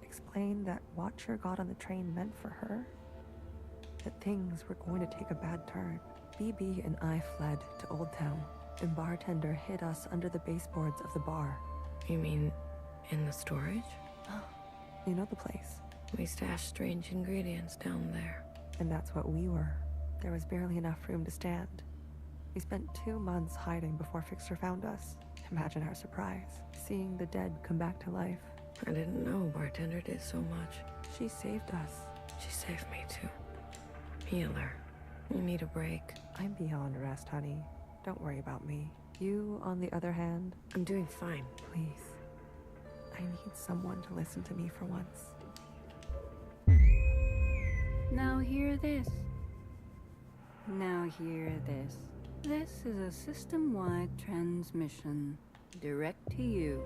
explained that what Watcher got on the train meant for her, that things were going to take a bad turn. BB and I fled to Old Town. The bartender hid us under the baseboards of the bar. You mean in the storage? You know the place. We stashed strange ingredients down there. And that's what we were. There was barely enough room to stand. We spent 2 months hiding before Fixer found us. Imagine our surprise, seeing the dead come back to life. I didn't know bartender did so much. She saved us. She saved me too. Healer. You need a break. I'm beyond rest, honey. Don't worry about me. You, on the other hand... I'm doing fine. Please. I need someone to listen to me for once. Now hear this. Now hear this. This is a system-wide transmission, direct to you,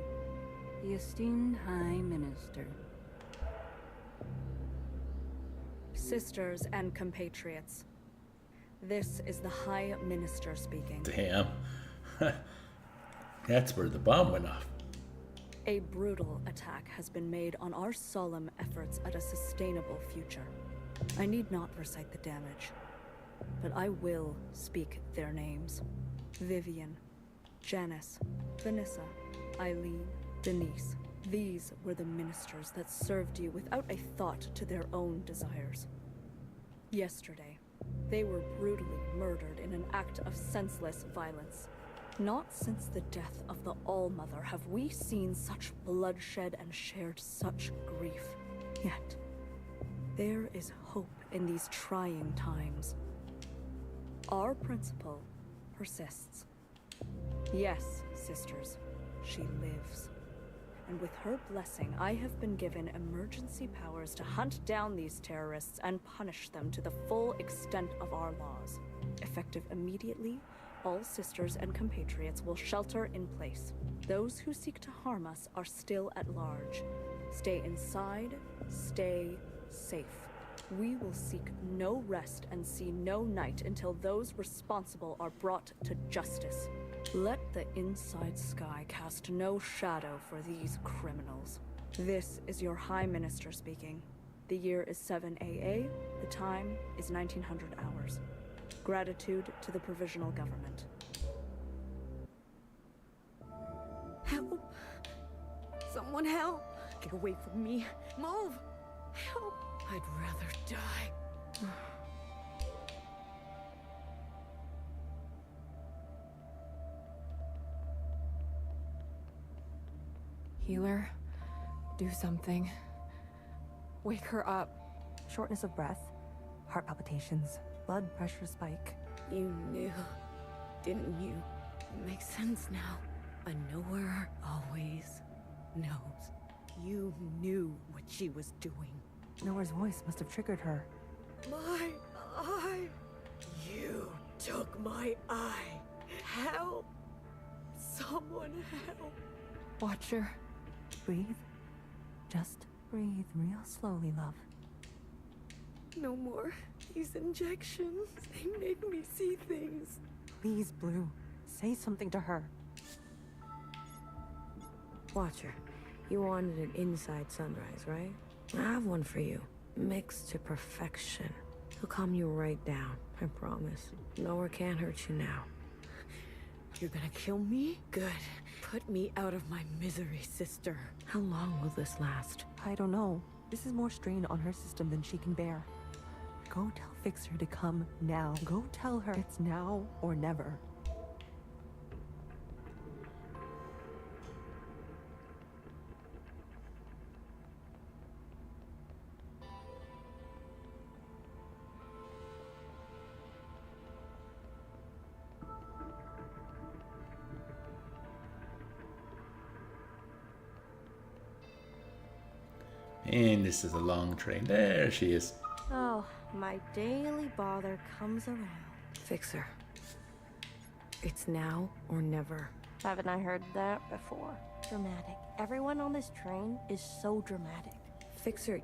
the esteemed High Minister. Sisters and compatriots, this is the High Minister speaking. Damn. That's where the bomb went off. A brutal attack has been made on our solemn efforts at a sustainable future. I need not recite the damage, but I will speak their names. Vivian, Janice, Vanessa, Eileen, Denise. These were the ministers that served you without a thought to their own desires. Yesterday, they were brutally murdered in an act of senseless violence. Not since the death of the All-Mother have we seen such bloodshed and shared such grief. Yet, there is hope in these trying times. Our principle persists. Yes, sisters, she lives. And with her blessing, I have been given emergency powers to hunt down these terrorists and punish them to the full extent of our laws. Effective immediately, all sisters and compatriots will shelter in place. Those who seek to harm us are still at large. Stay inside, stay safe. We will seek no rest and see no night until those responsible are brought to justice. Let the inside sky cast no shadow for these criminals. This is your High Minister speaking. The year is 7 AA, the time is 1900 hours. Gratitude to the Provisional Government. Help! Someone help! Get away from me! Move! Help! I'd rather die. Healer, do something. Wake her up. Shortness of breath, heart palpitations, blood pressure spike. You knew, didn't you? It makes sense now. A knower always knows. You knew what she was doing. Nora's voice must have triggered her. My eye! You took my eye! Help! Someone help! Watcher, breathe. Just breathe real slowly, love. No more. These injections, they make me see things. Please, Blue, say something to her. Watcher, You wanted an inside sunrise, right? I have one for you. Mixed to perfection. He'll calm you right down, I promise. Nowhere can hurt you now. You're gonna kill me? Good. Put me out of my misery, sister. How long will this last? I don't know. This is more strain on her system than she can bear. Go tell Fixer to come now. Go tell her it's now or never. And this is a long train. There she is. Oh, my daily bother comes around. Fixer. It's now or never. Haven't I heard that before? Dramatic. Everyone on this train is so dramatic. Fixer,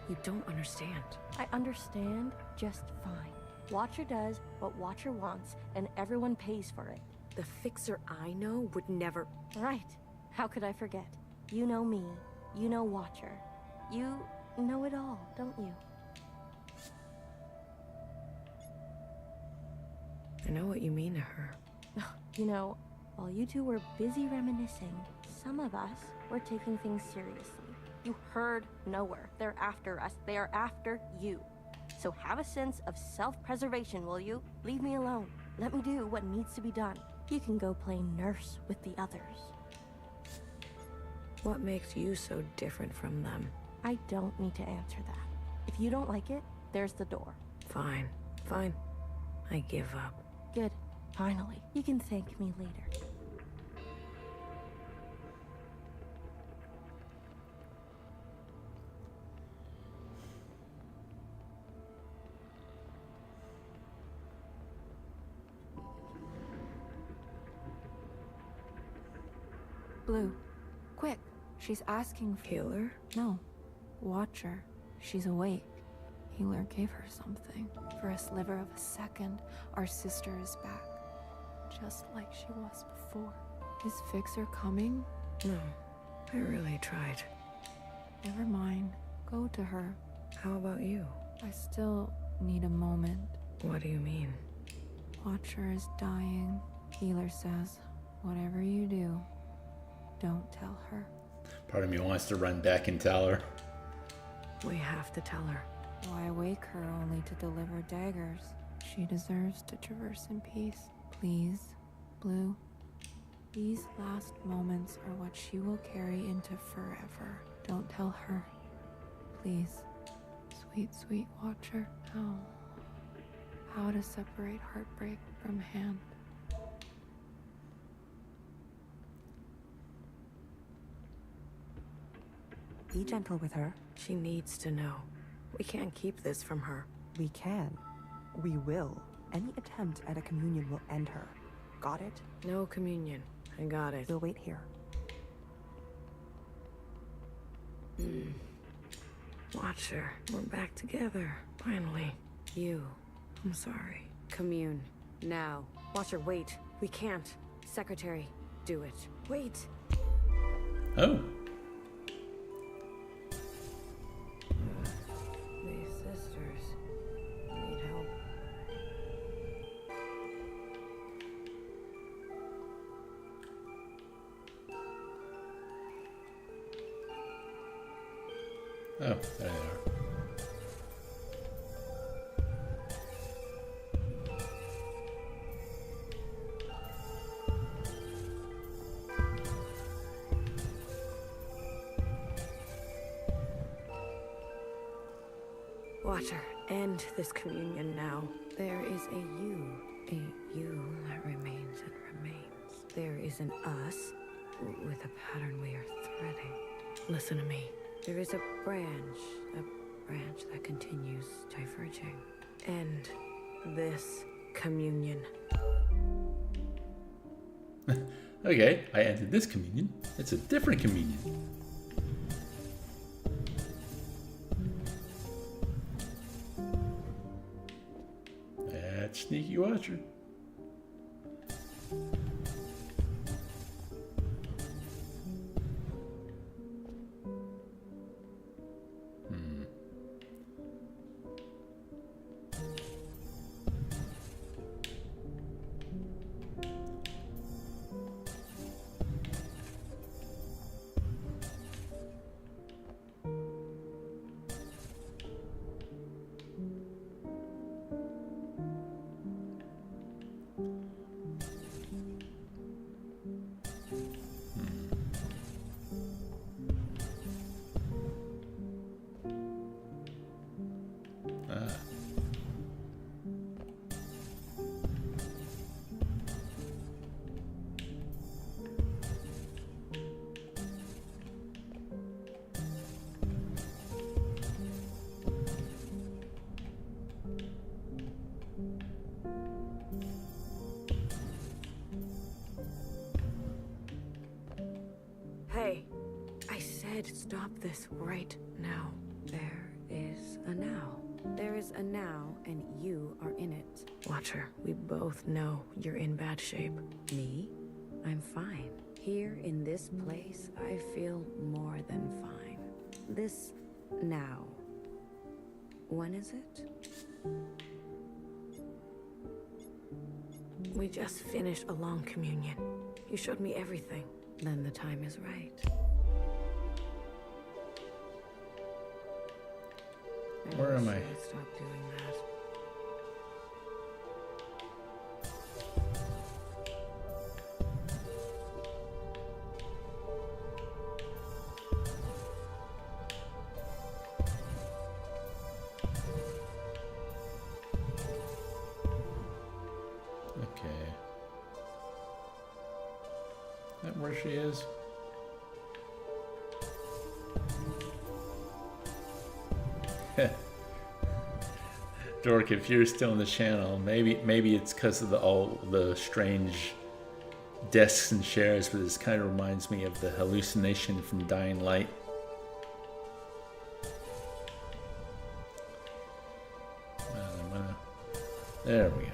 you don't understand. I understand just fine. Watcher does what Watcher wants, and everyone pays for it. The Fixer I know would never... Right. How could I forget? You know me. You know Watcher. You know it all, don't you? I know what you mean to her. You know, while you two were busy reminiscing, some of us were taking things seriously. You heard nowhere. They're after us. They are after you. So have a sense of self-preservation, will you? Leave me alone. Let me do what needs to be done. You can go play nurse with the others. What makes you so different from them? I don't need to answer that. If you don't like it, there's the door. Fine. Fine. I give up. Good. Finally. You can thank me later. Blue, quick. She's asking for... Healer? No. Watcher. She's awake. Healer gave her something. For a sliver of a second, our sister is back. Just like she was before. Is Fixer coming? No. I really tried. Never mind. Go to her. How about you? I still need a moment. What do you mean? Watcher is dying. Healer says, whatever you do, don't tell her. Part of me wants to run back and tell her. We have to tell her. Why wake her only to deliver daggers? She deserves to traverse in peace. Please, Blue. These last moments are what she will carry into forever. Don't tell her. Please. Sweet, sweet Watcher. How to separate heartbreak from hand. Be gentle with her. She needs to know. We can't keep this from her. We can. We will. Any attempt at a communion will end her. Got it? No communion. I got it. We'll wait here. Watcher, we're back together. Finally. You. I'm sorry. Commune. Now. Watcher, wait. We can't. Secretary, do it. Wait. Oh. These sisters need help. Oh, there they are. Watcher, end this communion now. There is a you that remains and remains. There is an us with a pattern we are threading. Listen to me. There is a branch that continues diverging. End this communion. Okay, I ended this communion. It's a different communion. That's Sneaky Watcher. could stop this right now. There is a now. There is a now, and you are in it. Watcher, we both know you're in bad shape. Me? I'm fine. Here in this place, I feel more than fine. This now. When is it? We just finished a long communion. You showed me everything. Then the time is right. Where am I? Stop doing that. Okay. Is that where she is? Dork, if you're still in the channel, maybe it's because of all the strange desks and chairs, but this kind of reminds me of the hallucination from Dying Light. There we go.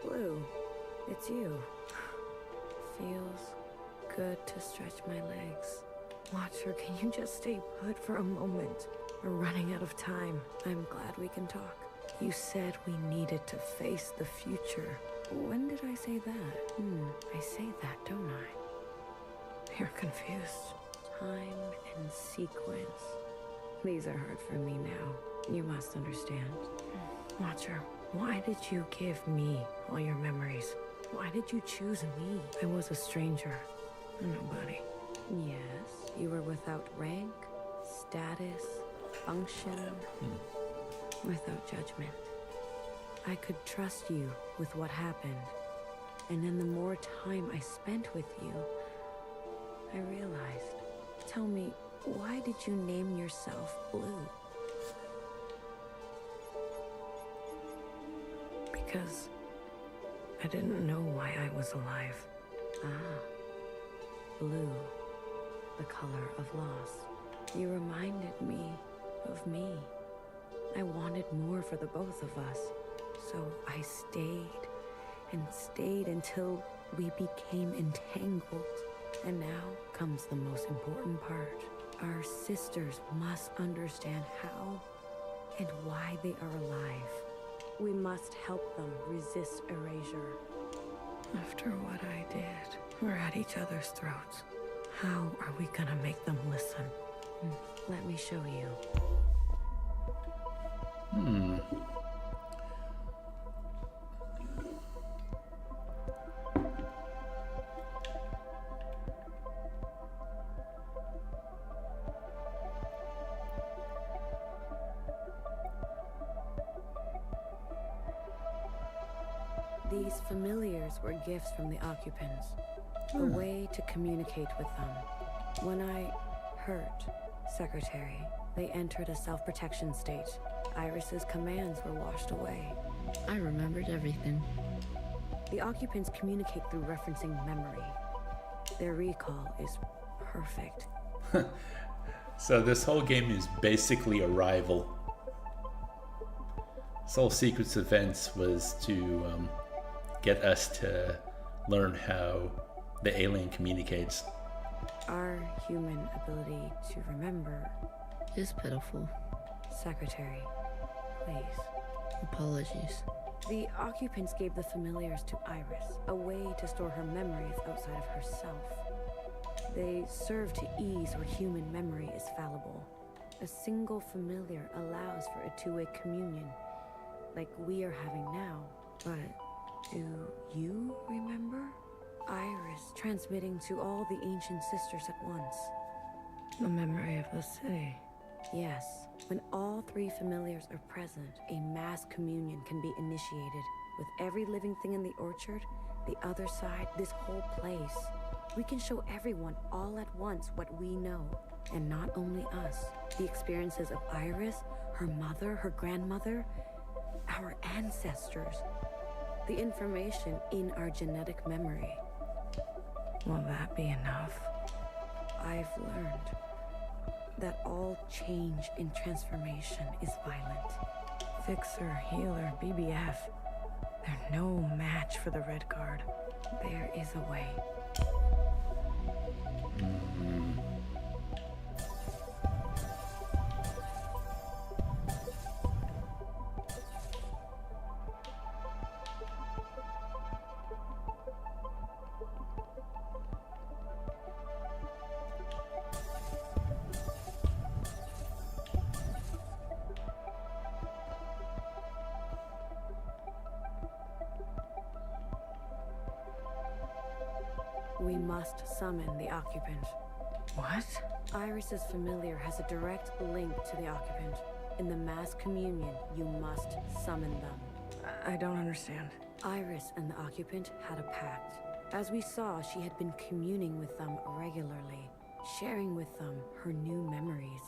Blue, it's you. Feels good to stretch my legs. Watcher, can you just stay put for a moment? We're running out of time. I'm glad we can talk. You said we needed to face the future. When did I say that? I say that, don't I? You're confused. Time and sequence. These are hard for me now. You must understand. Watcher, why did you give me all your memories? Why did you choose me? I was a stranger. A nobody. Yes, you were without rank, status, function, without judgment. I could trust you with what happened. And then the more time I spent with you, I realized. Tell me, why did you name yourself Blue? Because I didn't know why I was alive. Blue, the color of loss. You reminded me of me. I wanted more for the both of us. So I stayed and stayed until we became entangled. And now comes the most important part. Our sisters must understand how and why they are alive. We must help them resist erasure. After what I did, we're at each other's throats. How are we gonna make them listen? Let me show you. These familiars were gifts from the occupants, a way to communicate with them. When I hurt Secretary, they entered a self-protection state. Iris's commands were washed away. I remembered everything. The occupants communicate through referencing memory. Their recall is perfect. So this whole game is basically a rival. This whole sequence of events was to get us to learn how the alien communicates. Our human ability to remember is pitiful. Secretary, please. Apologies. The occupants gave the familiars to Iris, a way to store her memories outside of herself. They serve to ease where human memory is fallible. A single familiar allows for a two-way communion, like we are having now. But do you remember? Iris transmitting to all the ancient sisters at once. The memory of the city. Yes. When all three familiars are present, a mass communion can be initiated. With every living thing in the orchard, the other side, this whole place. We can show everyone all at once what we know. And not only us. The experiences of Iris, her mother, her grandmother, our ancestors. The information in our genetic memory. Will that be enough? I've learned that all change and transformation is violent. Fixer, healer, BBF. They're no match for the Red Guard. There is a way. We must summon the occupant. What? Iris's familiar has a direct link to the occupant. In the mass communion, you must summon them. I don't understand. Iris and the occupant had a pact. As we saw, she had been communing with them regularly, sharing with them her new memories.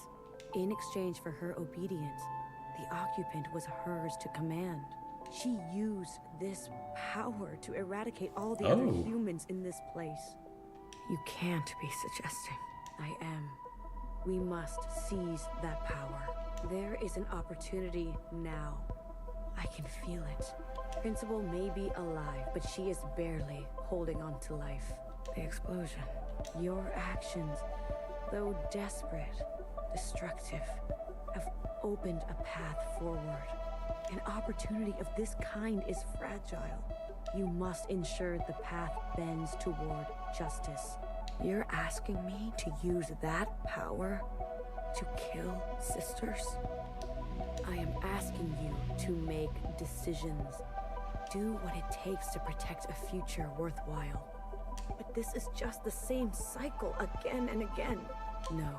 In exchange for her obedience, the occupant was hers to command. She used this power to eradicate all the other humans in this place. You can't be suggesting. I am. We must seize that power. There is an opportunity now. I can feel it. Principal may be alive, but she is barely holding on to life. The explosion. Your actions, though desperate, destructive, have opened a path forward. An opportunity of this kind is fragile. You must ensure the path bends toward justice. You're asking me to use that power to kill sisters? I am asking you to make decisions. Do what it takes to protect a future worthwhile. But this is just the same cycle again and again. No.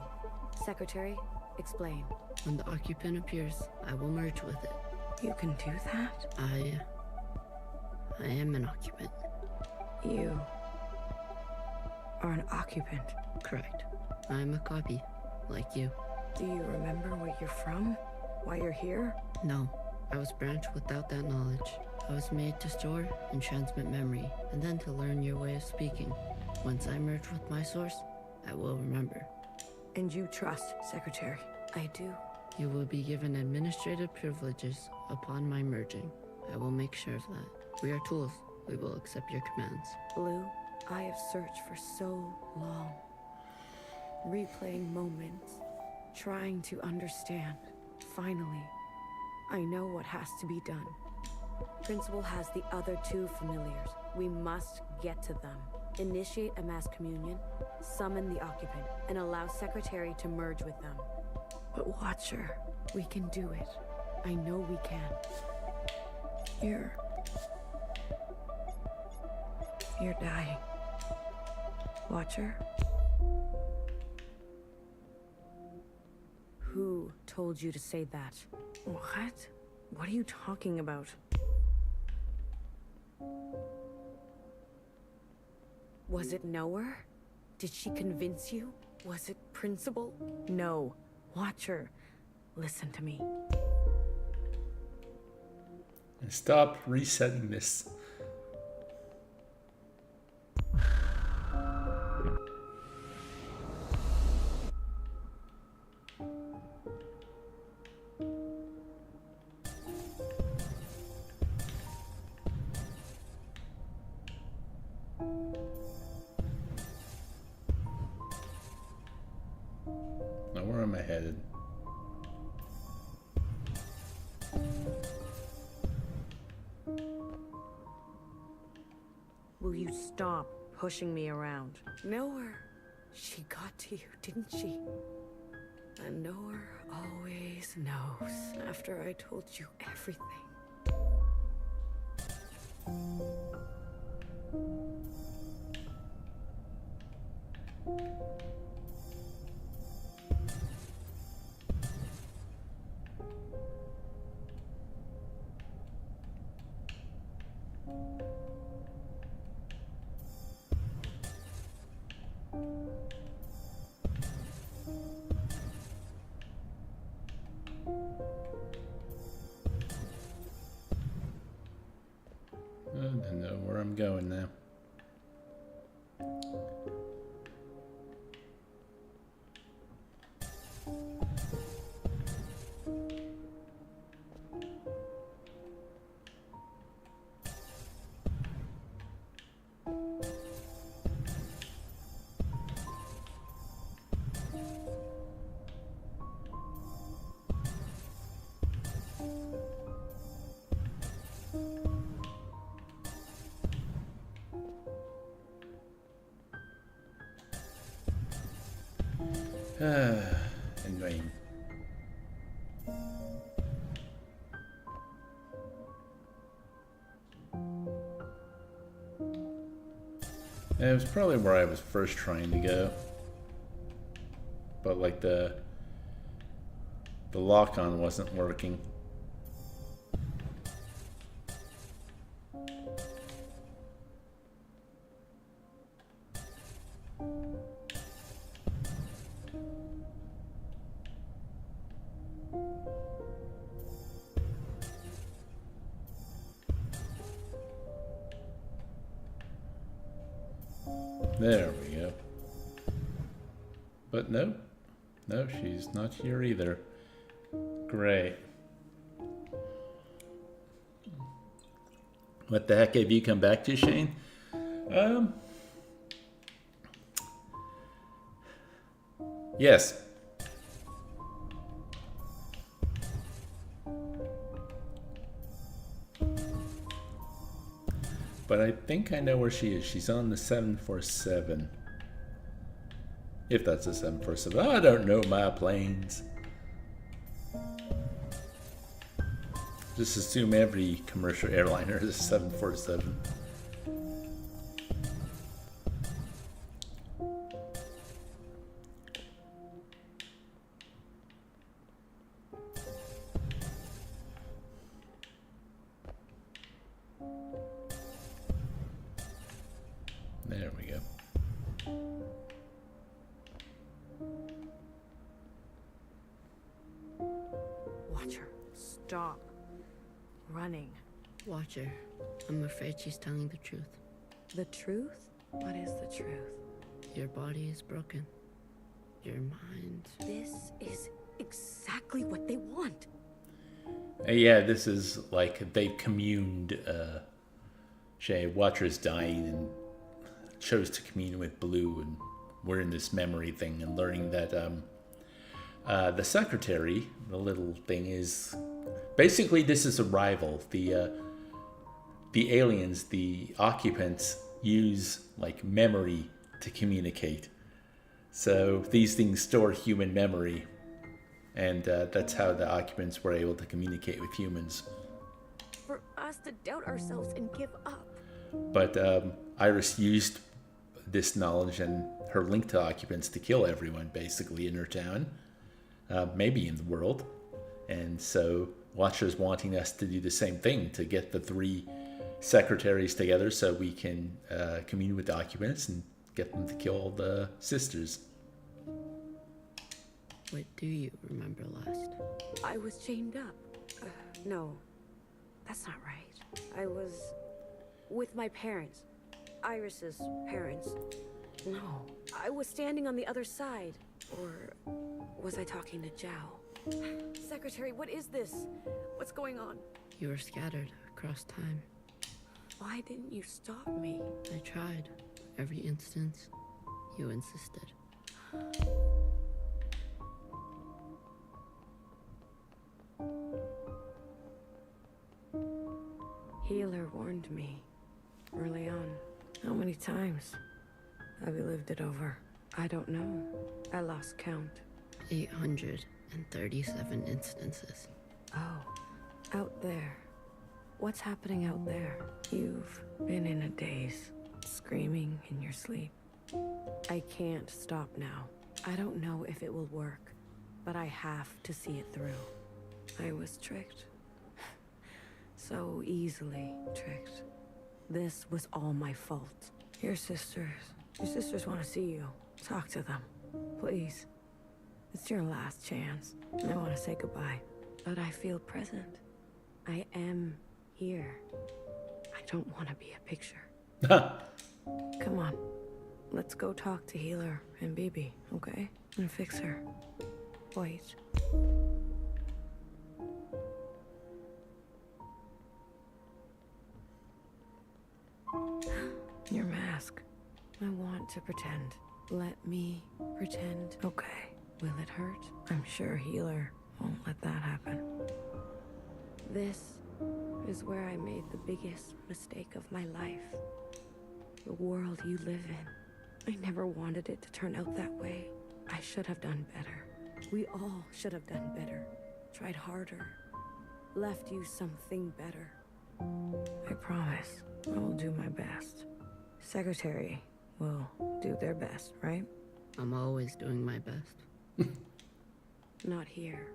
Secretary, explain. When the occupant appears, I will merge with it. You can do that? I am an occupant. You are an occupant? Correct. I am a copy, like you. Do you remember where you're from? Why you're here? No. I was branched without that knowledge. I was made to store and transmit memory, and then to learn your way of speaking. Once I merge with my source, I will remember. And you trust, Secretary? I do. You will be given administrative privileges upon my merging. I will make sure of that. We are tools. We will accept your commands. Blue, I have searched for so long. Replaying moments, trying to understand. Finally, I know what has to be done. Principal has the other two familiars. We must get to them. Initiate a mass communion, summon the occupant, and allow Secretary to merge with them. But Watcher, we can do it. I know we can. You're dying. Watcher? Who told you to say that? What? What are you talking about? Was it Nowhere? Did she convince you? Was it Principal? No. Watcher, listen to me. And stop resetting this. Now where am I headed? Will you stop pushing me around? Nowhere. She got to you, didn't she? And Nowhere always knows after I told you everything. going now. Annoying. It was probably where I was first trying to go, but like the lock-on wasn't working. There we go. But no, she's not here either. Great. What the heck have you come back to, Shane? Yes. But I think I know where she is. She's on the 747. If that's a 747. I don't know my planes. Just assume every commercial airliner is a 747. There we go. Watcher, stop running. Watcher, I'm afraid she's telling the truth. The truth? What is the truth? Your body is broken. Your mind. This is exactly what they want. Yeah, this is like they've communed. Shay, Watcher's dying and chose to commune with Blue, and we're in this memory thing and learning that the secretary, the little thing, is basically this is a rival. The aliens, the occupants, use like memory to communicate. So these things store human memory, and that's how the occupants were able to communicate with humans. For us to doubt ourselves and give up. But Iris used this knowledge and her link to occupants to kill everyone basically in her town, maybe in the world. And so Watcher's wanting us to do the same thing, to get the 3 secretaries together so we can commune with the occupants and get them to kill the sisters. What do you remember last? I was chained up. No, that's not right. I was with my parents. Iris's parents. No, I was standing on the other side. Or was I talking to Zhao? Secretary, what is this? What's going on? You were scattered across time. Why didn't you stop me? I tried. Every instance, you insisted. Healer warned me early on. How many times have you lived it over? I don't know. I lost count. 837 instances. Oh, out there. What's happening out there? You've been in a daze, screaming in your sleep. I can't stop now. I don't know if it will work, but I have to see it through. I was tricked. So easily tricked. This was all my fault. Your sisters want to see you. Talk to them, please. It's your last chance. I want to say goodbye, but I feel present. I am here. I don't want to be a picture. Come on. Let's go talk to Healer and BB, okay? And fix her. Wait. Your mask. I want to pretend. Let me pretend. Okay. Will it hurt? I'm sure Healer won't let that happen. This is where I made the biggest mistake of my life. The world you live in. I never wanted it to turn out that way. I should have done better. We all should have done better. Tried harder. Left you something better. I promise. I will do my best. Secretary will do their best, right? I'm always doing my best. Not here.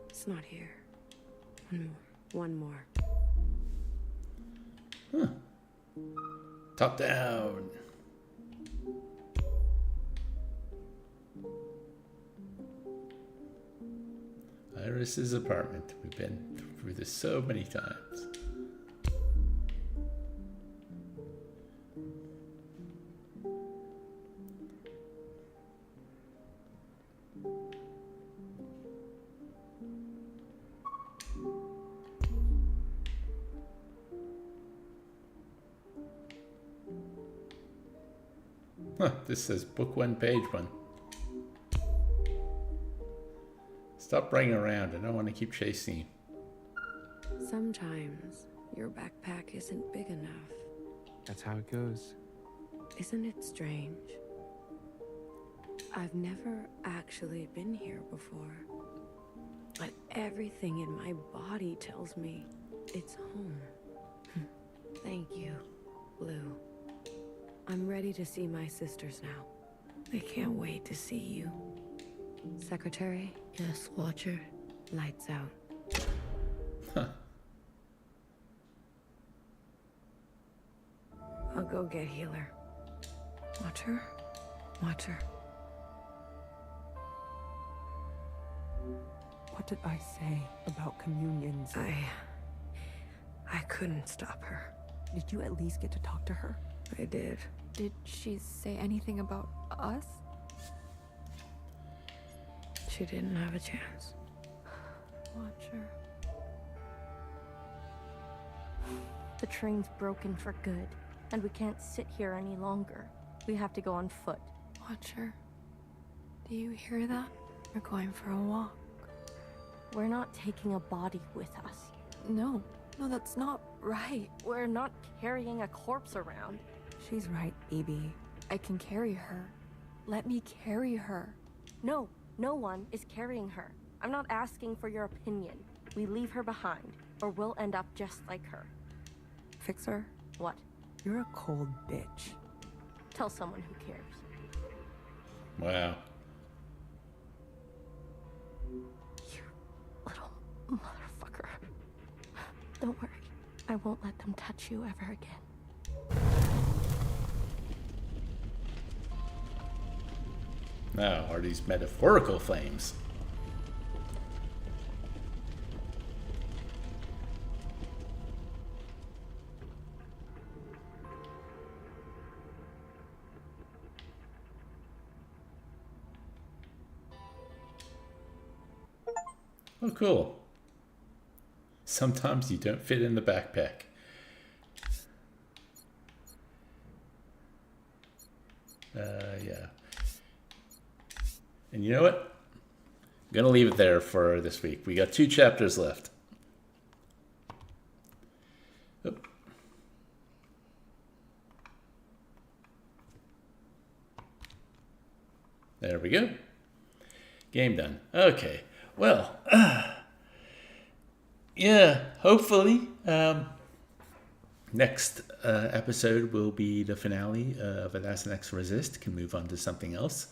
It's not here. One more. Huh. Top down. Iris's apartment. We've been through this so many times. Huh, this says book 1, page 1. Stop running around. I don't want to keep chasing you. Sometimes your backpack isn't big enough. That's how it goes. Isn't it strange? I've never actually been here before. But everything in my body tells me it's home. Thank you, Blue. I'm ready to see my sisters now. I can't wait to see you. Secretary? Yes, Watcher. Lights out. Huh. I'll go get Healer. Watcher? Watcher. What did I say about communions? I couldn't stop her. Did you at least get to talk to her? I did. Did she say anything about us? She didn't have a chance. Watcher. The train's broken for good, and we can't sit here any longer. We have to go on foot. Watcher. Do you hear that? We're going for a walk. We're not taking a body with us. No, that's not right. We're not carrying a corpse around. She's right, BB. I can carry her. Let me carry her. No one is carrying her. I'm not asking for your opinion. We leave her behind, or we'll end up just like her. Fixer? What? You're a cold bitch. Tell someone who cares. Wow. You little motherfucker. Don't worry. I won't let them touch you ever again. Now, are these metaphorical flames? Oh, cool. Sometimes you don't fit in the backpack. Yeah. And you know what? I'm going to leave it there for this week. We got 2 chapters left. Oop. There we go. Game done. Okay. Well, yeah, hopefully next episode will be the finale of 1000xRESIST. Can move on to something else.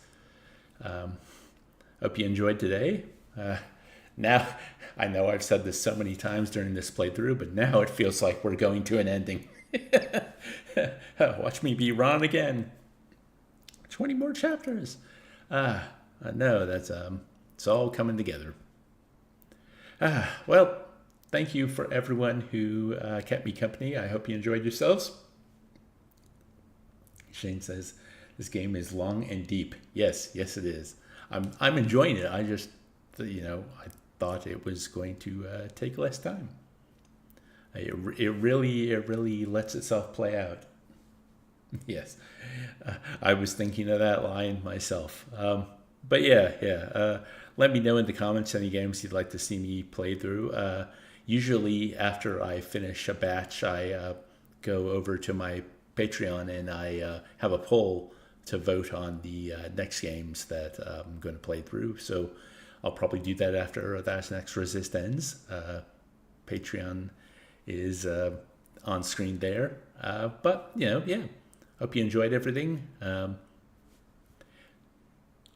Hope you enjoyed today. Now, I know I've said this so many times during this playthrough, but now it feels like we're going to an ending. Watch me be Ron again. 20 more chapters. No, that's it's all coming together. Well, thank you for everyone who kept me company. I hope you enjoyed yourselves. Shane says, this game is long and deep. Yes, yes it is. I'm enjoying it. I just, I thought it was going to take less time. It really lets itself play out. Yes, I was thinking of that line myself. But yeah. Let me know in the comments any games you'd like to see me play through. Usually after I finish a batch, I go over to my Patreon and I have a poll to vote on the next games that I'm going to play through. So I'll probably do that after 1000xRESIST ends. Patreon is on screen there. But, yeah. Hope you enjoyed everything.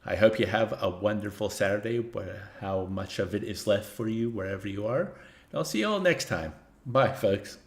I hope you have a wonderful Saturday, how much of it is left for you wherever you are. And I'll see you all next time. Bye, folks.